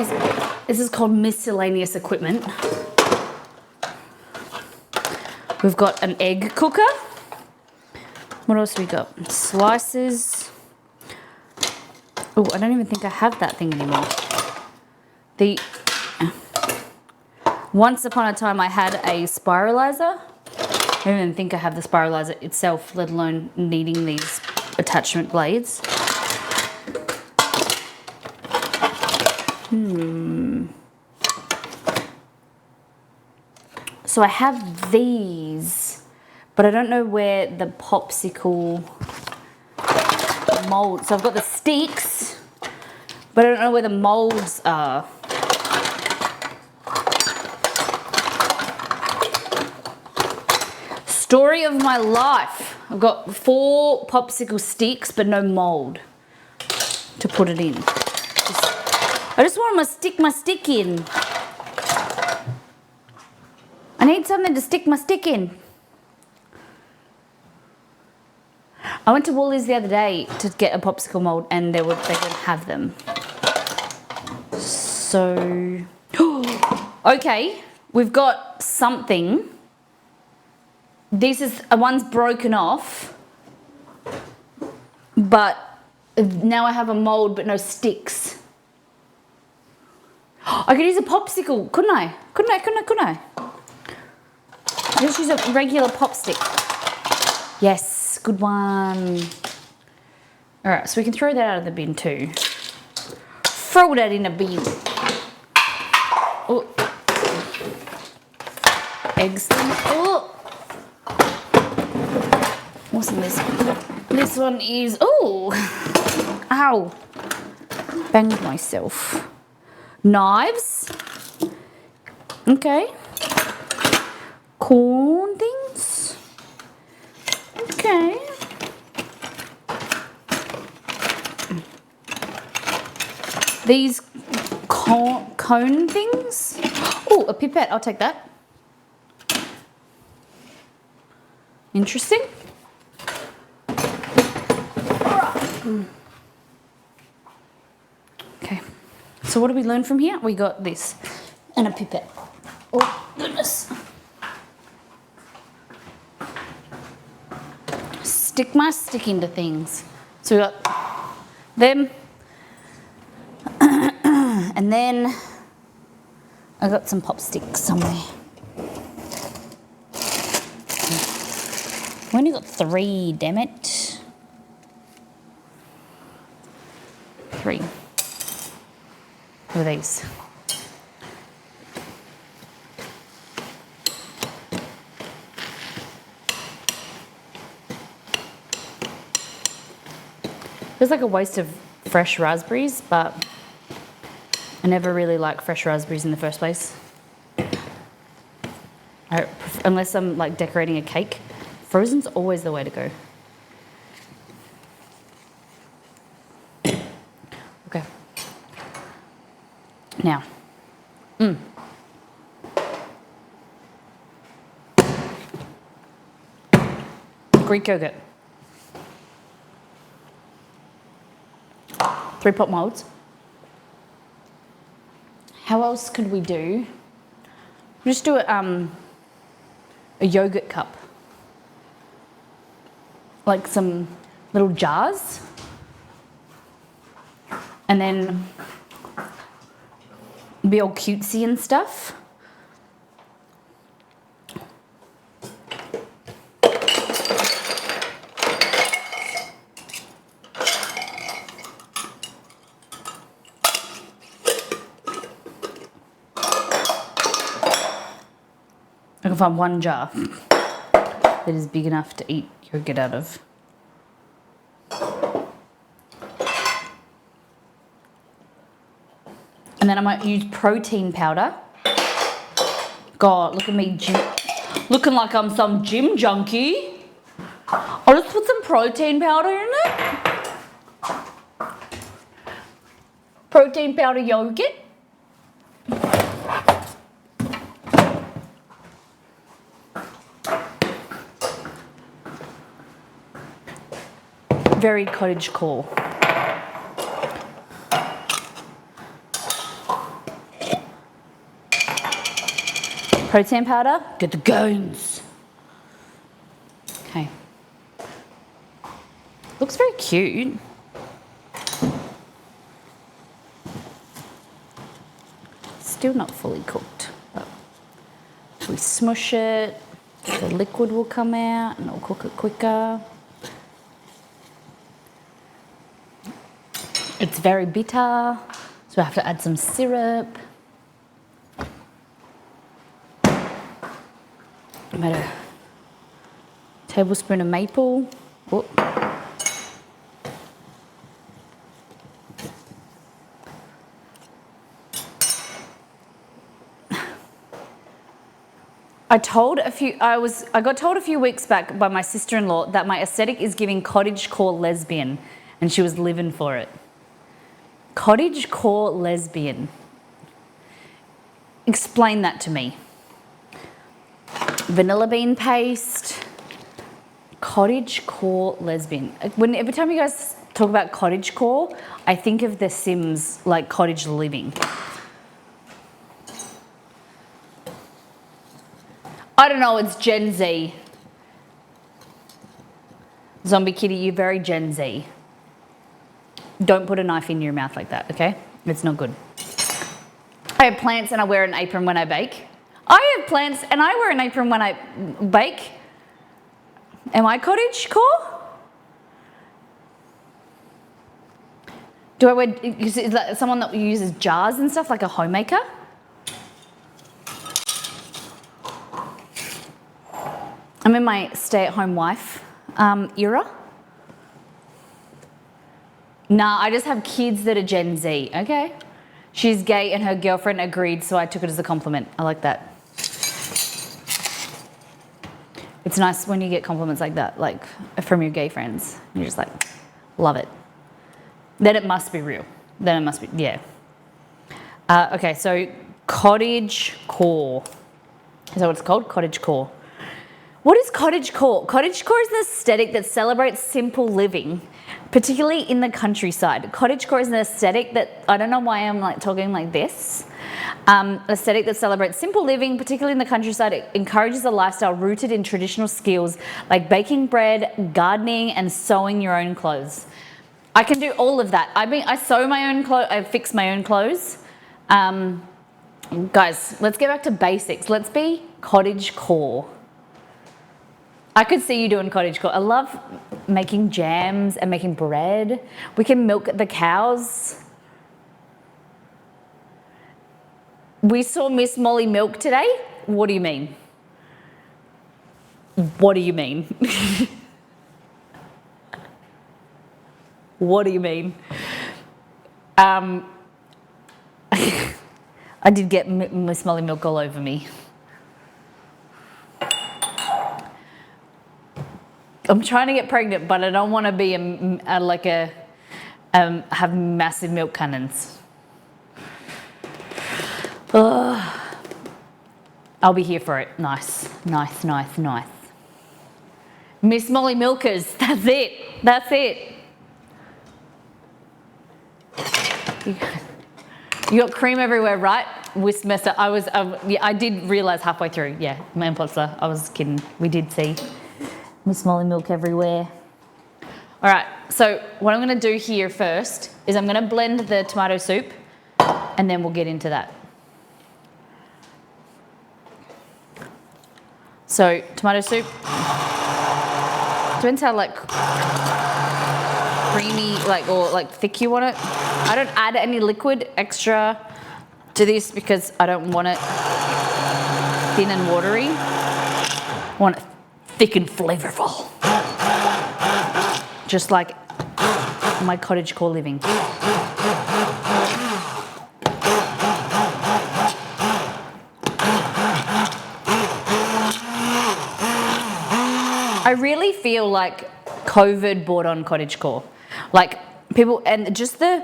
A: this is called miscellaneous equipment. We've got an egg cooker. What else have we got? Slices. Oh, I don't even think I have that thing anymore. Once upon a time I had a spiralizer. I don't even think I have the spiralizer itself, let alone needing these attachment blades. So I have these, but I don't know where the popsicle mold. So I've got the sticks, but I don't know where the molds are. Story of my life. I've got 4 popsicle sticks, but no mold to put it in. I just want to stick my stick in. I need something to stick my stick in. I went to Woolies the other day to get a popsicle mold, and they didn't have them. So, okay, we've got something. This is, one's broken off, but now I have a mold but no sticks. I could use a popsicle, couldn't I? Couldn't I? Just use a regular pop stick. Yes, good one. All right, so we can throw that out of the bin too. Throw that in a bin. Oh. Eggs. Oh. What's in this one? This one is, oh, ow, banged myself. Knives, okay. Corn things, okay. These cone things. Oh, a pipette, I'll take that. Interesting. Okay, so what did we learn from here? We got this and a pipette. Oh, goodness. Stick my stick into things. So we got them. And then I got some pop sticks somewhere. We only got 3, damn it. 3. What are these? Feels like a waste of fresh raspberries, but I never really like fresh raspberries in the first place. Unless I'm like decorating a cake, frozen's always the way to go. Okay. Now, Greek yogurt. 3-pot molds. How else could we do? Just do a yogurt cup. Like some little jars. And then be all cutesy and stuff. I can find one jar that is big enough to eat yogurt out of. And then I might use protein powder. God, look at me looking like I'm some gym junkie. I'll just put some protein powder in it. Protein powder yogurt. Very cottagecore. Protein powder, get the goons. Okay. Looks very cute. Still not fully cooked, but if we smush it, the liquid will come out and it'll cook it quicker. It's very bitter, so I have to add some syrup. About a tablespoon of maple. Whoop. I got told a few weeks back by my sister-in-law that my aesthetic is giving cottagecore lesbian, and she was living for it. Cottagecore lesbian. Explain that to me. Vanilla bean paste. Cottagecore lesbian. Every time you guys talk about cottagecore, I think of The Sims, like cottage living. I don't know, it's Gen Z. Zombie Kitty, you're very Gen Z. Don't put a knife in your mouth like that, okay? It's not good. I have plants and I wear an apron when I bake. I have plants and I wear an apron when I bake. Am I cottagecore? Do I wear, is that someone that uses jars and stuff, like a homemaker? I'm in my stay-at-home wife era. Nah, I just have kids that are Gen Z, okay? She's gay and her girlfriend agreed, so I took it as a compliment. I like that. It's nice when you get compliments like that, like from your gay friends. You're just like, love it. Then it must be real. Then it must be, yeah. Okay, so cottagecore. Is that what it's called? Cottagecore. What is cottagecore? Cottagecore is an aesthetic that celebrates simple living, particularly in the countryside. Cottagecore is an aesthetic that, I don't know why I'm like talking like this. Aesthetic that celebrates simple living, particularly in the countryside. It encourages a lifestyle rooted in traditional skills like baking bread, gardening, and sewing your own clothes. I can do all of that. I sew my own clothes, I fix my own clothes. Guys, let's get back to basics. Let's be cottagecore. I could see you doing cottagecore. I love making jams and making bread. We can milk the cows. We saw Miss Molly milk today. What do you mean? What do you mean? What do you mean? I did get smelly milk all over me. I'm trying to get pregnant, but I don't want to be have massive milk cannons. Ugh. I'll be here for it. Nice. Miss Molly Milkers, that's it. You got cream everywhere, right? Whisk mess up. I did realise halfway through. Yeah, my imposter. I was kidding. We did see Miss Molly Milk everywhere. All right, so what I'm going to do here first is I'm going to blend the tomato soup and then we'll get into that. So tomato soup, depends how creamy or thick you want it. I don't add any liquid extra to this because I don't want it thin and watery. I want it thick and flavorful. Just like my cottagecore living. I really feel like COVID brought on cottagecore. Like people, and just the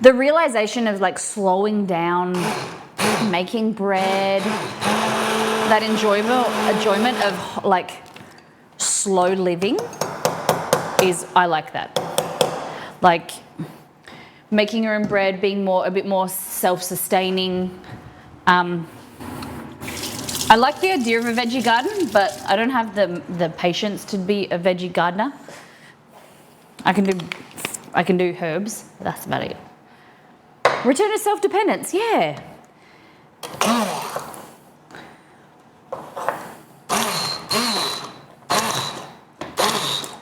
A: realization of like slowing down, making bread, that enjoyment of like slow living I like that. Like making your own bread, being a bit more self-sustaining. I like the idea of a veggie garden, but I don't have the patience to be a veggie gardener. I can do herbs. That's about it. Return to self-dependence. Yeah.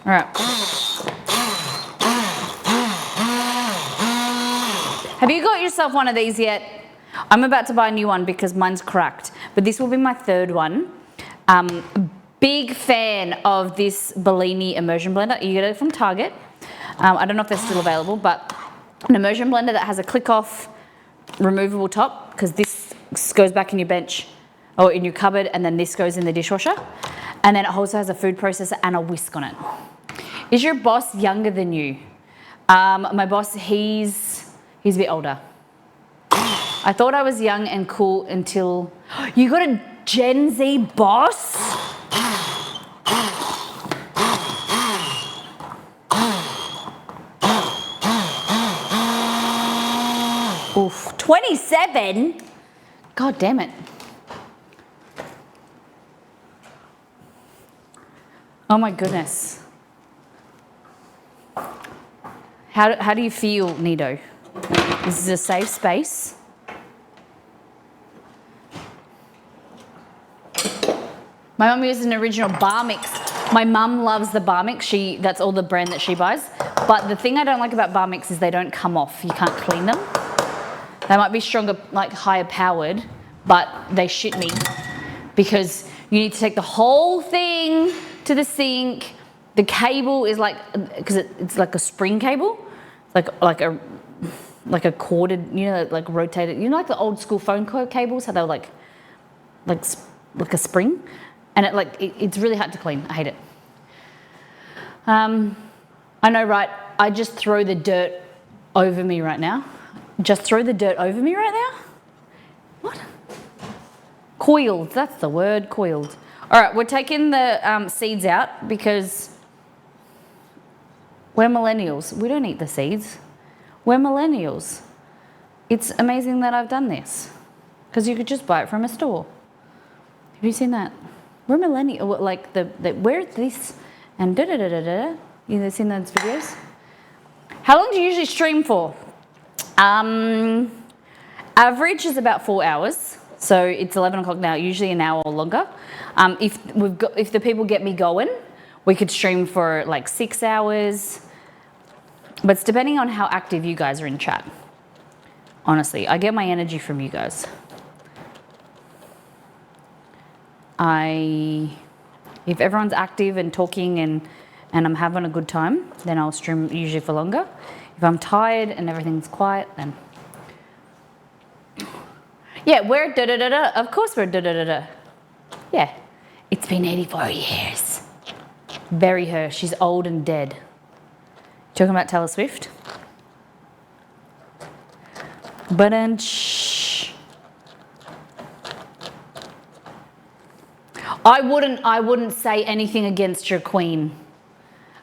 A: All right. Have you got yourself one of these yet? I'm about to buy a new one because mine's cracked, but this will be my third one. Big fan of this Bellini immersion blender. You get it from Target. I don't know if they're still available, but an immersion blender that has a click-off removable top, because this goes back in your bench or in your cupboard, and then this goes in the dishwasher. And then it also has a food processor and a whisk on it. Is your boss younger than you? My boss, he's a bit older. I thought I was young and cool until... You got a Gen Z boss? Oof, 27? God damn it. Oh my goodness. How do you feel, Nido? This is a safe space. My mum uses an original bar mix. My mum loves the bar mix. That's all the brand that she buys. But the thing I don't like about bar mix is they don't come off. You can't clean them. They might be stronger, like higher powered, but they shit me because you need to take the whole thing to the sink. The cable is like, because it's like a spring cable, like a corded, like rotated, like the old school phone cables, how they were like a spring, and it's really hard to clean. I hate it. I know, right? I just throw the dirt over me right now. Just throw the dirt over me right now? What? Coiled, that's the word, coiled. All right, we're taking the seeds out because we're millennials. We don't eat the seeds. We're millennials. It's amazing that I've done this because you could just buy it from a store. Have you seen that? We're millennial, like where's this and da-da-da-da-da. You've seen those videos? How long do you usually stream for? Average is about 4 hours. So it's 11 o'clock now, usually an hour or longer. If the people get me going, we could stream for like 6 hours. But it's depending on how active you guys are in chat. Honestly, I get my energy from you guys. If everyone's active and talking and and I'm having a good time, then I'll stream usually for longer. If I'm tired and everything's quiet, then yeah, we're da da da da. Of course we're da da da da. Yeah, it's been 84 years. Bury her. She's old and dead. Talking about Taylor Swift. Shh. I wouldn't say anything against your queen.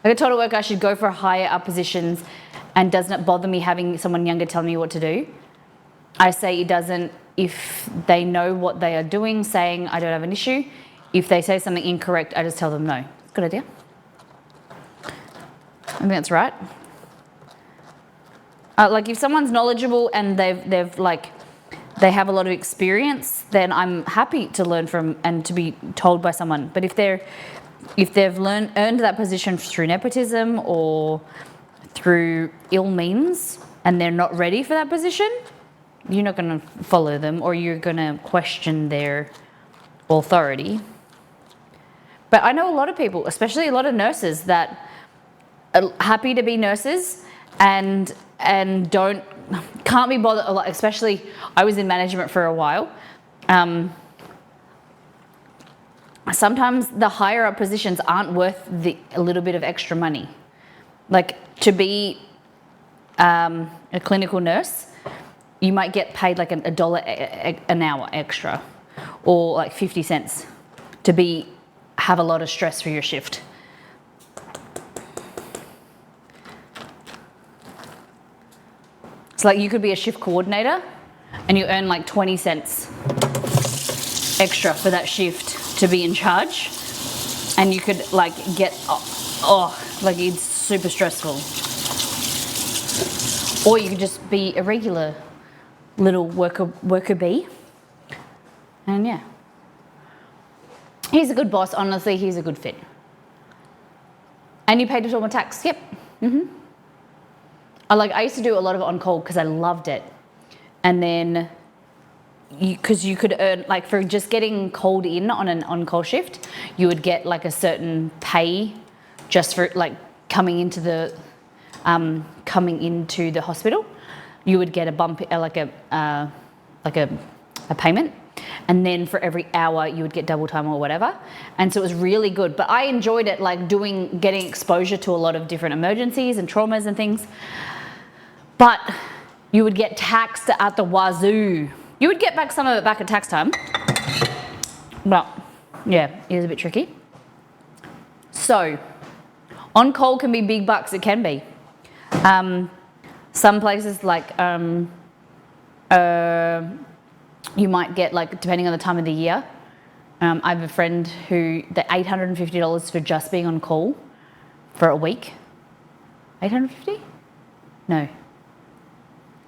A: I got told at work I should go for higher up positions, and doesn't it bother me having someone younger tell me what to do? I say it doesn't if they know what they are doing, saying I don't have an issue. If they say something incorrect, I just tell them no. Good idea. I think that's right. Like if someone's knowledgeable and they have a lot of experience, then I'm happy to learn from and to be told by someone. But if they've earned that position through nepotism or through ill means and they're not ready for that position, you're not going to follow them, or you're going to question their authority. But I know a lot of people, especially a lot of nurses, that are happy to be nurses and can't be bothered. Especially, I was in management for a while. Sometimes the higher up positions aren't worth a little bit of extra money. Like to be a clinical nurse, you might get paid like $1 an hour extra, or like 50 cents to have a lot of stress for your shift. It's like you could be a shift coordinator and you earn like 20 cents extra for that shift to be in charge, and you could like get like it's super stressful. Or you could just be a regular little worker bee. And yeah, he's a good boss. Honestly, he's a good fit. And you paid a more tax. Yep. I used to do a lot of on call because I loved it. And then because you could earn, like for just getting called in on an on-call shift, you would get like a certain pay just for like coming into the hospital. You would get a bump, like a payment, and then for every hour you would get double time or whatever. And so it was really good. But I enjoyed it, like getting exposure to a lot of different emergencies and traumas and things. But you would get taxed at the wazoo. You would get back some of it back at tax time. But yeah, it is a bit tricky. So on call can be big bucks. It can be. Some places like you might get, like, depending on the time of the year. I have a friend who the $850 for just being on call for a week. 850? No.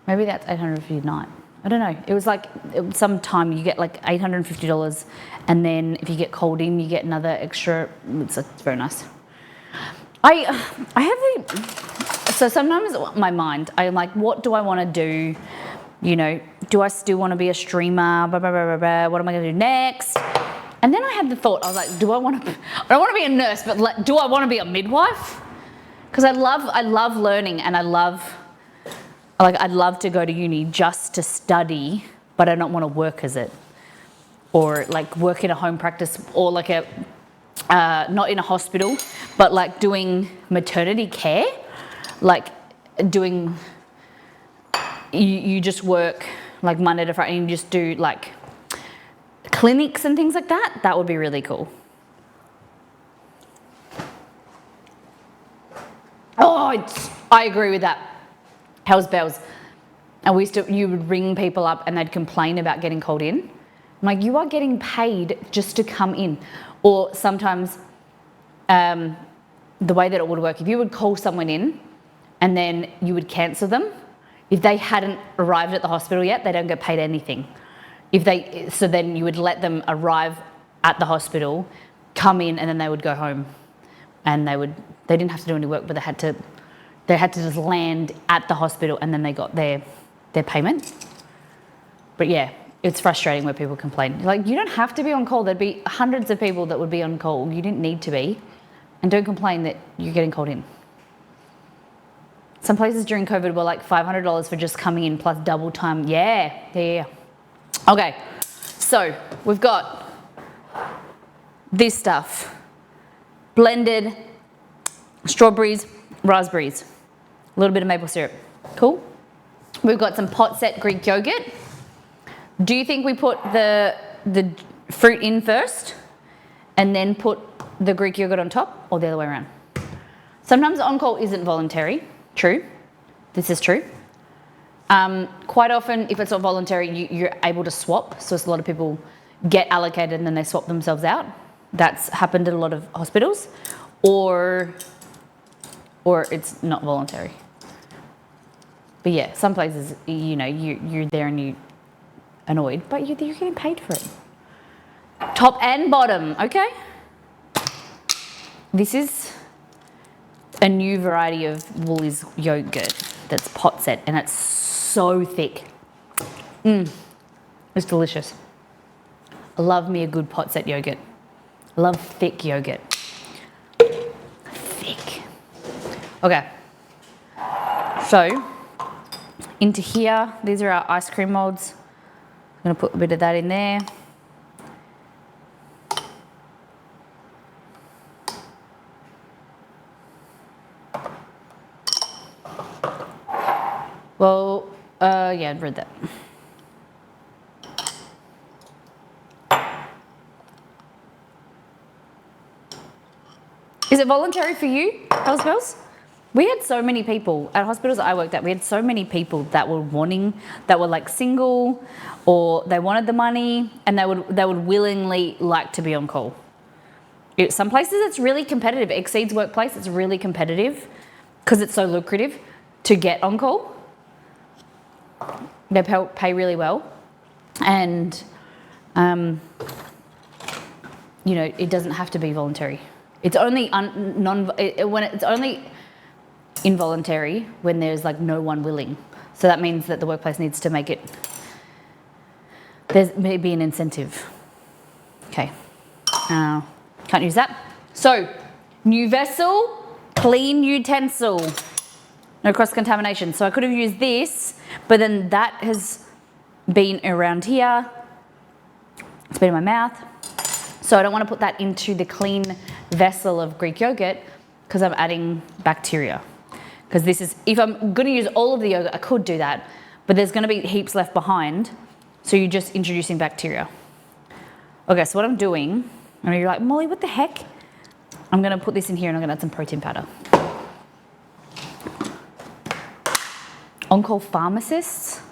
A: Maybe that's 850 a night. I don't know. It was like some time you get like $850, and then if you get called in, you get another extra. It's very nice. So sometimes my mind, I'm like, what do I want to do? You know, do I still want to be a streamer? Blah, blah, blah, blah, blah. What am I going to do next? And then I had the thought, I was like, I don't want to be a nurse, but do I want to be a midwife? Because I love learning, and I'd love to go to uni just to study, but I don't want to work as it. Or like work in a home practice, or like not in a hospital, but like doing maternity care, like doing, you just work like Monday to Friday and you just do like clinics and things like that. That would be really cool. I agree with that. Hell's bells. And you would ring people up and they'd complain about getting called in. I'm like, you are getting paid just to come in. Or sometimes the way that it would work, if you would call someone in and then you would cancel them, if they hadn't arrived at the hospital yet, they don't get paid anything. So then you would let them arrive at the hospital, come in, and then they would go home. And they didn't have to do any work, but they had to just land at the hospital, and then they got their payment. But yeah, it's frustrating where people complain. Like, you don't have to be on call. There'd be hundreds of people that would be on call. You didn't need to be. and don't complain that you're getting called in. Some places during COVID were like $500 for just coming in plus double time. Yeah. Okay, so we've got this stuff. Blended strawberries, raspberries, a little bit of maple syrup. Cool. We've got some pot set Greek yogurt. Do you think we put the fruit in first and then put the Greek yogurt on top, or the other way around? Sometimes on-call isn't voluntary. True. This is true. Quite often, if it's not voluntary, you're able to swap. So a lot of people get allocated and then they swap themselves out. That's happened in a lot of hospitals. Or it's not voluntary. But yeah, some places, you know, you're there and you're annoyed, but you're getting paid for it. Top and bottom, okay? This is a new variety of Woolies yogurt that's pot set, and it's so thick. It's delicious. I love me a good pot set yogurt. I love thick yogurt. Thick. Okay. So, into here, these are our ice cream molds. I'm gonna put a bit of that in there. Well, yeah, I'd read that. Is it voluntary for you, hospitals? We had so many people at hospitals I worked at. We had so many people that were like single, or they wanted the money, and they would willingly like to be on call. Some places it's really competitive. Exceed's workplace, it's really competitive because it's so lucrative to get on call. They pay really well, and you know, it doesn't have to be voluntary. It's only when it's only involuntary when there's like no one willing. So that means that the workplace needs to make it. There's maybe an incentive. Okay, can't use that. So, new vessel, clean utensil. No cross-contamination. So I could have used this, but then that has been around here. It's been in my mouth. So I don't want to put that into the clean vessel of Greek yogurt because I'm adding bacteria. Because this is, if I'm going to use all of the yogurt, I could do that, but there's going to be heaps left behind. So you're just introducing bacteria. Okay, so what I'm doing, and you're like, Molly, what the heck? I'm going to put this in here and I'm going to add some protein powder. On-call pharmacists.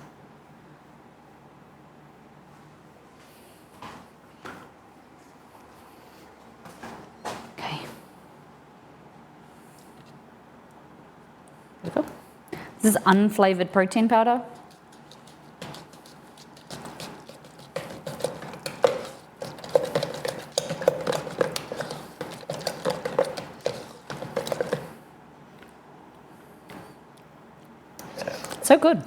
A: Okay. There we go. This is unflavored protein powder. So good.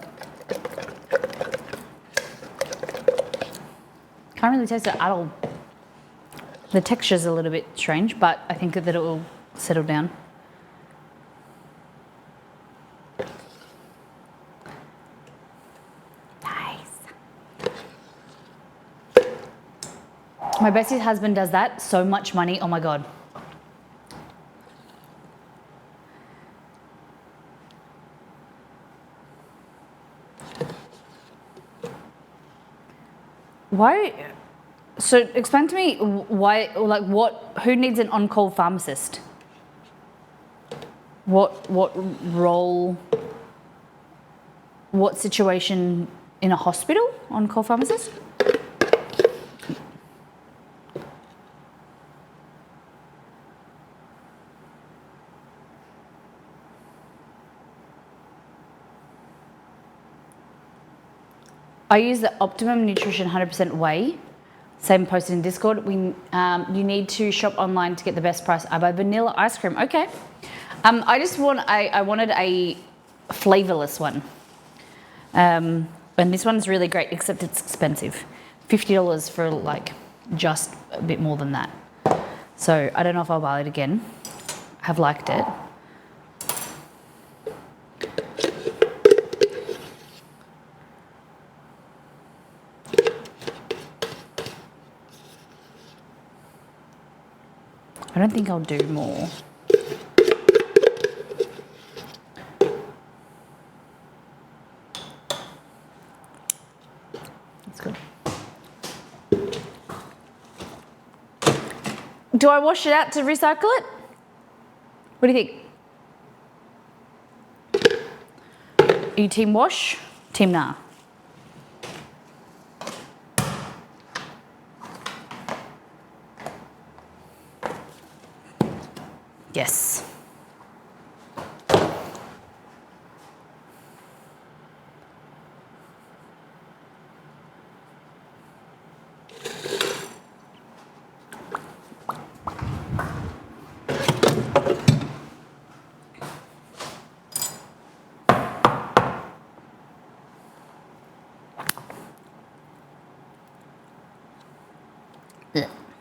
A: Can't really taste it at all. The texture's a little bit strange, but I think that it will settle down. Nice. My bestie's husband does that. So much money. Oh my God. Why? So explain to me why, like who needs an on-call pharmacist? What role, what situation in a hospital, on-call pharmacist? I use the Optimum Nutrition 100% whey. Same posted in Discord. You need to shop online to get the best price. I buy vanilla ice cream. Okay. I wanted a flavorless one. And this one's really great, except it's expensive. $50 for like just a bit more than that. So I don't know if I'll buy it again. have liked it. I don't think I'll do more. That's good. Do I wash it out to recycle it? What do you think? Are you team wash? Team nah? Yes.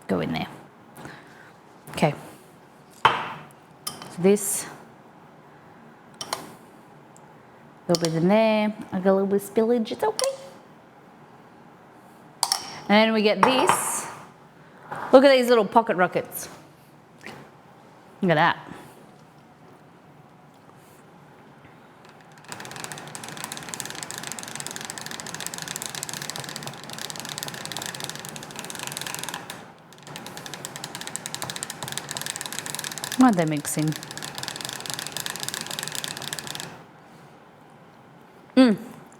A: Go in there. Okay. So this, a little bit in there. I got a little bit of spillage. It's okay. And then we get this. Look at these little pocket rockets. Look at that. What are they mixing?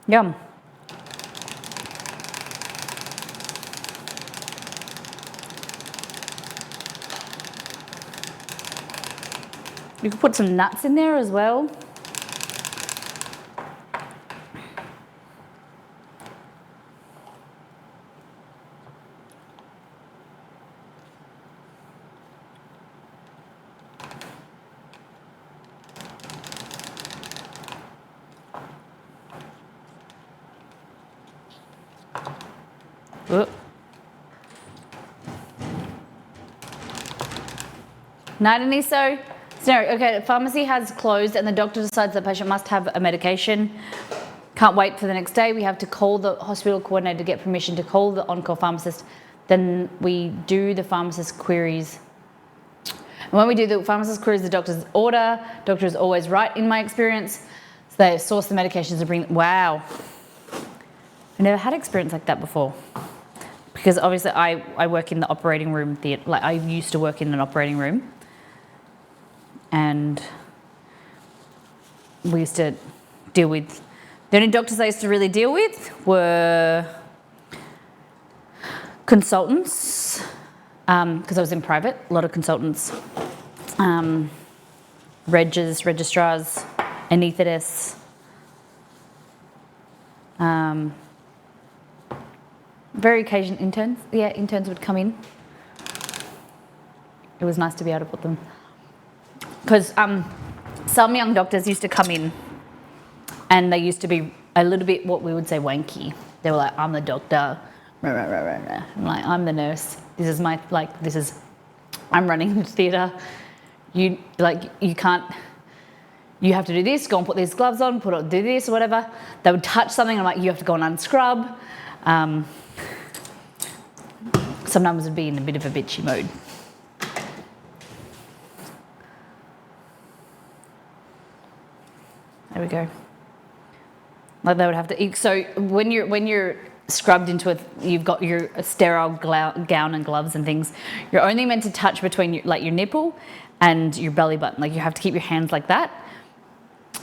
A: Yum. You could put some nuts in there as well. Night, Aniso. Scenario, okay, the pharmacy has closed and the doctor decides the patient must have a medication. Can't wait for the next day. We have to call the hospital coordinator to get permission to call the on-call pharmacist. Then we do the pharmacist queries. And when we do the pharmacist queries, the doctor's order. Doctor is always right in my experience. So they source the medications and bring, wow. I've never had experience like that before. Because obviously I work in the operating room theatre, like I used to work in an operating room. And we used to deal with, the only doctors I used to really deal with were consultants, because I was in private, a lot of consultants, registrars, anaesthetists, very occasional interns. Yeah, interns would come in. It was nice to be able to put them. Because some young doctors used to come in and they used to be a little bit what we would say wanky. They were like, I'm the doctor. I'm like, I'm the nurse. This is my, like, this is, I'm running the theatre. You can't, you have to do this, go and put these gloves on, do this or whatever. They would touch something, I'm like, you have to go and unscrub. Sometimes it'd be in a bit of a bitchy mode. There we go. Like they would have to. So when you're scrubbed into it, you've got your sterile gown and gloves and things. You're only meant to touch between your nipple and your belly button. Like you have to keep your hands like that.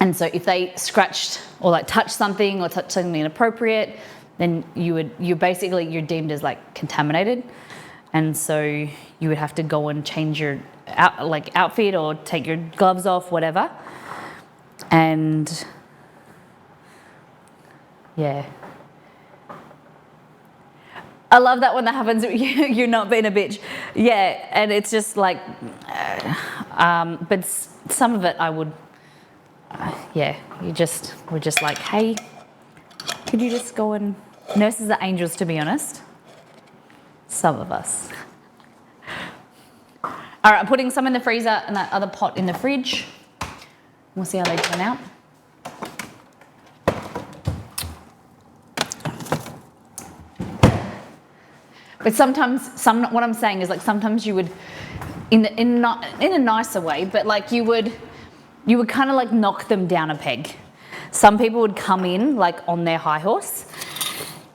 A: And so if they scratched or like touched something or touched something inappropriate, then you're deemed as like contaminated. And so you would have to go and change your outfit or take your gloves off, whatever. And yeah, I love that when that happens. You're not being a bitch. Yeah, and it's just like, but some of it I would, yeah, we're just like, hey, could you just go and, nurses are angels to be honest. Some of us. All right, I'm putting some in the freezer and that other pot in the fridge. We'll see how they turn out. But sometimes, what I'm saying is like sometimes you would, in a nicer way, but like you would kind of like knock them down a peg. Some people would come in like on their high horse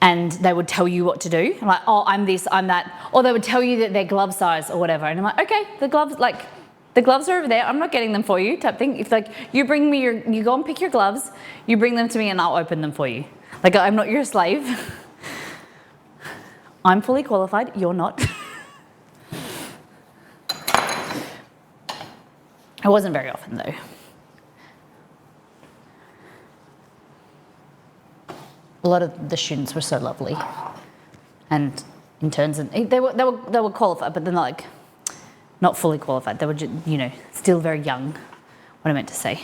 A: and they would tell you what to do. I'm like, oh, I'm this, I'm that. Or they would tell you that their glove size or whatever. And I'm like, okay, the gloves are over there. I'm not getting them for you type thing. If like you bring me you go and pick your gloves, you bring them to me and I'll open them for you. Like I'm not your slave. I'm fully qualified, you're not. It wasn't very often though. A lot of the students were so lovely, and interns, and they were qualified, but they're not fully qualified. They were just, still very young. What I meant to say.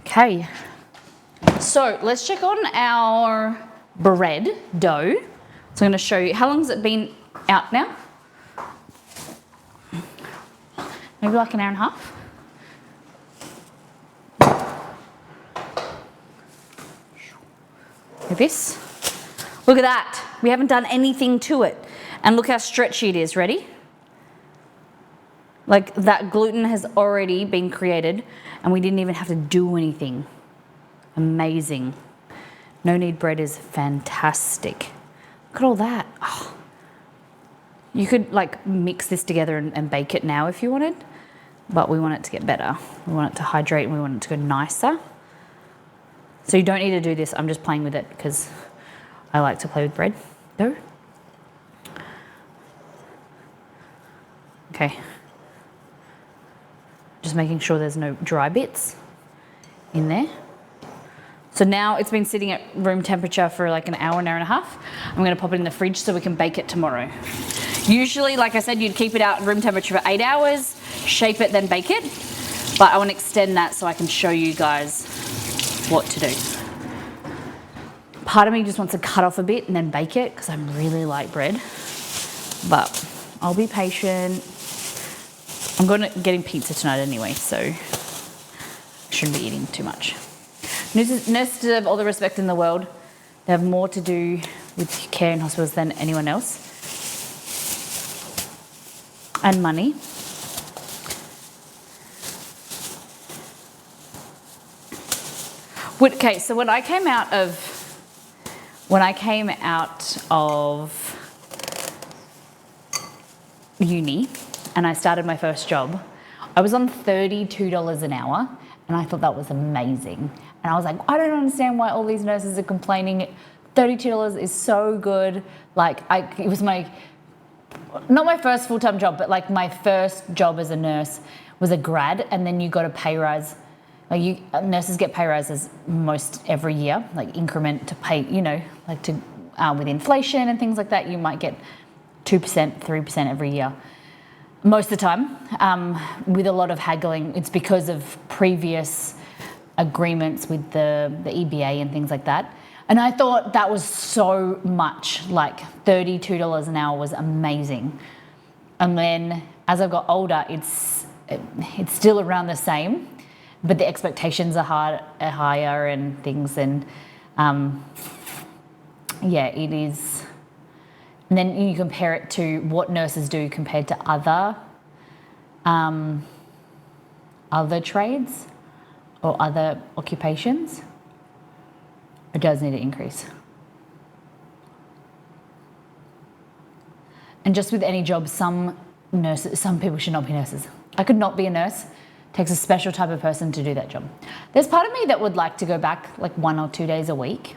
A: Okay, so let's check on our bread dough. So I'm going to show you, how long has it been out now? Maybe like an hour and a half. Look at this. Look at that. We haven't done anything to it. And look how stretchy it is. Ready? Like that gluten has already been created and we didn't even have to do anything. Amazing. No knead bread is fantastic. Look at all that. Oh. You could like mix this together and bake it now if you wanted, but we want it to get better. We want it to hydrate and we want it to go nicer. So you don't need to do this. I'm just playing with it because I like to play with bread dough. Okay. Just making sure there's no dry bits in there. So now it's been sitting at room temperature for like an hour and a half. I'm going to pop it in the fridge so we can bake it tomorrow. Usually, like I said, you'd keep it out at room temperature for 8 hours, shape it, then bake it. But I want to extend that so I can show you guys what to do. Part of me just wants to cut off a bit and then bake it because I really like bread. But I'll be patient. I'm getting pizza tonight anyway, so I shouldn't be eating too much. Nurses deserve all the respect in the world. They have more to do with care in hospitals than anyone else. And money. Okay, so when I came out of uni and I started my first job, I was on $32 an hour and I thought that was amazing. And I was like, I don't understand why all these nurses are complaining. $32 is so good. Like, it was not my first full-time job, but like my first job as a nurse was a grad, and then you got a pay rise. Like nurses get pay rises most every year, like increment to pay, like to with inflation and things like that, you might get 2%, 3% every year. Most of the time, with a lot of haggling, it's because of previous agreements with the EBA and things like that. And I thought that was so much, like $32 an hour was amazing. And then as I've got older, it's still around the same, but the expectations are higher and things. And yeah, it is. And then you compare it to what nurses do compared to other trades or other occupations. It does need to increase. And just with any job, some people should not be nurses. I could not be a nurse. It takes a special type of person to do that job. There's part of me that would like to go back like 1 or 2 days a week,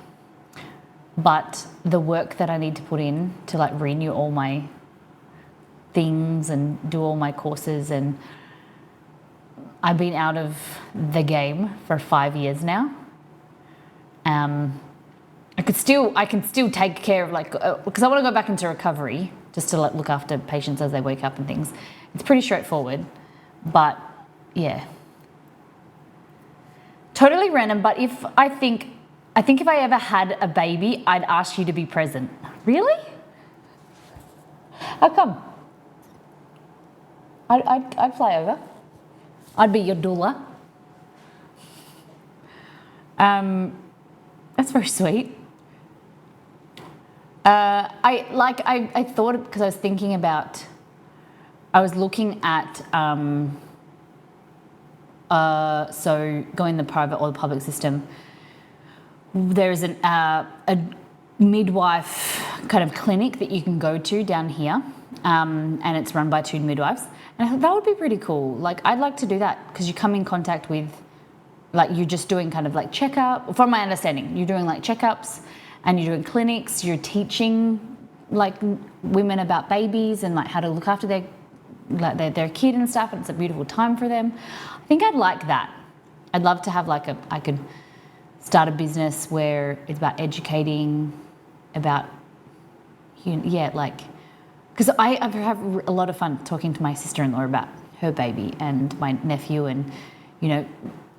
A: but the work that I need to put in to like renew all my things and do all my courses, and I've been out of the game for 5 years now. I can still take care of because I want to go back into recovery just to look after patients as they wake up and things. It's pretty straightforward, but yeah. Totally random, but if I think I think if I ever had a baby, I'd ask you to be present. Really? How come? I'd fly over. I'd be your doula. That's very sweet. I thought, because I was thinking about, I was looking at, so going the private or the public system, there is a midwife kind of clinic that you can go to down here, and it's run by 2 midwives. And I thought that would be pretty cool. Like, I'd like to do that because you come in contact with, like, you're just doing kind of like checkup. From my understanding, you're doing like checkups and you're doing clinics. You're teaching like women about babies and like how to look after their kid and stuff. And it's a beautiful time for them. I think I'd like that. I'd love to have like I could start a business where it's about educating about, because I have a lot of fun talking to my sister-in-law about her baby and my nephew and,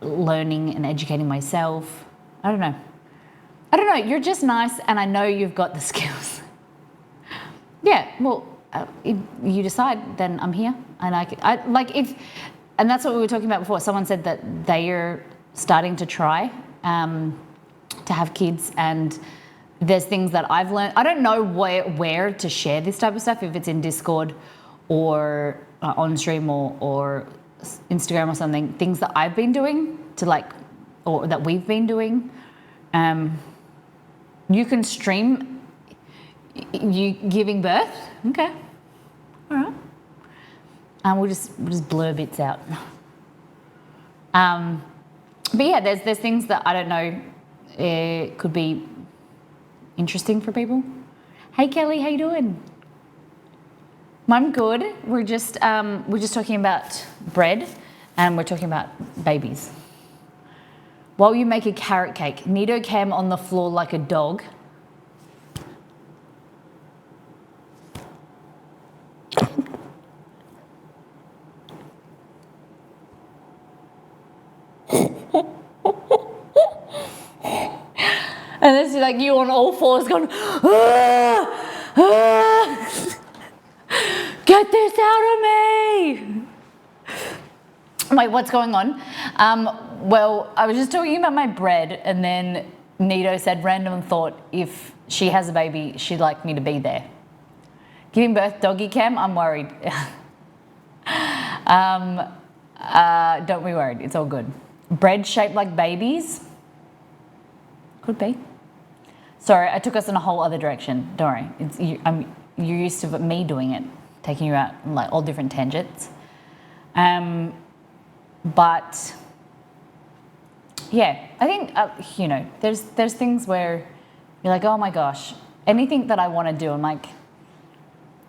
A: learning and educating myself. I don't know. You're just nice and I know you've got the skills. Yeah, well, if you decide, then I'm here. And and that's what we were talking about before. Someone said that they are starting to try to have kids, and there's things that I've learned. I don't know where to share this type of stuff, if it's in Discord or on stream or Instagram or something, things that I've been doing or that we've been doing. You can stream you giving birth. Okay. All right. We'll just blur bits out. But yeah, there's things that I don't know could be interesting for people. Hey Kelly, how you doing? I'm good. We're just talking about bread, and we're talking about babies. While you make a carrot cake, Nido came on the floor like a dog. And this is like you on all fours going, ah, ah, get this out of me. Wait, what's going on? Well, I was just talking about my bread, and then Nido said, random thought, if she has a baby, she'd like me to be there. Giving birth, doggy cam, I'm worried. Don't be worried, it's all good. Bread shaped like babies? Could be. Sorry, I took us in a whole other direction. Don't worry. You're used to me doing it, taking you out on like all different tangents. But yeah, I think there's things where you're like, oh my gosh, anything that I want to do, I'm like,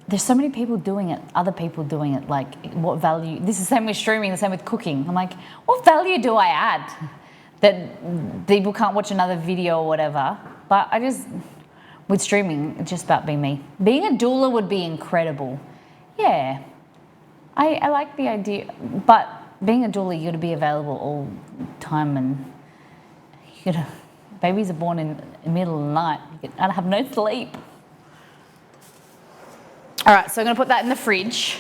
A: there's so many people doing it, other people doing it. Like, what value? This is the same with streaming, the same with cooking. I'm like, what value do I add that people can't watch another video or whatever? But with streaming, it's just about being me. Being a doula would be incredible. Yeah, I like the idea, but being a doula, you got to be available all the time, and babies are born in the middle of the night. I have no sleep. All right, so I'm going to put that in the fridge.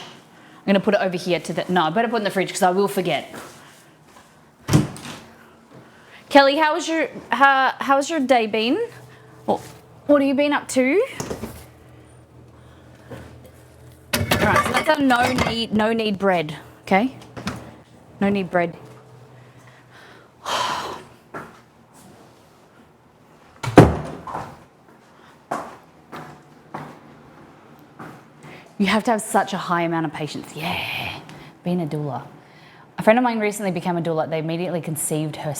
A: I'm going to put it over here no, I better put it in the fridge because I will forget. Kelly, how's your day been? What have you been up to? All right, so that's our no need bread, okay? No need bread. You have to have such a high amount of patience. Yeah, being a doula. A friend of mine recently became a doula. They immediately conceived her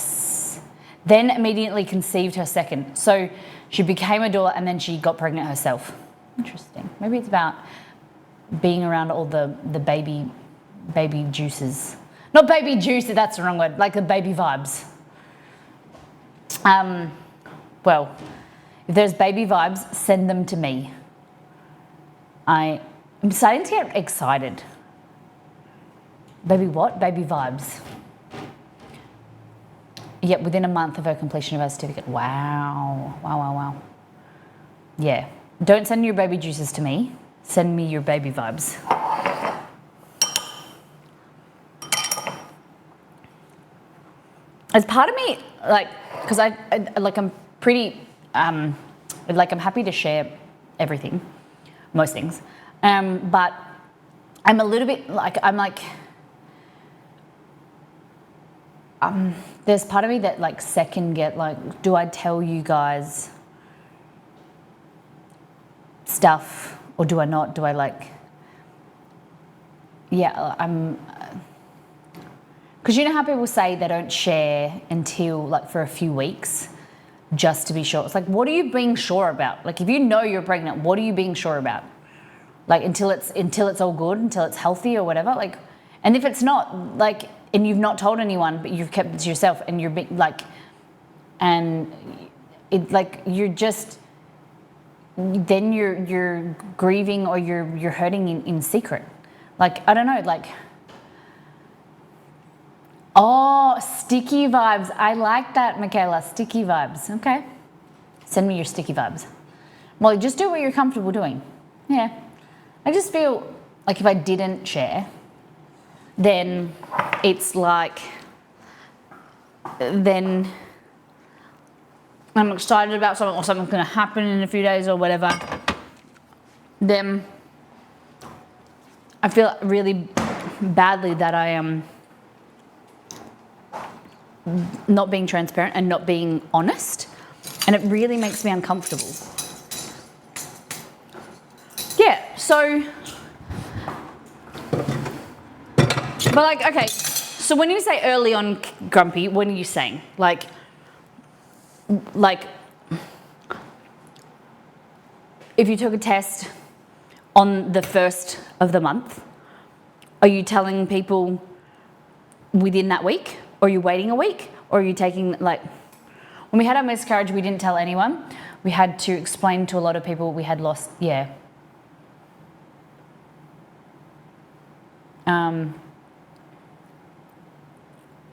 A: second. So she became a doula and then she got pregnant herself. Interesting. Maybe it's about being around all the baby juices. Not baby juices, that's the wrong word. Like the baby vibes. Well, if there's baby vibes, send them to me. I'm starting to get excited. Baby what? Baby vibes. Yep, within a month of her completion of her certificate. Wow. Wow. Yeah. Don't send your baby juices to me. Send me your baby vibes. As part of me, like, because I'm pretty, like, I'm happy to share everything, most things, but I'm a little bit like, there's part of me that like second get like, do I tell you guys stuff or do I not? Do I like, yeah, because you know how people say they don't share until like for a few weeks just to be sure. It's like, what are you being sure about? Like, if you know you're pregnant, what are you being sure about? Like, until it's all good, until it's healthy or whatever. Like, and if it's not, like, and you've not told anyone, but you've kept it to yourself, and you're like, and it like you're just, then you're grieving or you're hurting in secret. Like, I don't know, like. Oh, sticky vibes. I like that, Michaela. Sticky vibes. Okay. Send me your sticky vibes. Well, just do what you're comfortable doing. Yeah. I just feel like if I didn't share, then it's like, then I'm excited about something or something's going to happen in a few days or whatever. Then I feel really badly that I am not being transparent and not being honest, and it really makes me uncomfortable. Yeah, so, but like, okay, so when you say early on grumpy, what are you saying? Like, if you took a test on the 1st of the month, are you telling people within that week? Or are you waiting a week? Or are you taking, like, when we had our miscarriage, we didn't tell anyone. We had to explain to a lot of people we had lost, yeah.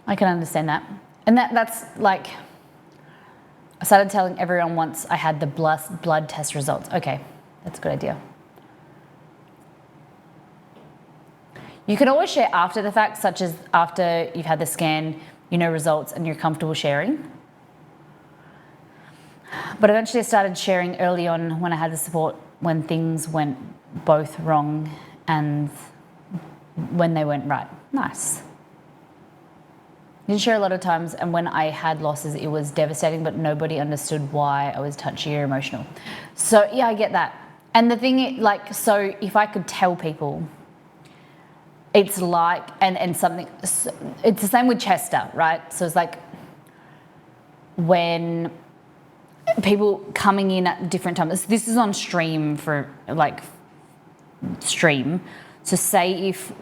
A: I can understand that. And that's like, I started telling everyone once I had the blood test results. Okay, that's a good idea. You can always share after the fact, such as after you've had the scan, you know results, and you're comfortable sharing. But eventually I started sharing early on when I had the support, when things went both wrong and when they went right. Nice. Didn't share a lot of times, and when I had losses, it was devastating, but nobody understood why I was touchy or emotional. So yeah, I get that. And the thing, like, so if I could tell people, it's like, and something, it's the same with Chester, right? So it's like when people coming in at different times, this is on stream for like stream. So say if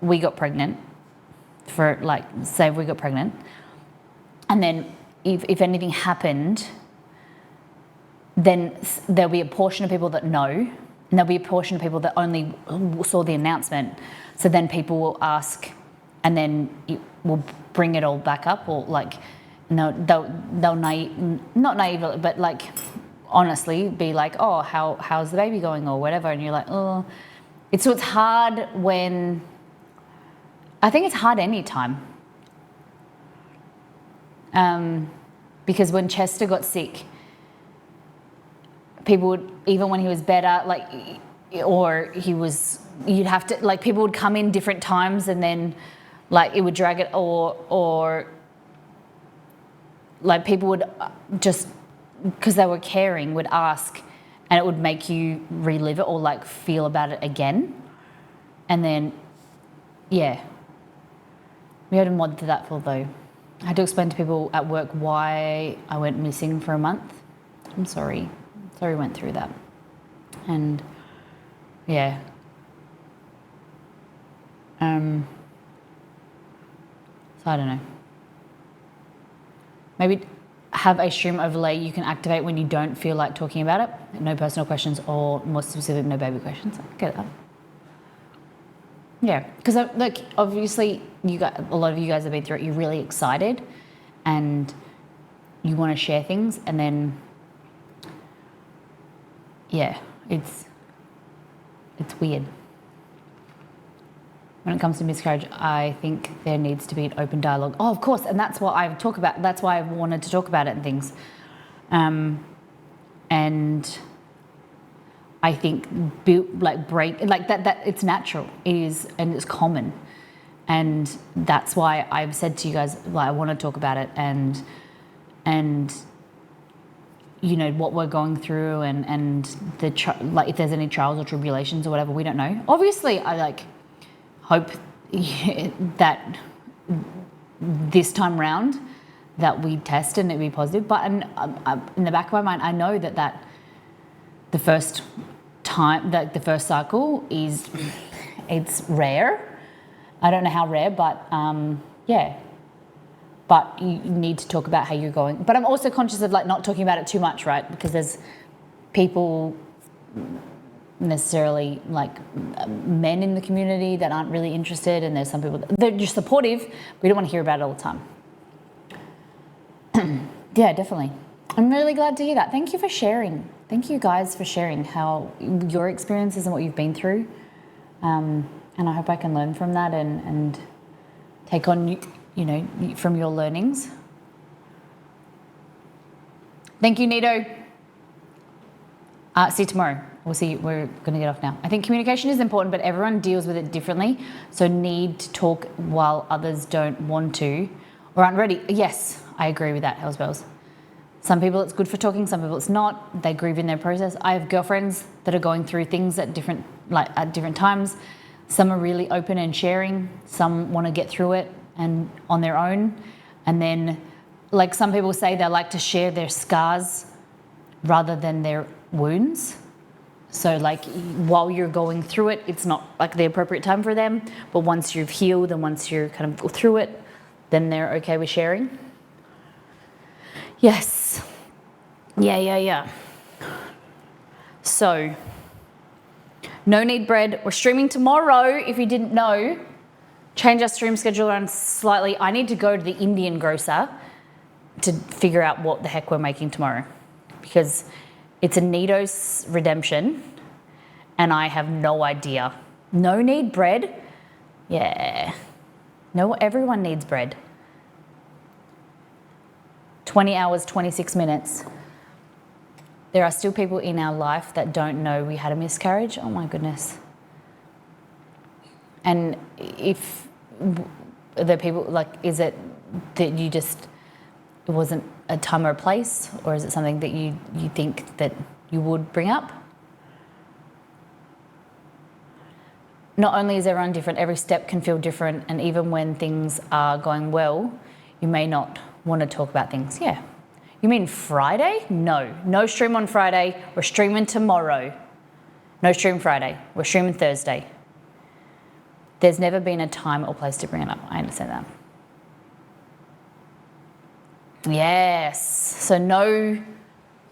A: we got pregnant, and then if anything happened, then there'll be a portion of people that know, and there'll be a portion of people that only saw the announcement. So then people will ask, and then we'll bring it all back up, or like, no, they'll not naively, but like honestly be like, oh, how's the baby going or whatever, and you're like, oh, it's hard when, I think it's hard anytime. Because when Chester got sick, people would, even when he was better, like, or he was, you'd have to, like, people would come in different times, and then like it would drag it, or like people would just, because they were caring, would ask, and it would make you relive it or like feel about it again. And then, yeah, we had a mod to that for though. I had to explain to people at work why I went missing for a month. I'm sorry. Sorry, went through that. And yeah. So I don't know. Maybe have a stream overlay you can activate when you don't feel like talking about it. No personal questions, or more specific, no baby questions. I get that. Yeah, because like obviously a lot of you guys have been through it. You're really excited, and you want to share things, and then yeah, it's weird. When it comes to miscarriage, I think there needs to be an open dialogue. Oh, of course, and that's what I talk about. That's why I wanted to talk about it and things. And I think that it's natural. It is, and it's common. And that's why I've said to you guys, like, I want to talk about it, and you know what we're going through, and like if there's any trials or tribulations or whatever, we don't know. Obviously, I hope that this time round that we test and it be positive. But in the back of my mind, I know that the first time, the first cycle it's rare. I don't know how rare, but yeah. But you need to talk about how you're going. But I'm also conscious of not talking about it too much, right? Because there's people necessarily men in the community that aren't really interested, and there's some people they're just supportive, but we don't want to hear about it all the time. Yeah, definitely. I'm really glad to hear that. Thank you for sharing. Thank you guys for sharing how your experiences and what you've been through. And I hope I can learn from that and take on, from your learnings. Thank you, Nito. See you tomorrow. We'll see. We're going to get off now. I think communication is important, but everyone deals with it differently. So need to talk while others don't want to or aren't ready. Yes, I agree with that, Hells Bells. Some people it's good for talking, some people it's not. They grieve in their process. I have girlfriends that are going through things at different times. Some are really open and sharing. Some want to get through it and on their own. And then, some people say they like to share their scars rather than their wounds. So while you're going through it, it's not the appropriate time for them. But once you've healed and once you're kind of through it, then they're okay with sharing. Yes. Yeah. So, no need bread. We're streaming tomorrow, if you didn't know. Change our stream schedule around slightly. I need to go to the Indian grocer to figure out what the heck we're making tomorrow, because it's a Nito's redemption and I have no idea. No need bread? Yeah. No, everyone needs bread. 20 hours, 26 minutes. There are still people in our life that don't know we had a miscarriage. Oh my goodness. And if the people, is it that you just, it wasn't a time or a place, or is it something that you think that you would bring up? Not only is everyone different, every step can feel different, and even when things are going well, you may not want to talk about things. Yeah. You mean Friday? No stream on Friday. We're streaming tomorrow. No stream Friday. We're streaming Thursday. There's never been a time or place to bring it up. I understand that. Yes. So no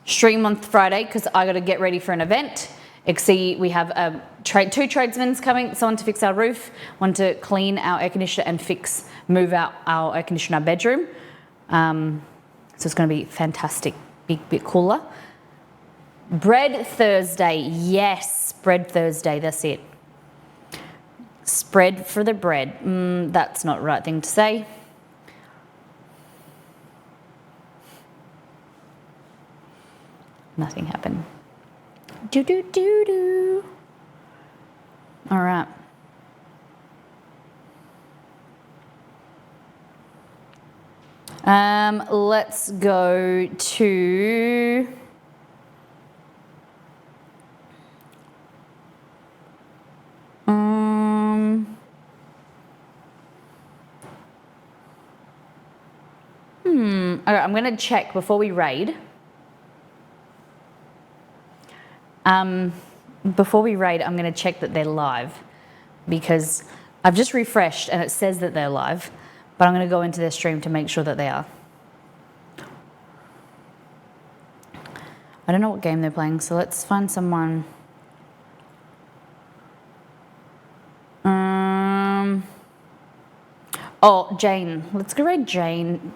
A: stream on Friday because I got to get ready for an event. We have two tradesmen coming, someone to fix our roof, one to clean our air conditioner and move out our air conditioner in our bedroom. So it's going to be fantastic, bit cooler. Bread Thursday, yes, Bread Thursday, that's it. Spread for the bread, that's not the right thing to say. Nothing happened. Do. All right. Let's go to all right, I'm going to check before we raid. Before we raid, I'm going to check that they're live, because I've just refreshed and it says that they're live, but I'm going to go into their stream to make sure that they are. I don't know what game they're playing, so let's find someone. Oh, Jane. Let's go raid Jane.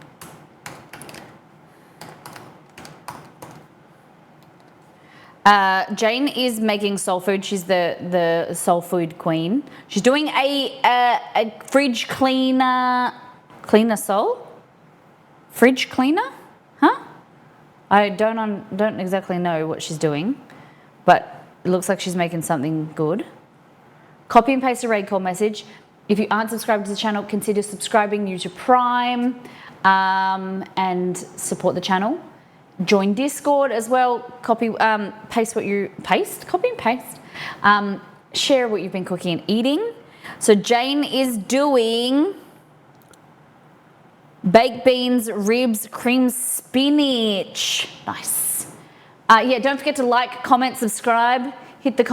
A: Jane is making soul food. She's the soul food queen. She's doing a fridge cleaner soul? Fridge cleaner? Huh? I don't exactly know what she's doing, but it looks like she's making something good. Copy and paste a raid call message. If you aren't subscribed to the channel, consider subscribing, use your Prime, and support the channel. Join Discord as well. Copy and paste. Share what you've been cooking and eating. So Jane is doing baked beans, ribs, cream spinach. Nice. Yeah, don't forget to like, comment, subscribe. Hit the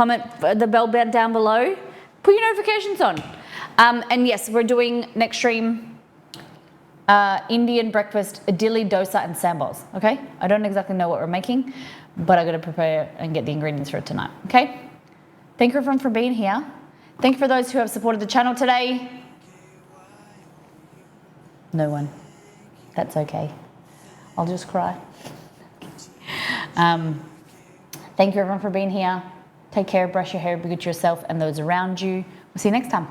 A: bell button down below. Put your notifications on. And yes, we're doing next stream Indian breakfast, idili, dosa, and sambals. Okay, I don't exactly know what we're making, but I got to prepare and get the ingredients for it tonight. Okay, thank you everyone for being here. Thank you for those who have supported the channel today. No one. That's okay. I'll just cry. Thank you everyone for being here. Take care, brush your hair, be good to yourself and those around you. We'll see you next time.